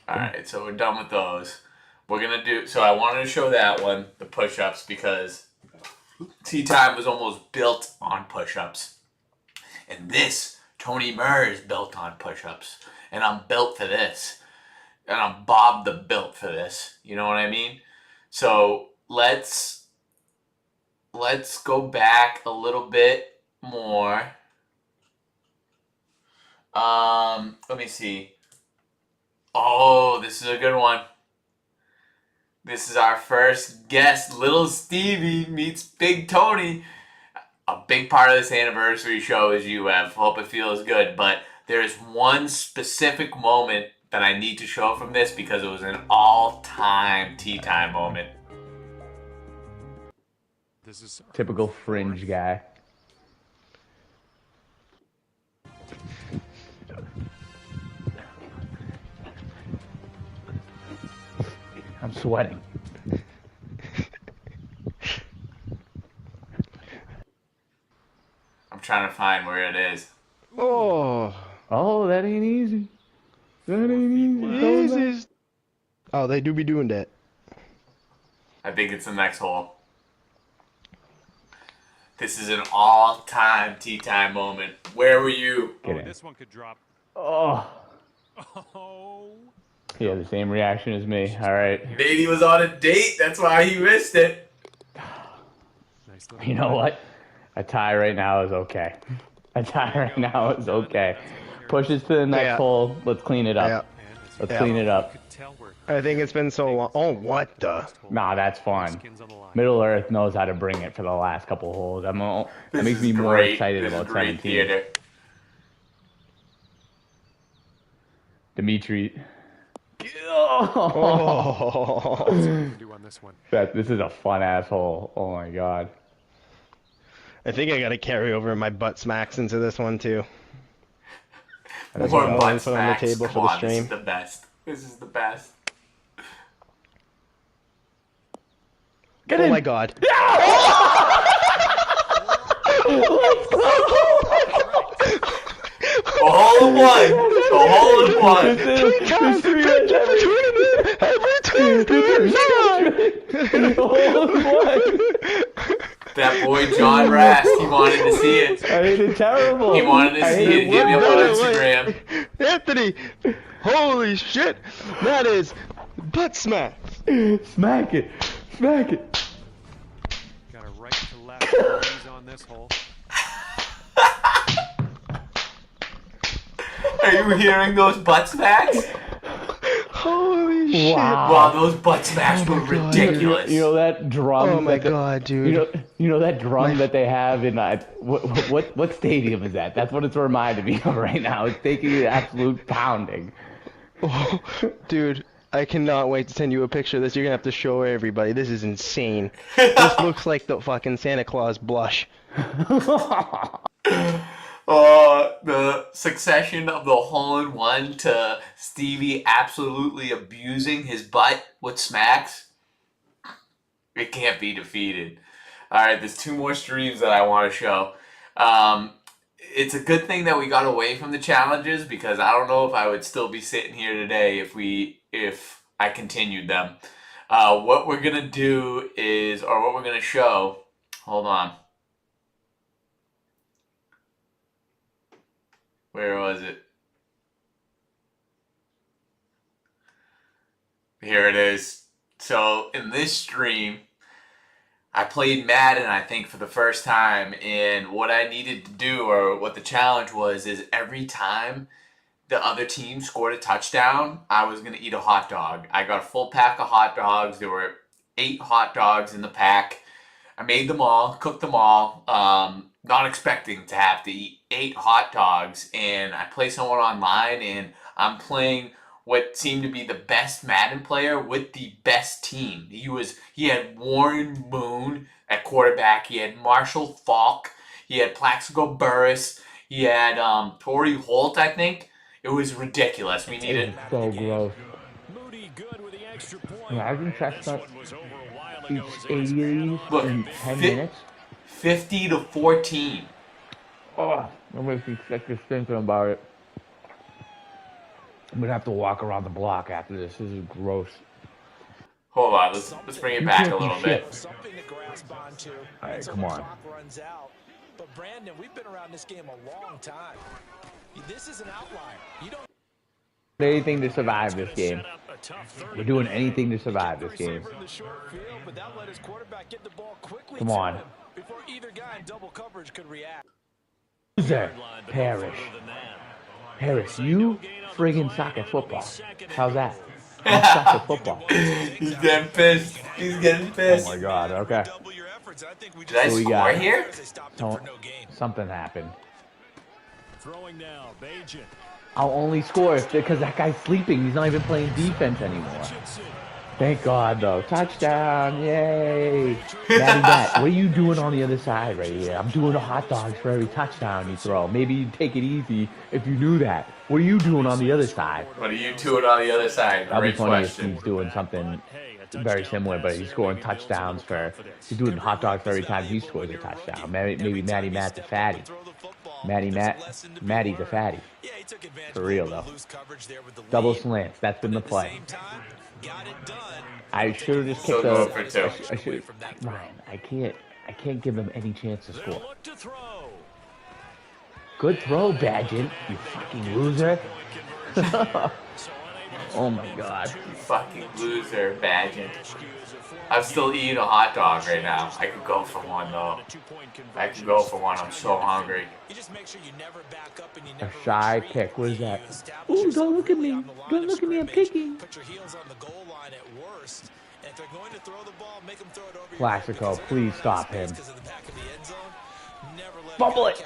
Alright, so we're done with those. We're gonna do, so I wanted to show that one, the push-ups, because Tee Time was almost built on push-ups. And this, Tony Murray is built on push-ups. And I'm built for this. And I'm Bob the built for this. You know what I mean? So let's go back a little bit more. Let me see. Oh, this is a good one. This is our first guest. Little Stevie meets Big Tony. A big part of this anniversary show is you, Ev. Hope it feels good. But there's one specific moment that I need to show from this because it was an all-time Tee Time moment. This is Typical fringe guy. I'm sweating. I'm trying to find where it is. Oh, that ain't easy. That ain't easy. Oh, they do be doing that. I think it's the next hole. This is an all-time Tee Time moment. Where were you? Oh, this one could drop. Oh. Oh. He had the same reaction as me. All right. Maybe he was on a date. That's why he missed it. You know what? A tie right now is okay. A tie right now is okay. Pushes to the next hole. Let's clean it up. Let's clean it up. I think it's been so long. Oh, what the? Nah, that's fun. Middle Earth knows how to bring it for the last couple holes. That makes me more excited about 17. Theater. Dimitri. Oh. This is a fun asshole. Oh my god. I think I got to carry over my butt smacks into this one too. That's More what I'm butt going to put on the smacks. table for Come the on, stream. This is the best. This is the best. Get in. Oh my god. A hole in one. A hole in one. 3 times. Tournament every Tuesday. That boy John Rast, he wanted to see it. I made it terrible. He wanted to see it. Hit me up on Instagram. Anthony, holy shit. That is butt smack. Smack it. Smack it. Got a right to left breeze on this hole. Are you hearing those butt smacks? Holy shit. Wow, those butt smacks were ridiculous. You know that drum? Oh my god, dude. You know that drum that they have in what stadium is that? That's what it's reminding me of right now. It's taking an absolute pounding. Oh, dude, I cannot wait to send you a picture of this. You're gonna have to show everybody. This is insane. This looks like the fucking Santa Claus blush. The succession of the hole-in-one to Stevie absolutely abusing his butt with smacks. It can't be defeated. Alright, there's 2 more streams that I want to show. it's a good thing that we got away from the challenges because I don't know if I would still be sitting here today if I continued them. What we're gonna do is, or what we're gonna show. Hold on. Where was it? Here it is. So in this stream, I played Madden, I think, for the first time, and what I needed to do, or what the challenge was, is every time the other team scored a touchdown, I was going to eat a hot dog. I got a full pack of hot dogs. There were 8 hot dogs in the pack. I made them all, cooked them all, not expecting to have to eat 8 hot dogs, and I play someone online, and I'm playing what seemed to be the best Madden player with the best team. He had Warren Moon at quarterback. He had Marshall Faulk. He had Plaxico Burress. He had Torrey Holt, I think. It was ridiculous. We needed. It's so gross. Imagine Chestnut eats 80 Look, in 10 minutes. 50-14. Oh, that makes me sick just thinking about it. I'm gonna have to walk around the block after this. This is gross. Hold on, let's bring it back a little bit. Something to grasp onto. All right, come on. Clock runs out. But Brandon, we've been around this game a long time. This is an outlier. You don't Anything to survive this game. We're doing anything to survive this game. Come on. before either guy in double coverage could react. Loser, Parrish. Parrish, you friggin' suck at football. How's that? You suck at football. He's getting pissed. He's getting pissed. Oh my god, okay. Did I score here? Something happened. Throwing now, Bajan. I'll only score because that guy's sleeping. He's not even playing defense anymore. Thank God, though. Touchdown! Yay! Matty Matt, what are you doing on the other side right here? I'm doing the hot dogs for every touchdown you throw. Maybe you'd take it easy if you knew that. What are you doing on the other side? What are you doing on the other side? That'd be Great funny if question. he's doing something very similar, but he's scoring touchdowns for... He's doing hot dogs for every time he scores a touchdown. Maybe Matty Matt's a fatty. Matty's a fatty. For real, though. Double slants. That's been the play. I should have just kicked the... Ryan, I can't give him any chance to score. Good throw, Badgett, you fucking loser. Oh my God. You fucking loser, Badgett. I'm still eating a hot dog right now. I could go for one, though. I could go for one. I'm so hungry. A shy kick. What is that? Ooh, don't look at me. Don't look at me. I'm kicking. Plaxico, please stop him. Fumble it.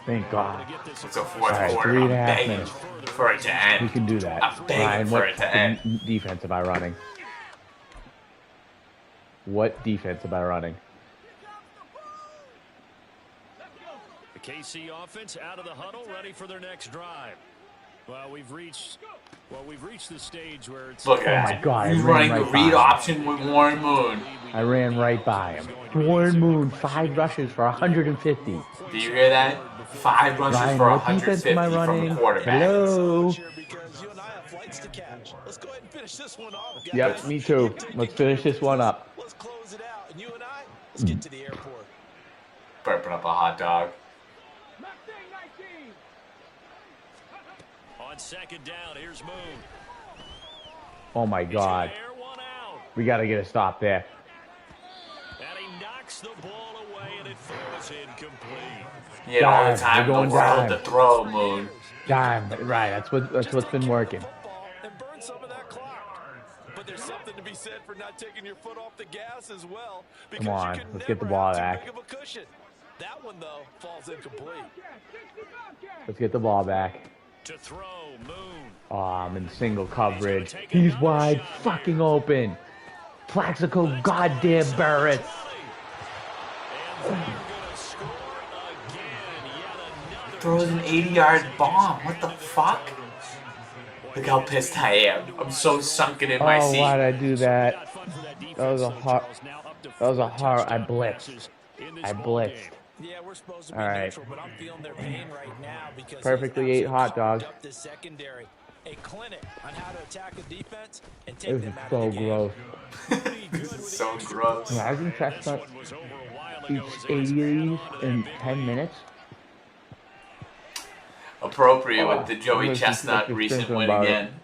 Thank God. It's a fourth All right, quarter. 3.5 I'm begging minutes. for it to end. We can do that. I'm begging Ryan, for what it to end. defense am I running? What defense am I running? The KC offense out of the huddle, ready for their next drive. Well, we've reached the stage where it's... Look at Oh my God, He's I ran running right the by read him. option with Warren Moon. I ran right by him. Warren Moon, 5 rushes for 150. Do you hear that? 5 rushes Ryan, for what defense 150 am I from running? the quarterback. Hello. Flights to catch. Let's go ahead and finish this one off, guys. Yep, me too. Let's finish this one up. Let's close it out, and you and I, let's get to the airport. Burping up a hot dog. On second down, here's Moon. Oh my God. We got to get a stop there. And he knocks the ball away, and it falls incomplete. He had all the Dive, time in we're the going world dive. to throw, Moon. Dime, right? That's what's been working. And burn some of that clock. But there's something to be said for not taking your foot off the gas as well. Come on, let's get the ball back. That one, though, falls incomplete. Let's get the ball back. To throw, Moon. Oh, I'm in single coverage. He's wide fucking open. Plaxico goddamn Burris. Throws an 80-yard bomb. What the fuck? Look how pissed I am. I'm so sunken in my Oh, seat. why'd I do that? That was a hard. I blitzed. I blitzed. Yeah, we're supposed to All be right. neutral, but I'm feeling their pain right now because Perfectly he's ate hot absolutely dogs. up this secondary. A clinic on how to attack a defense and take This is them out so of the game. gross. This is so gross. Imagine Chestnut eats 80 of these in 10 minutes. Appropriate with the Joey Just Chestnut recent thinking win about it. again.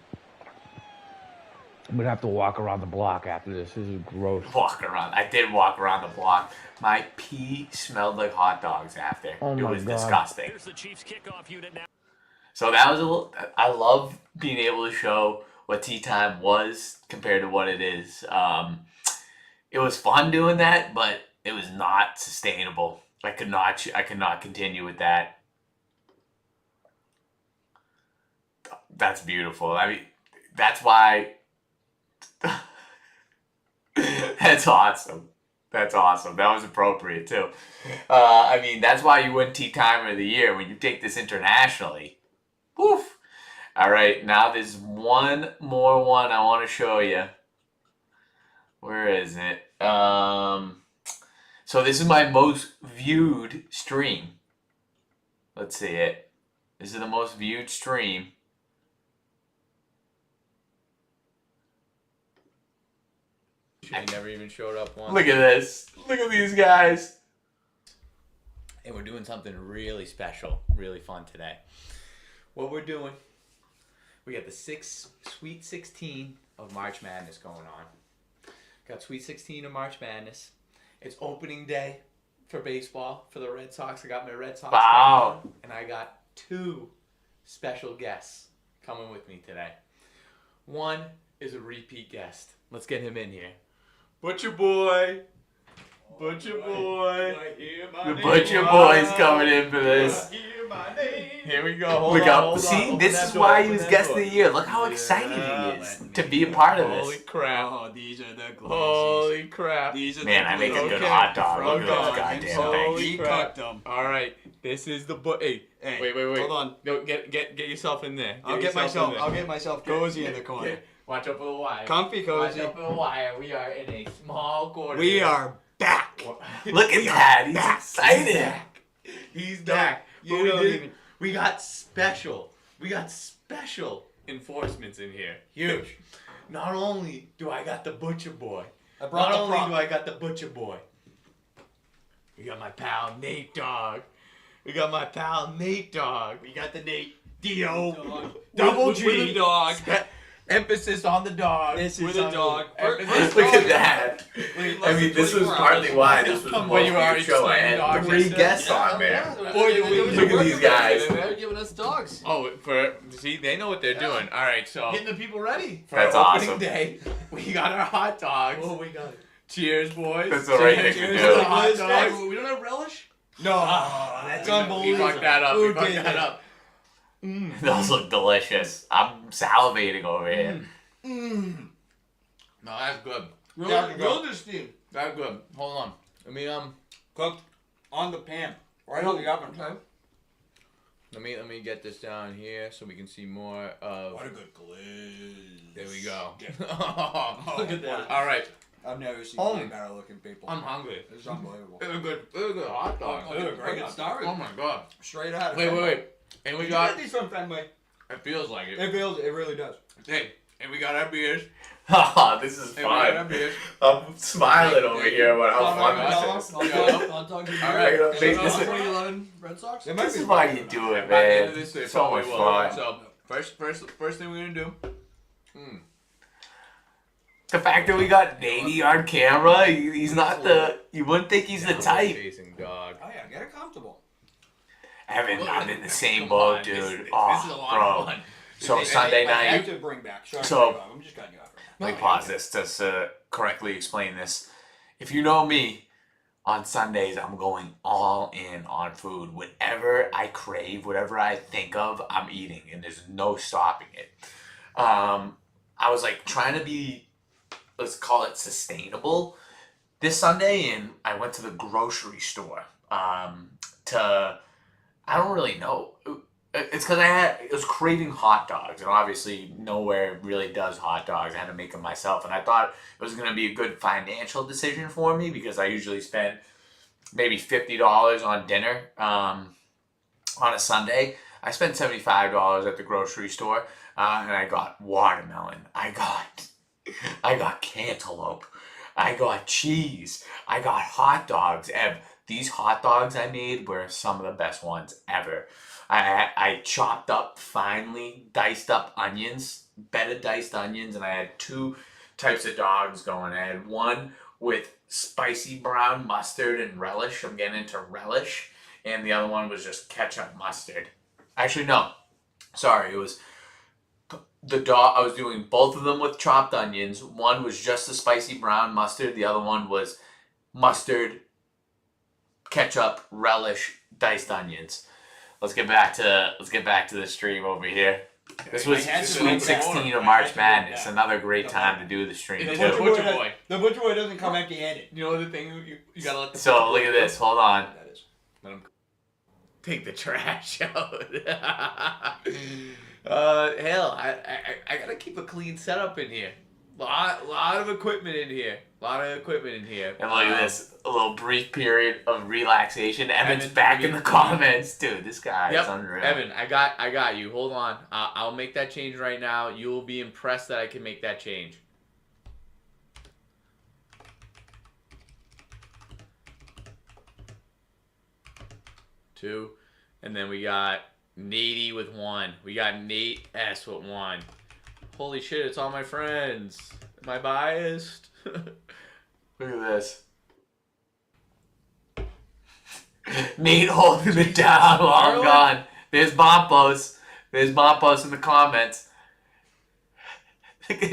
I'm gonna have to walk around the block after this. This is gross. Walk around. I did walk around the block. My pee smelled like hot dogs after. Oh It my was God. disgusting. Here's the Chiefs kickoff unit now. So that was a little. I love being able to show what tea time was compared to what it is. It was fun doing that, but it was not sustainable. I could not continue with that. That's beautiful. I mean, that's why. That's awesome. That's awesome. That was appropriate too. I mean, that's why you win Tea Timer of the Year when you take this internationally. Woof. All right, now there's one more one I want to show you. Where is it? So this is my most viewed stream. Let's see it. This is the most viewed stream. I never even showed up once. Look at this. Look at these guys. And we're doing something really special, really fun today. What we're doing, we got the Sweet 16 of March Madness going on. Got Sweet 16 of March Madness. It's opening day for baseball for the Red Sox. I got my Red Sox Wow. hat on, and I got 2 special guests coming with me today. One is a repeat guest. Let's get him in here. Butcher Boy. Butcher Boy. The Butcher Boy's coming in for this. Here we go. Look out. See, this is why he was guest of the year. Look how excited he is to be a part of Holy this. crap. Oh, these are the glazes. Holy crap. These are Man, I the make a glazes. good hot dog. Look at From those God goddamn himself. things. He crap. cooked them. All right, this is the Hey, wait. Hold on. No, get yourself in there. I'll get myself cozy in the corner. Watch out for the wire. Comfy cozy. Watch out for the wire. We are in a small corner. We are back. Look at that. He's excited. He's back. You But don't even- We got special enforcements in here. Huge. Not only do I got the Butcher Boy. I brought Not the only prop. do I got the Butcher Boy. We got my pal Nate Dogg. We got my pal Nate Dogg. We got the Nate Dio. Double With G. a dog. Emphasis on the dog. This With is a on dog. the- Emphasis Look on at the that. I mean, this was partly why this was the Come on, most you already viewed show. I explained had dogs 3 yesterday. guests on there. Look at these guys. They're giving us dogs. Oh, see, they know what they're doing. All right, so Getting the people ready. for That's our opening awesome. day, we got our hot dogs. Oh, we got it. Cheers, boys. That's the right thing to Cheers do. to the hot dogs. We don't have relish? No, that's we unbelievable. fucked that up. Who We fucked did that it? up. Those look delicious. I'm salivating over here. No, that's good. Grill this steam. That's good. Hold on. Let me Cooked on the pan. Right on the oven. Okay. let me get this down here so we can see more of. What a good glaze. There we go. Look at that. All right. I've never seen Oh. way better looking people. I'm hungry. It's unbelievable. It's a good hot dog. Oh, good. Great start. Oh my god. Straight out of Wait. And we You got. got these from Fenway. It feels like it. It really does. Hey, and we got our beers. Oh, this is And we got our fun. beers. I'm smiling over here about how fun this is. All right. This is- 2011 Red Sox. It might This be is why you do it, By the end man. of this, they So probably much will. fun. So first thing we're gonna do. The fact that we got Nady on camera, he's not the. You wouldn't think he's the type. Facing dog. Oh yeah, get it comfortable. Evan, I'm in the same Come boat, on, dude. this is a Oh, lot bro. of fun. So Hey, Sunday I night. have to bring back. Sorry, So- I'm just cutting you off right now. Let me pause this to correctly explain this. If you know me, on Sundays I'm going all in on food. Whatever I crave, whatever I think of, I'm eating, and there's no stopping it. I was like trying to be, let's call it sustainable, this Sunday, and I went to the grocery store to, I don't really know. It's because I was craving hot dogs, and obviously nowhere really does hot dogs. I had to make them myself, and I thought it was going to be a good financial decision for me because I usually spend maybe $50 on dinner on a Sunday. I spent $75 at the grocery store, and I got watermelon. I got cantaloupe. I got cheese. I got hot dogs. And these hot dogs I made were some of the best ones ever. I chopped up finely diced up onions, better diced onions, and I had 2 types of dogs going. I had one with spicy brown mustard and relish. I'm getting into relish. And the other one was just ketchup mustard. Actually, no. Sorry, it was the dog. I was doing both of them with chopped onions. One was just the spicy brown mustard. The other one was mustard, ketchup, relish, diced onions. Let's get back to the stream over here. This was Sweet 16 of March Madness. Another great time to do the stream too. The Butcher Boy doesn't come empty-handed. You know the thing you gotta let. So look at this. Hold on. Let him take the trash out. Hell, I gotta keep a clean setup in here. Lot of equipment in here. And look at this, a little brief period of relaxation. Evan's back in the comments. Dude, this guy is unreal. Evan, I got you. Hold on. I'll make that change right now. You will be impressed that I can make that change. Two. And then we got Nady with 1. We got Nate S with 1. Holy shit, it's all my friends. Am I biased? Look at this. Nate holding it down while I'm gone. There's Bompos. There's Bompos in the comments. Look at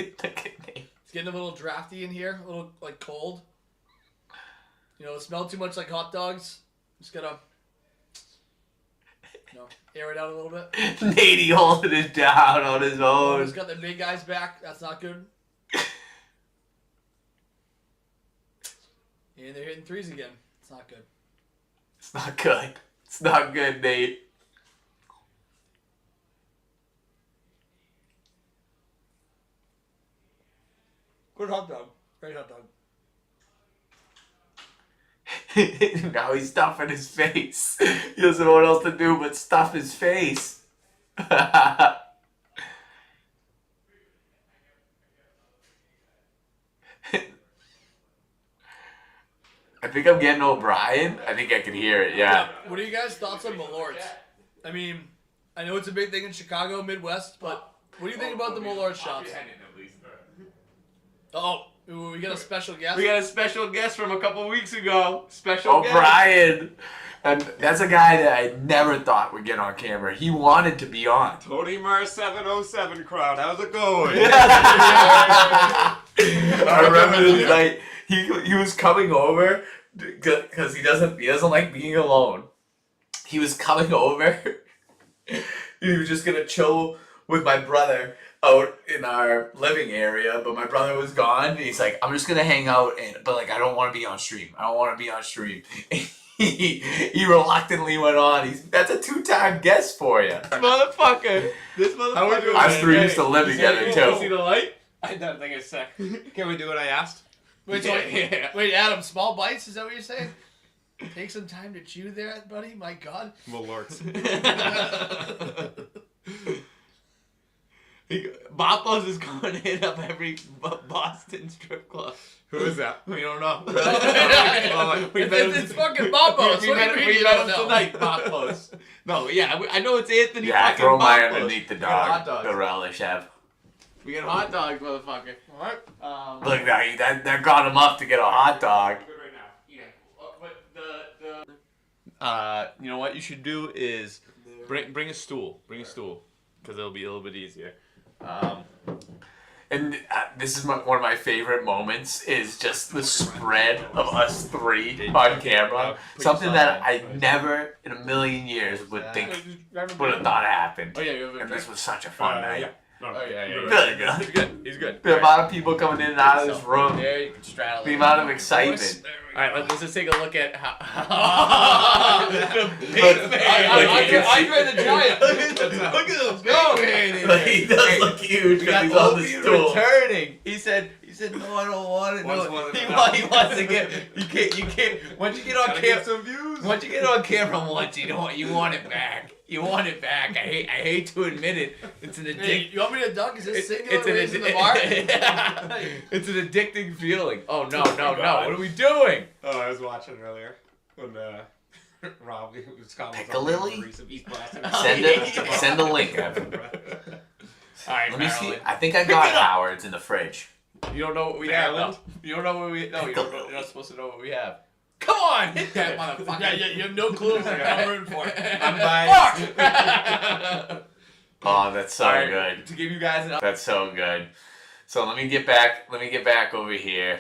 Nate. It's getting a little drafty in here, a little like cold. You know, it smelled too much like hot dogs. Just gotta, air it out a little bit. Nady holding it down on his own. He's got the big guys back. That's not good. And they're hitting threes again. It's not good. It's not good. It's not good, Nate. Good hot dog. Great hot dog. Now he's stuffing his face. He doesn't know what else to do but stuff his face. I think I'm getting O'Brien. I think I can hear it, yeah. What are you guys' thoughts on Malort's? I mean, I know it's a big thing in Chicago, Midwest, but what do you think about the Malort shops? Oh, we got a special guest? We got a special guest from a couple weeks ago. Special guest. O'Brien. And that's a guy that I never thought would get on camera. He wanted to be on. Tony Murr 707 crowd. How's it going? I remember this night. He was coming over because he doesn't like being alone. He was coming over. He was just gonna chill with my brother out in our living area, but my brother was gone. And he's like, I'm just gonna hang out, but like I don't want to be on stream. He reluctantly went on. That's a 2-time guest for you. Motherfucker. This motherfucker. Us 3 used to live together too. See the light? I don't think it's sec. Can we do what I asked? Wait, Adam, small bites? Is that what you're saying? Take some time to chew there, buddy. My God. Malort's. Bompos is going to hit up every Boston strip club. Who is that? We don't know. It's fucking Bompos. We met him tonight, Bompos. No, yeah, I know it's Anthony. Yeah, fucking throw mine Bompos. underneath the dog. The relish, Ev. We get hot dogs, motherfucker. Alright. Look, that got him up to get a hot dog. You know what you should do is bring a stool. Bring a stool, because it'll be a little bit easier. And this is one of my favorite moments is just the spread of us 3 on camera. Something that I never in a million years would have thought happened. Oh, yeah, and this was such a fun night. Yeah. Oh, yeah. Really good. He's good. The amount of people coming in and out of this room. There, you can straddle. The amount of excitement. Alright, let's just take a look at how. The big man. Andre the Giant. Look at the big man. He does look huge because he's on the stool. Returning. He said said, no, I don't want it. Wants No, one of he, them. he wants to get. You can't. Once you get on Gotta camera, get some views. once you get on camera once, you don't. You want it back. You want it back. I hate to admit it. It's an Hey, addict. you want me to dunk? Is this singular It's an raising the bar? It's an addicting feeling. Oh no, Oh, no, no! God. What are we doing? Oh, I was watching earlier when Rob was commenting Piccalilli? on the recent East Boston. Send a link, Evan. All right, Let me see. Maryland. I think I got Howard's in the fridge. You don't know what we have. Maryland? though. You don't know what we. No, you don't know, you're not supposed to know what we have. Come on, hit that motherfucker. Yeah, you have no clue what I'm rooting for. I'm biased. Fuck! Oh, that's so All right, good. To give you guys an. That's so good. So let me get back. Let me get back over here.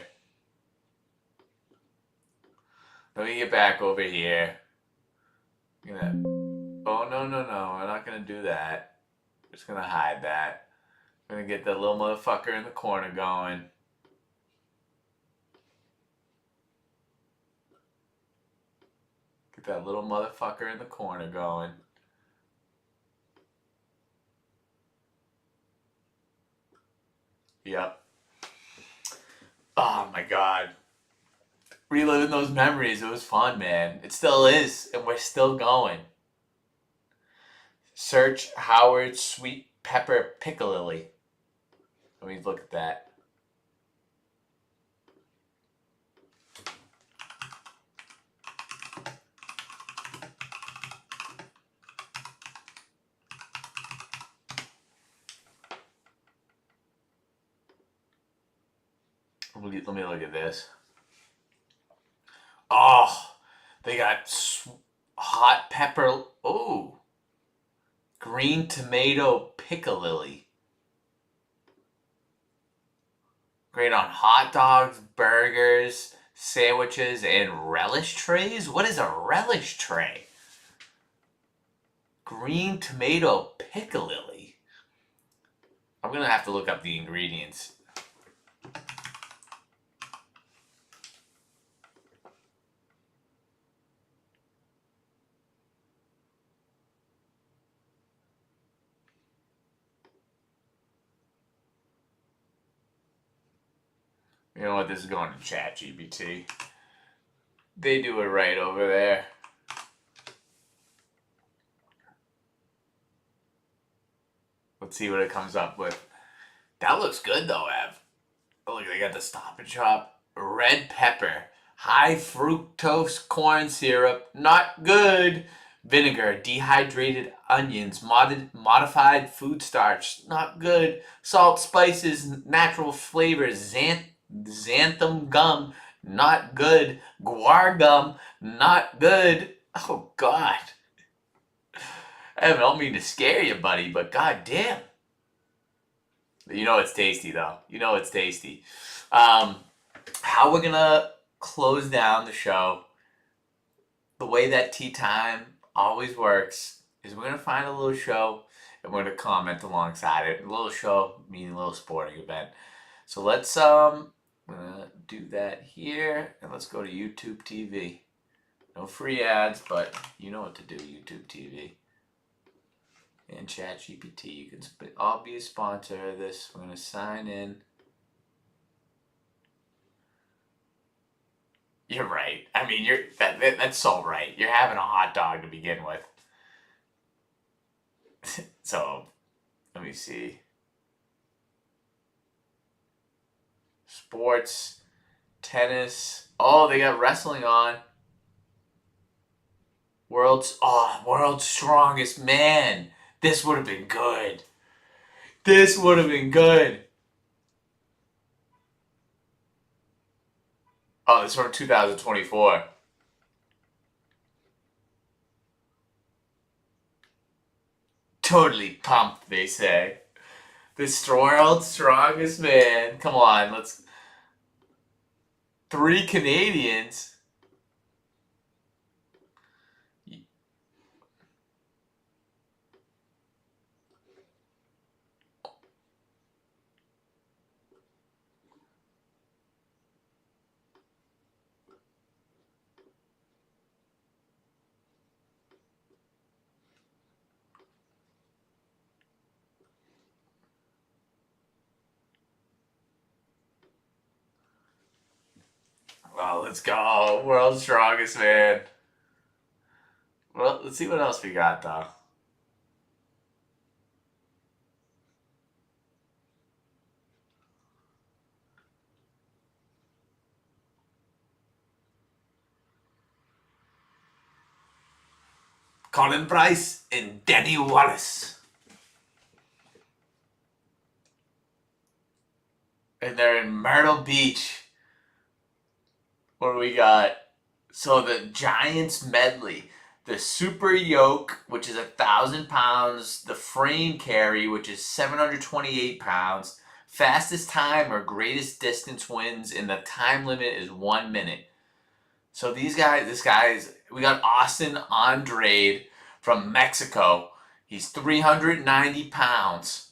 Let me get back over here. I'm gonna. Oh no no no! I'm not gonna do that. I'm just gonna hide that. I'm gonna get that little motherfucker in the corner going. Get that little motherfucker in the corner going. Yep. Oh my god. Reliving those memories, it was fun, man. It still is, and we're still going. Search Howard Sweet Pepper Piccalilli. Let me look at that. Let me look at this. Oh, they got hot pepper. Oh, green tomato piccalilli. Great on hot dogs, burgers, sandwiches, and relish trays. What is a relish tray? Green tomato piccalilli. I'm gonna have to look up the ingredients. You know what? This is going to ChatGPT. They do it right over there. Let's see what it comes up with. That looks good though, Ev. Oh, look, they got the Stop and Shop. Red pepper. High fructose corn syrup. Not good. Vinegar. Dehydrated onions. Modified food starch. Not good. Salt, spices, natural flavors. Xanthan gum. Not good. Guar gum. Not good. Oh, God. I don't mean to scare you, buddy, but goddamn. You know it's tasty, though. You know it's tasty. How we're gonna close down the show, the way that Tea Time always works, is we're gonna find a little show and we're gonna comment alongside it. A little show, meaning a little sporting event. So let's do that here, and let's go to YouTube TV. No free ads, but you know what to do, YouTube TV. And ChatGPT, you can all be a sponsor of this. We're gonna sign in. You're right. I mean, that's so right. You're having a hot dog to begin with. So, let me see. Sports, tennis. Oh, they got wrestling on. World's Strongest Man. This would have been good. This would have been good. Oh, this is from 2024. Totally pumped, they say. This World's Strongest Man. Come on, let's... 3 Canadians. Oh, let's go. World's strongest man. Well, let's see what else we got, though. Colin Price and Danny Wallace. And they're in Myrtle Beach. What do we got? So the Giants medley. The Super Yoke, which is 1,000 pounds. The Frame Carry, which is 728 pounds. Fastest time or greatest distance wins, and the time limit is 1 minute. So these guys, we got Austin Andrade from Mexico. He's 390 pounds.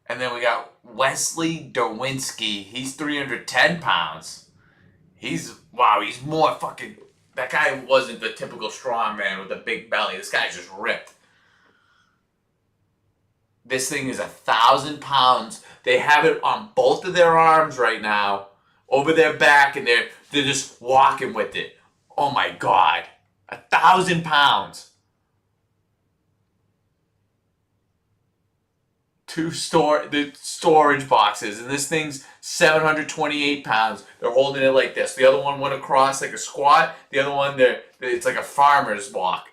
And then we got Wesley Derwinski. He's 310 pounds. He's more fucking... That guy wasn't the typical strong man with a big belly. This guy's just ripped. This thing is 1,000 pounds. They have it on both of their arms right now, over their back, and they're just walking with it. Oh my God. 1,000 pounds. The storage boxes, and this thing's 728 pounds. They're holding it like this. The other one went across like a squat. The other one, it's like a farmer's walk.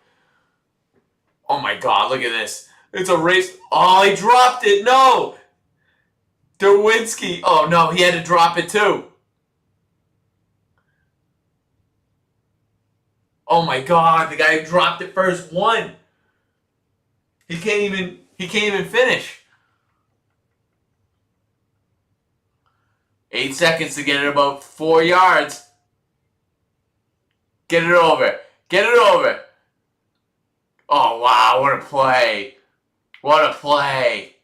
Oh my God, look at this. It's a race. Oh, he dropped it. No. Derwinski. Oh no, he had to drop it too. Oh my God, the guy who dropped it first won. He can't even finish. 8 seconds to get it about 4 yards. Get it over. Get it over. Oh, wow. What a play. What a play.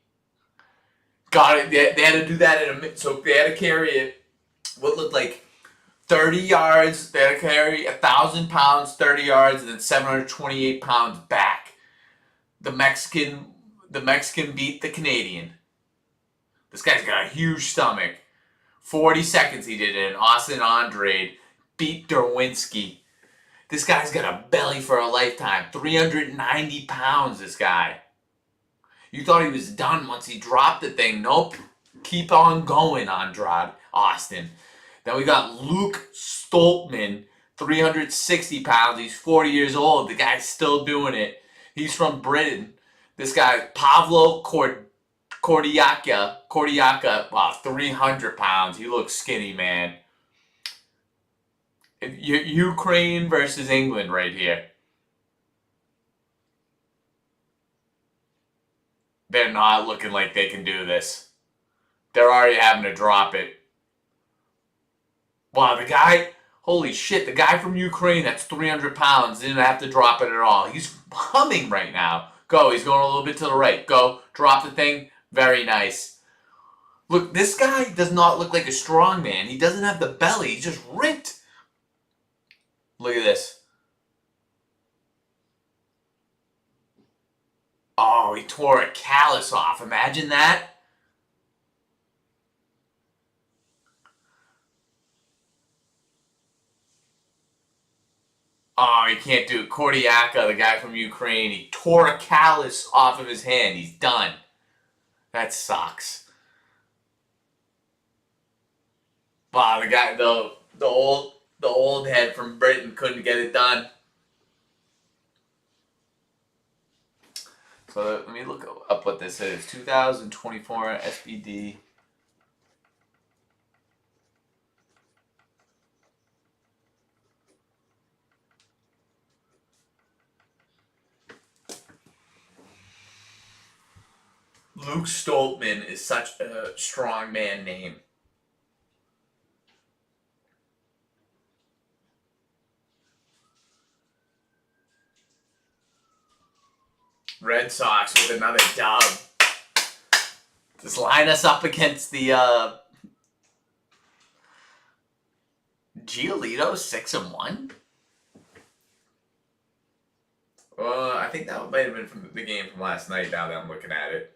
Got it. They had to do that in a minute. So they had to carry it. What looked like 30 yards. They had to carry 1,000 pounds, 30 yards, and then 728 pounds back. The Mexican beat the Canadian. This guy's got a huge stomach. 40 seconds he did it, and Austin Andrade beat Derwinski. This guy's got a belly for a lifetime. 390 pounds, this guy. You thought he was done once he dropped the thing. Nope. Keep on going, Andrade, Austin. Then we got Luke Stoltman, 360 pounds. He's 40 years old. The guy's still doing it. He's from Britain. This guy, Pavlo Cordiaca, wow, 300 pounds. He looks skinny, man. Ukraine versus England right here. They're not looking like they can do this. They're already having to drop it. Wow, the guy, holy shit, the guy from Ukraine that's 300 pounds didn't have to drop it at all. He's humming right now. Go, he's going a little bit to the right. Go, drop the thing. Very nice. Look, this guy does not look like a strong man. He doesn't have the belly. He's just ripped. Look at this. Oh, he tore a callus off. Imagine that. Oh, he can't do it. Cordiaca, the guy from Ukraine, he tore a callus off of his hand. He's done. That sucks. Wow, the guy, the old head from Britain couldn't get it done. So let me look up what this is. 2024 SBD. Luke Stoltman is such a strong man name. Red Sox with another dub. Just line us up against the Giolito 6-1. I think that might have been from the game from last night. Now that I'm looking at it.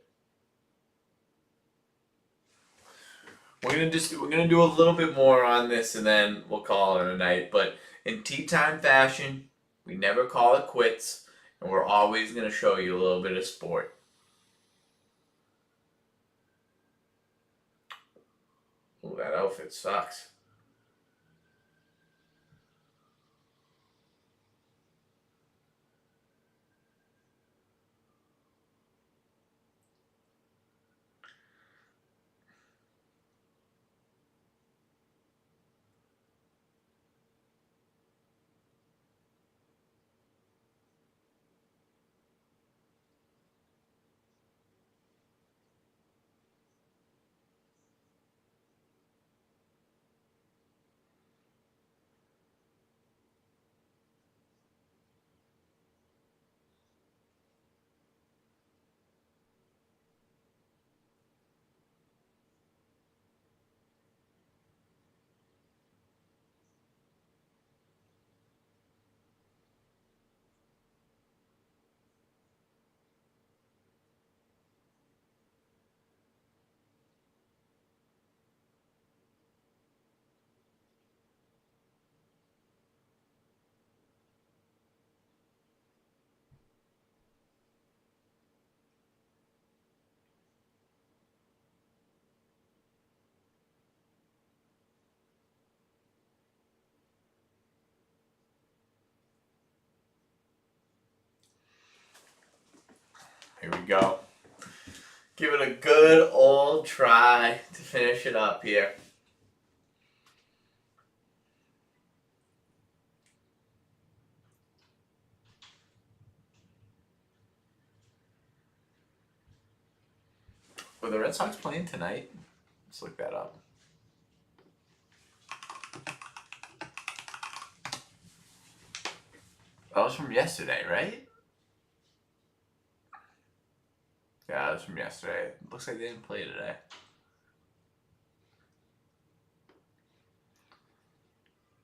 We're gonna do a little bit more on this, and then we'll call it a night. But in tea time fashion, we never call it quits, and we're always gonna show you a little bit of sport. Ooh, that outfit sucks. Here we go. Give it a good old try to finish it up here. Were the Red Sox playing tonight? Let's look that up. That was from yesterday, right? Yeah, that was from yesterday. It looks like they didn't play today.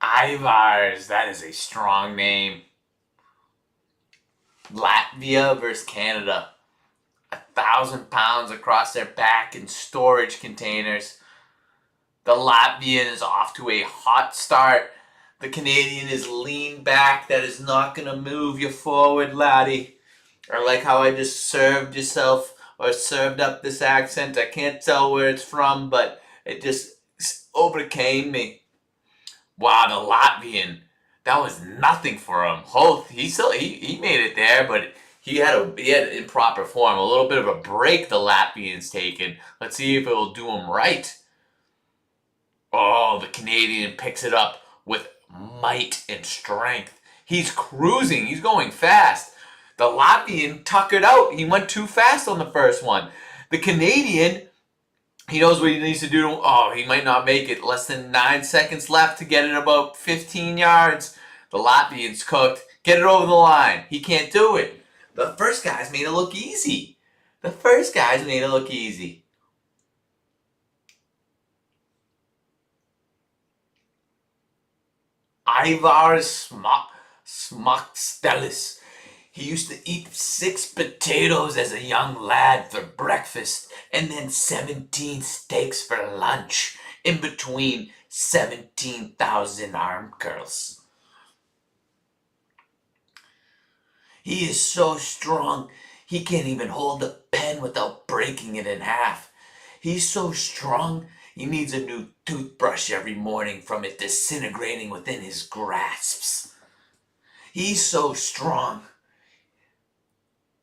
Ivars, that is a strong name. Latvia versus Canada. 1,000 pounds across their back in storage containers. The Latvian is off to a hot start. The Canadian is lean back. That is not going to move you forward, laddie. I like how I just served yourself or served up this accent. I can't tell where it's from, but it just overcame me. Wow, the Latvian. That was nothing for him. He made it there, but he had improper form. A little bit of a break the Latvian's taken. Let's see if it will do him right. Oh, the Canadian picks it up with might and strength. He's cruising. He's going fast. The Latvian tuckered out. He went too fast on the first one. The Canadian, he knows what he needs to do. Oh, he might not make it. Less than 9 seconds left to get it about 15 yards. The Latvian's cooked. Get it over the line. He can't do it. The first guys made it look easy. Ivar Smakstelis. He used to eat 6 potatoes as a young lad for breakfast and then 17 steaks for lunch in between 17,000 arm curls. He is so strong, he can't even hold the pen without breaking it in half. He's so strong, he needs a new toothbrush every morning from it disintegrating within his grasps. He's so strong.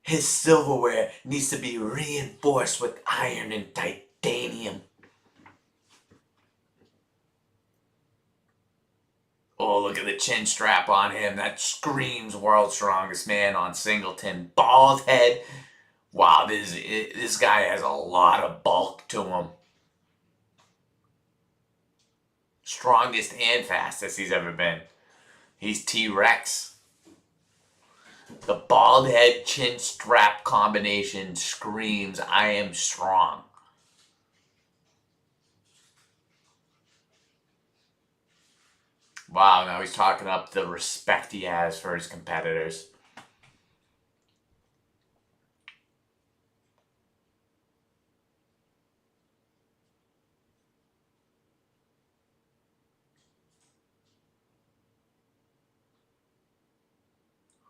His silverware needs to be reinforced with iron and titanium. Oh, look at the chin strap on him. That screams world's strongest man on Singleton. Bald head. Wow, this guy has a lot of bulk to him. Strongest and fastest he's ever been. He's T-Rex. The bald head chin strap combination screams, I am strong. Wow, now he's talking up the respect he has for his competitors.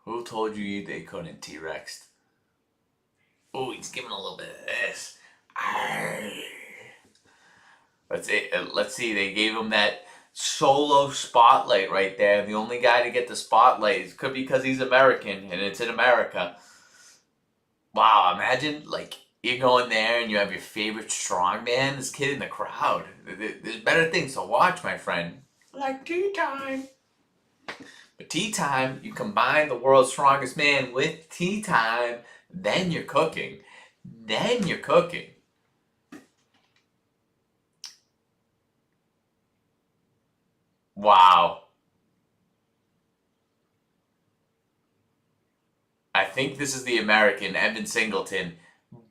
Who told you they couldn't T-Rex? Oh, he's giving a little bit of this. Let's see. They gave him that solo spotlight right there. The only guy to get the spotlight. It could be because he's American and it's in America. Wow, imagine like you go in there and you have your favorite strongman, this kid in the crowd. There's better things to watch, my friend. Like Tea Time. But Tea Time, you combine the world's strongest man with Tea Time, then you're cooking. Then you're cooking. Wow. I think this is the American, Evan Singleton,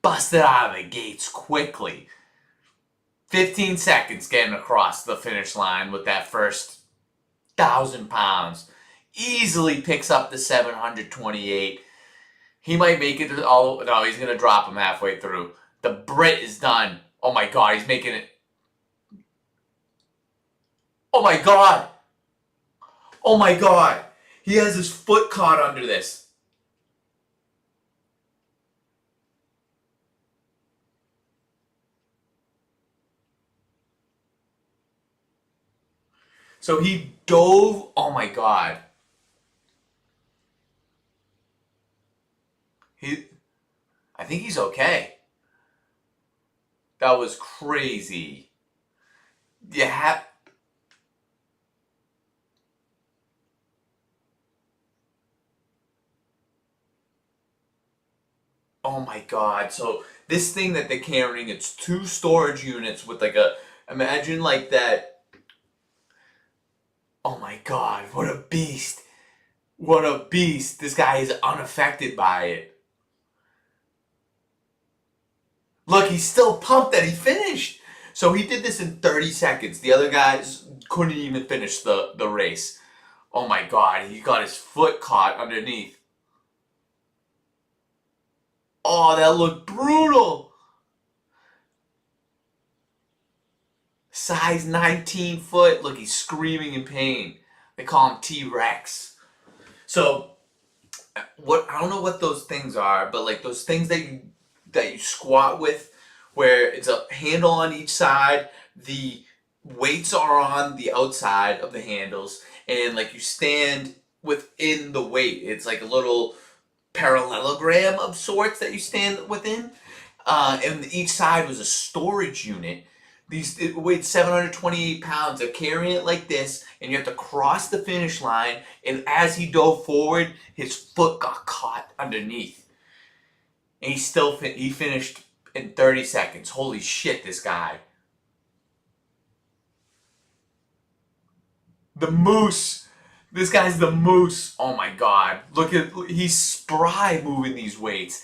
busted out of the gates quickly. 15 seconds getting across the finish line with that first 1,000 pounds. Easily picks up the 728. He might make it to all. No, he's going to drop him halfway through. The Brit is done. Oh my God, he's making it. Oh my God. Oh my God. He has his foot caught under this. So he dove. Oh my God. I think he's okay. That was crazy. You have. Oh my God. So this thing that they're carrying, it's 2 storage units with like a, imagine like that. Oh my God, what a beast. What a beast. This guy is unaffected by it. Look, he's still pumped that he finished. So he did this in 30 seconds. The other guys couldn't even finish the race. Oh my God, he got his foot caught underneath. Oh, that looked brutal. Size 19 foot. Look, he's screaming in pain. They call him T-Rex. So, I don't know what those things are, but like those things that you squat with, where it's a handle on each side, the weights are on the outside of the handles, and like you stand within the weight. It's like a little parallelogram of sorts that you stand within, and each side was a storage unit. It weighed 728 pounds. They're carrying it like this, and you have to cross the finish line, and as he dove forward, his foot got caught underneath. And he finished in 30 seconds. Holy shit, this guy. The Moose. This guy's the Moose. Oh my God. He's spry moving these weights.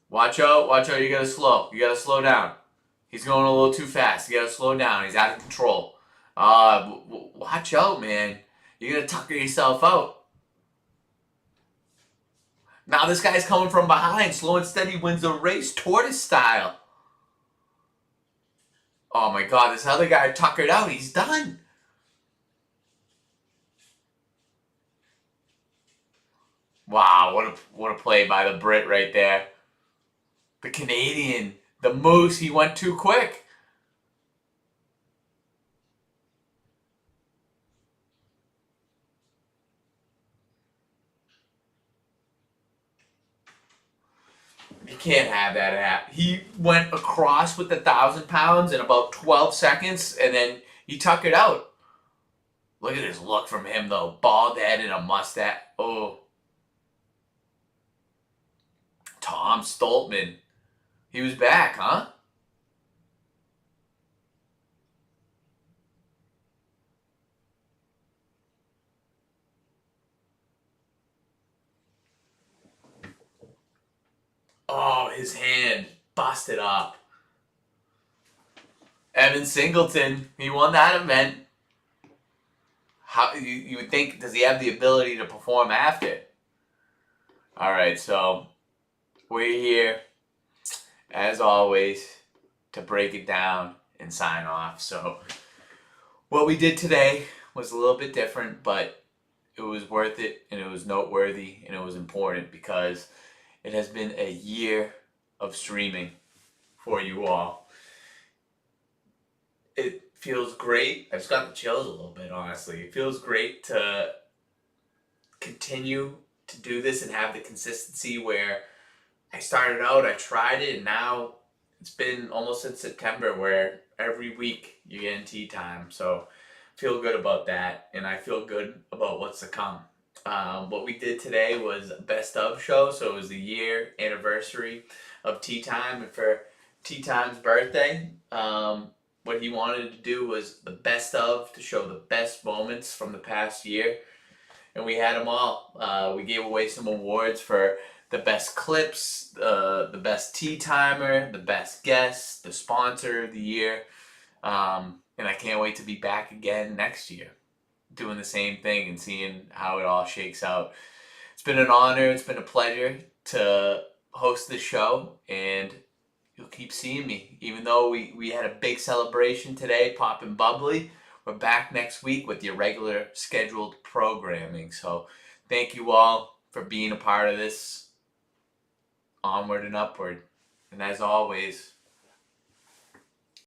Watch out, you gotta slow down. He's going a little too fast. You gotta slow down. He's out of control. Watch out, man. You're gonna tucker yourself out. Now this guy's coming from behind. Slow and steady wins the race, tortoise style. Oh my God, this other guy tuckered out. He's done. Wow, what a play by the Brit right there. The Canadian, the Moose, he went too quick. You can't have that happen. He went across with the 1,000 pounds in about 12 seconds, and then he tuckered out. Look at this look from him, though. Bald head and a mustache. Oh. Tom Stoltman. He was back, huh? Oh, his hand busted up. Evan Singleton, he won that event. How you would think, does he have the ability to perform after? All right, so we're here, as always, to break it down and sign off. So what we did today was a little bit different, but it was worth it, and it was noteworthy, and it was important because it has been a year of streaming for you all. It feels great. I just got the chills a little bit, honestly. It feels great to continue to do this and have the consistency where I started out, I tried it, and now it's been almost since September where every week you're getting tea time. So feel good about that, and I feel good about what's to come. What we did today was a best of show, so it was the year anniversary of Tea Time, and for Tea Time's birthday, what he wanted to do was the best of, to show the best moments from the past year, and we had them all. We gave away some awards for the best clips, the best tea timer, the best guest, the sponsor of the year, and I can't wait to be back again next year doing the same thing and seeing how it all shakes out. It's been an honor, it's been a pleasure to host this show, and you'll keep seeing me. Even though we had a big celebration today, popping bubbly, we're back next week with your regular scheduled programming. So thank you all for being a part of this. Onward and upward. And as always,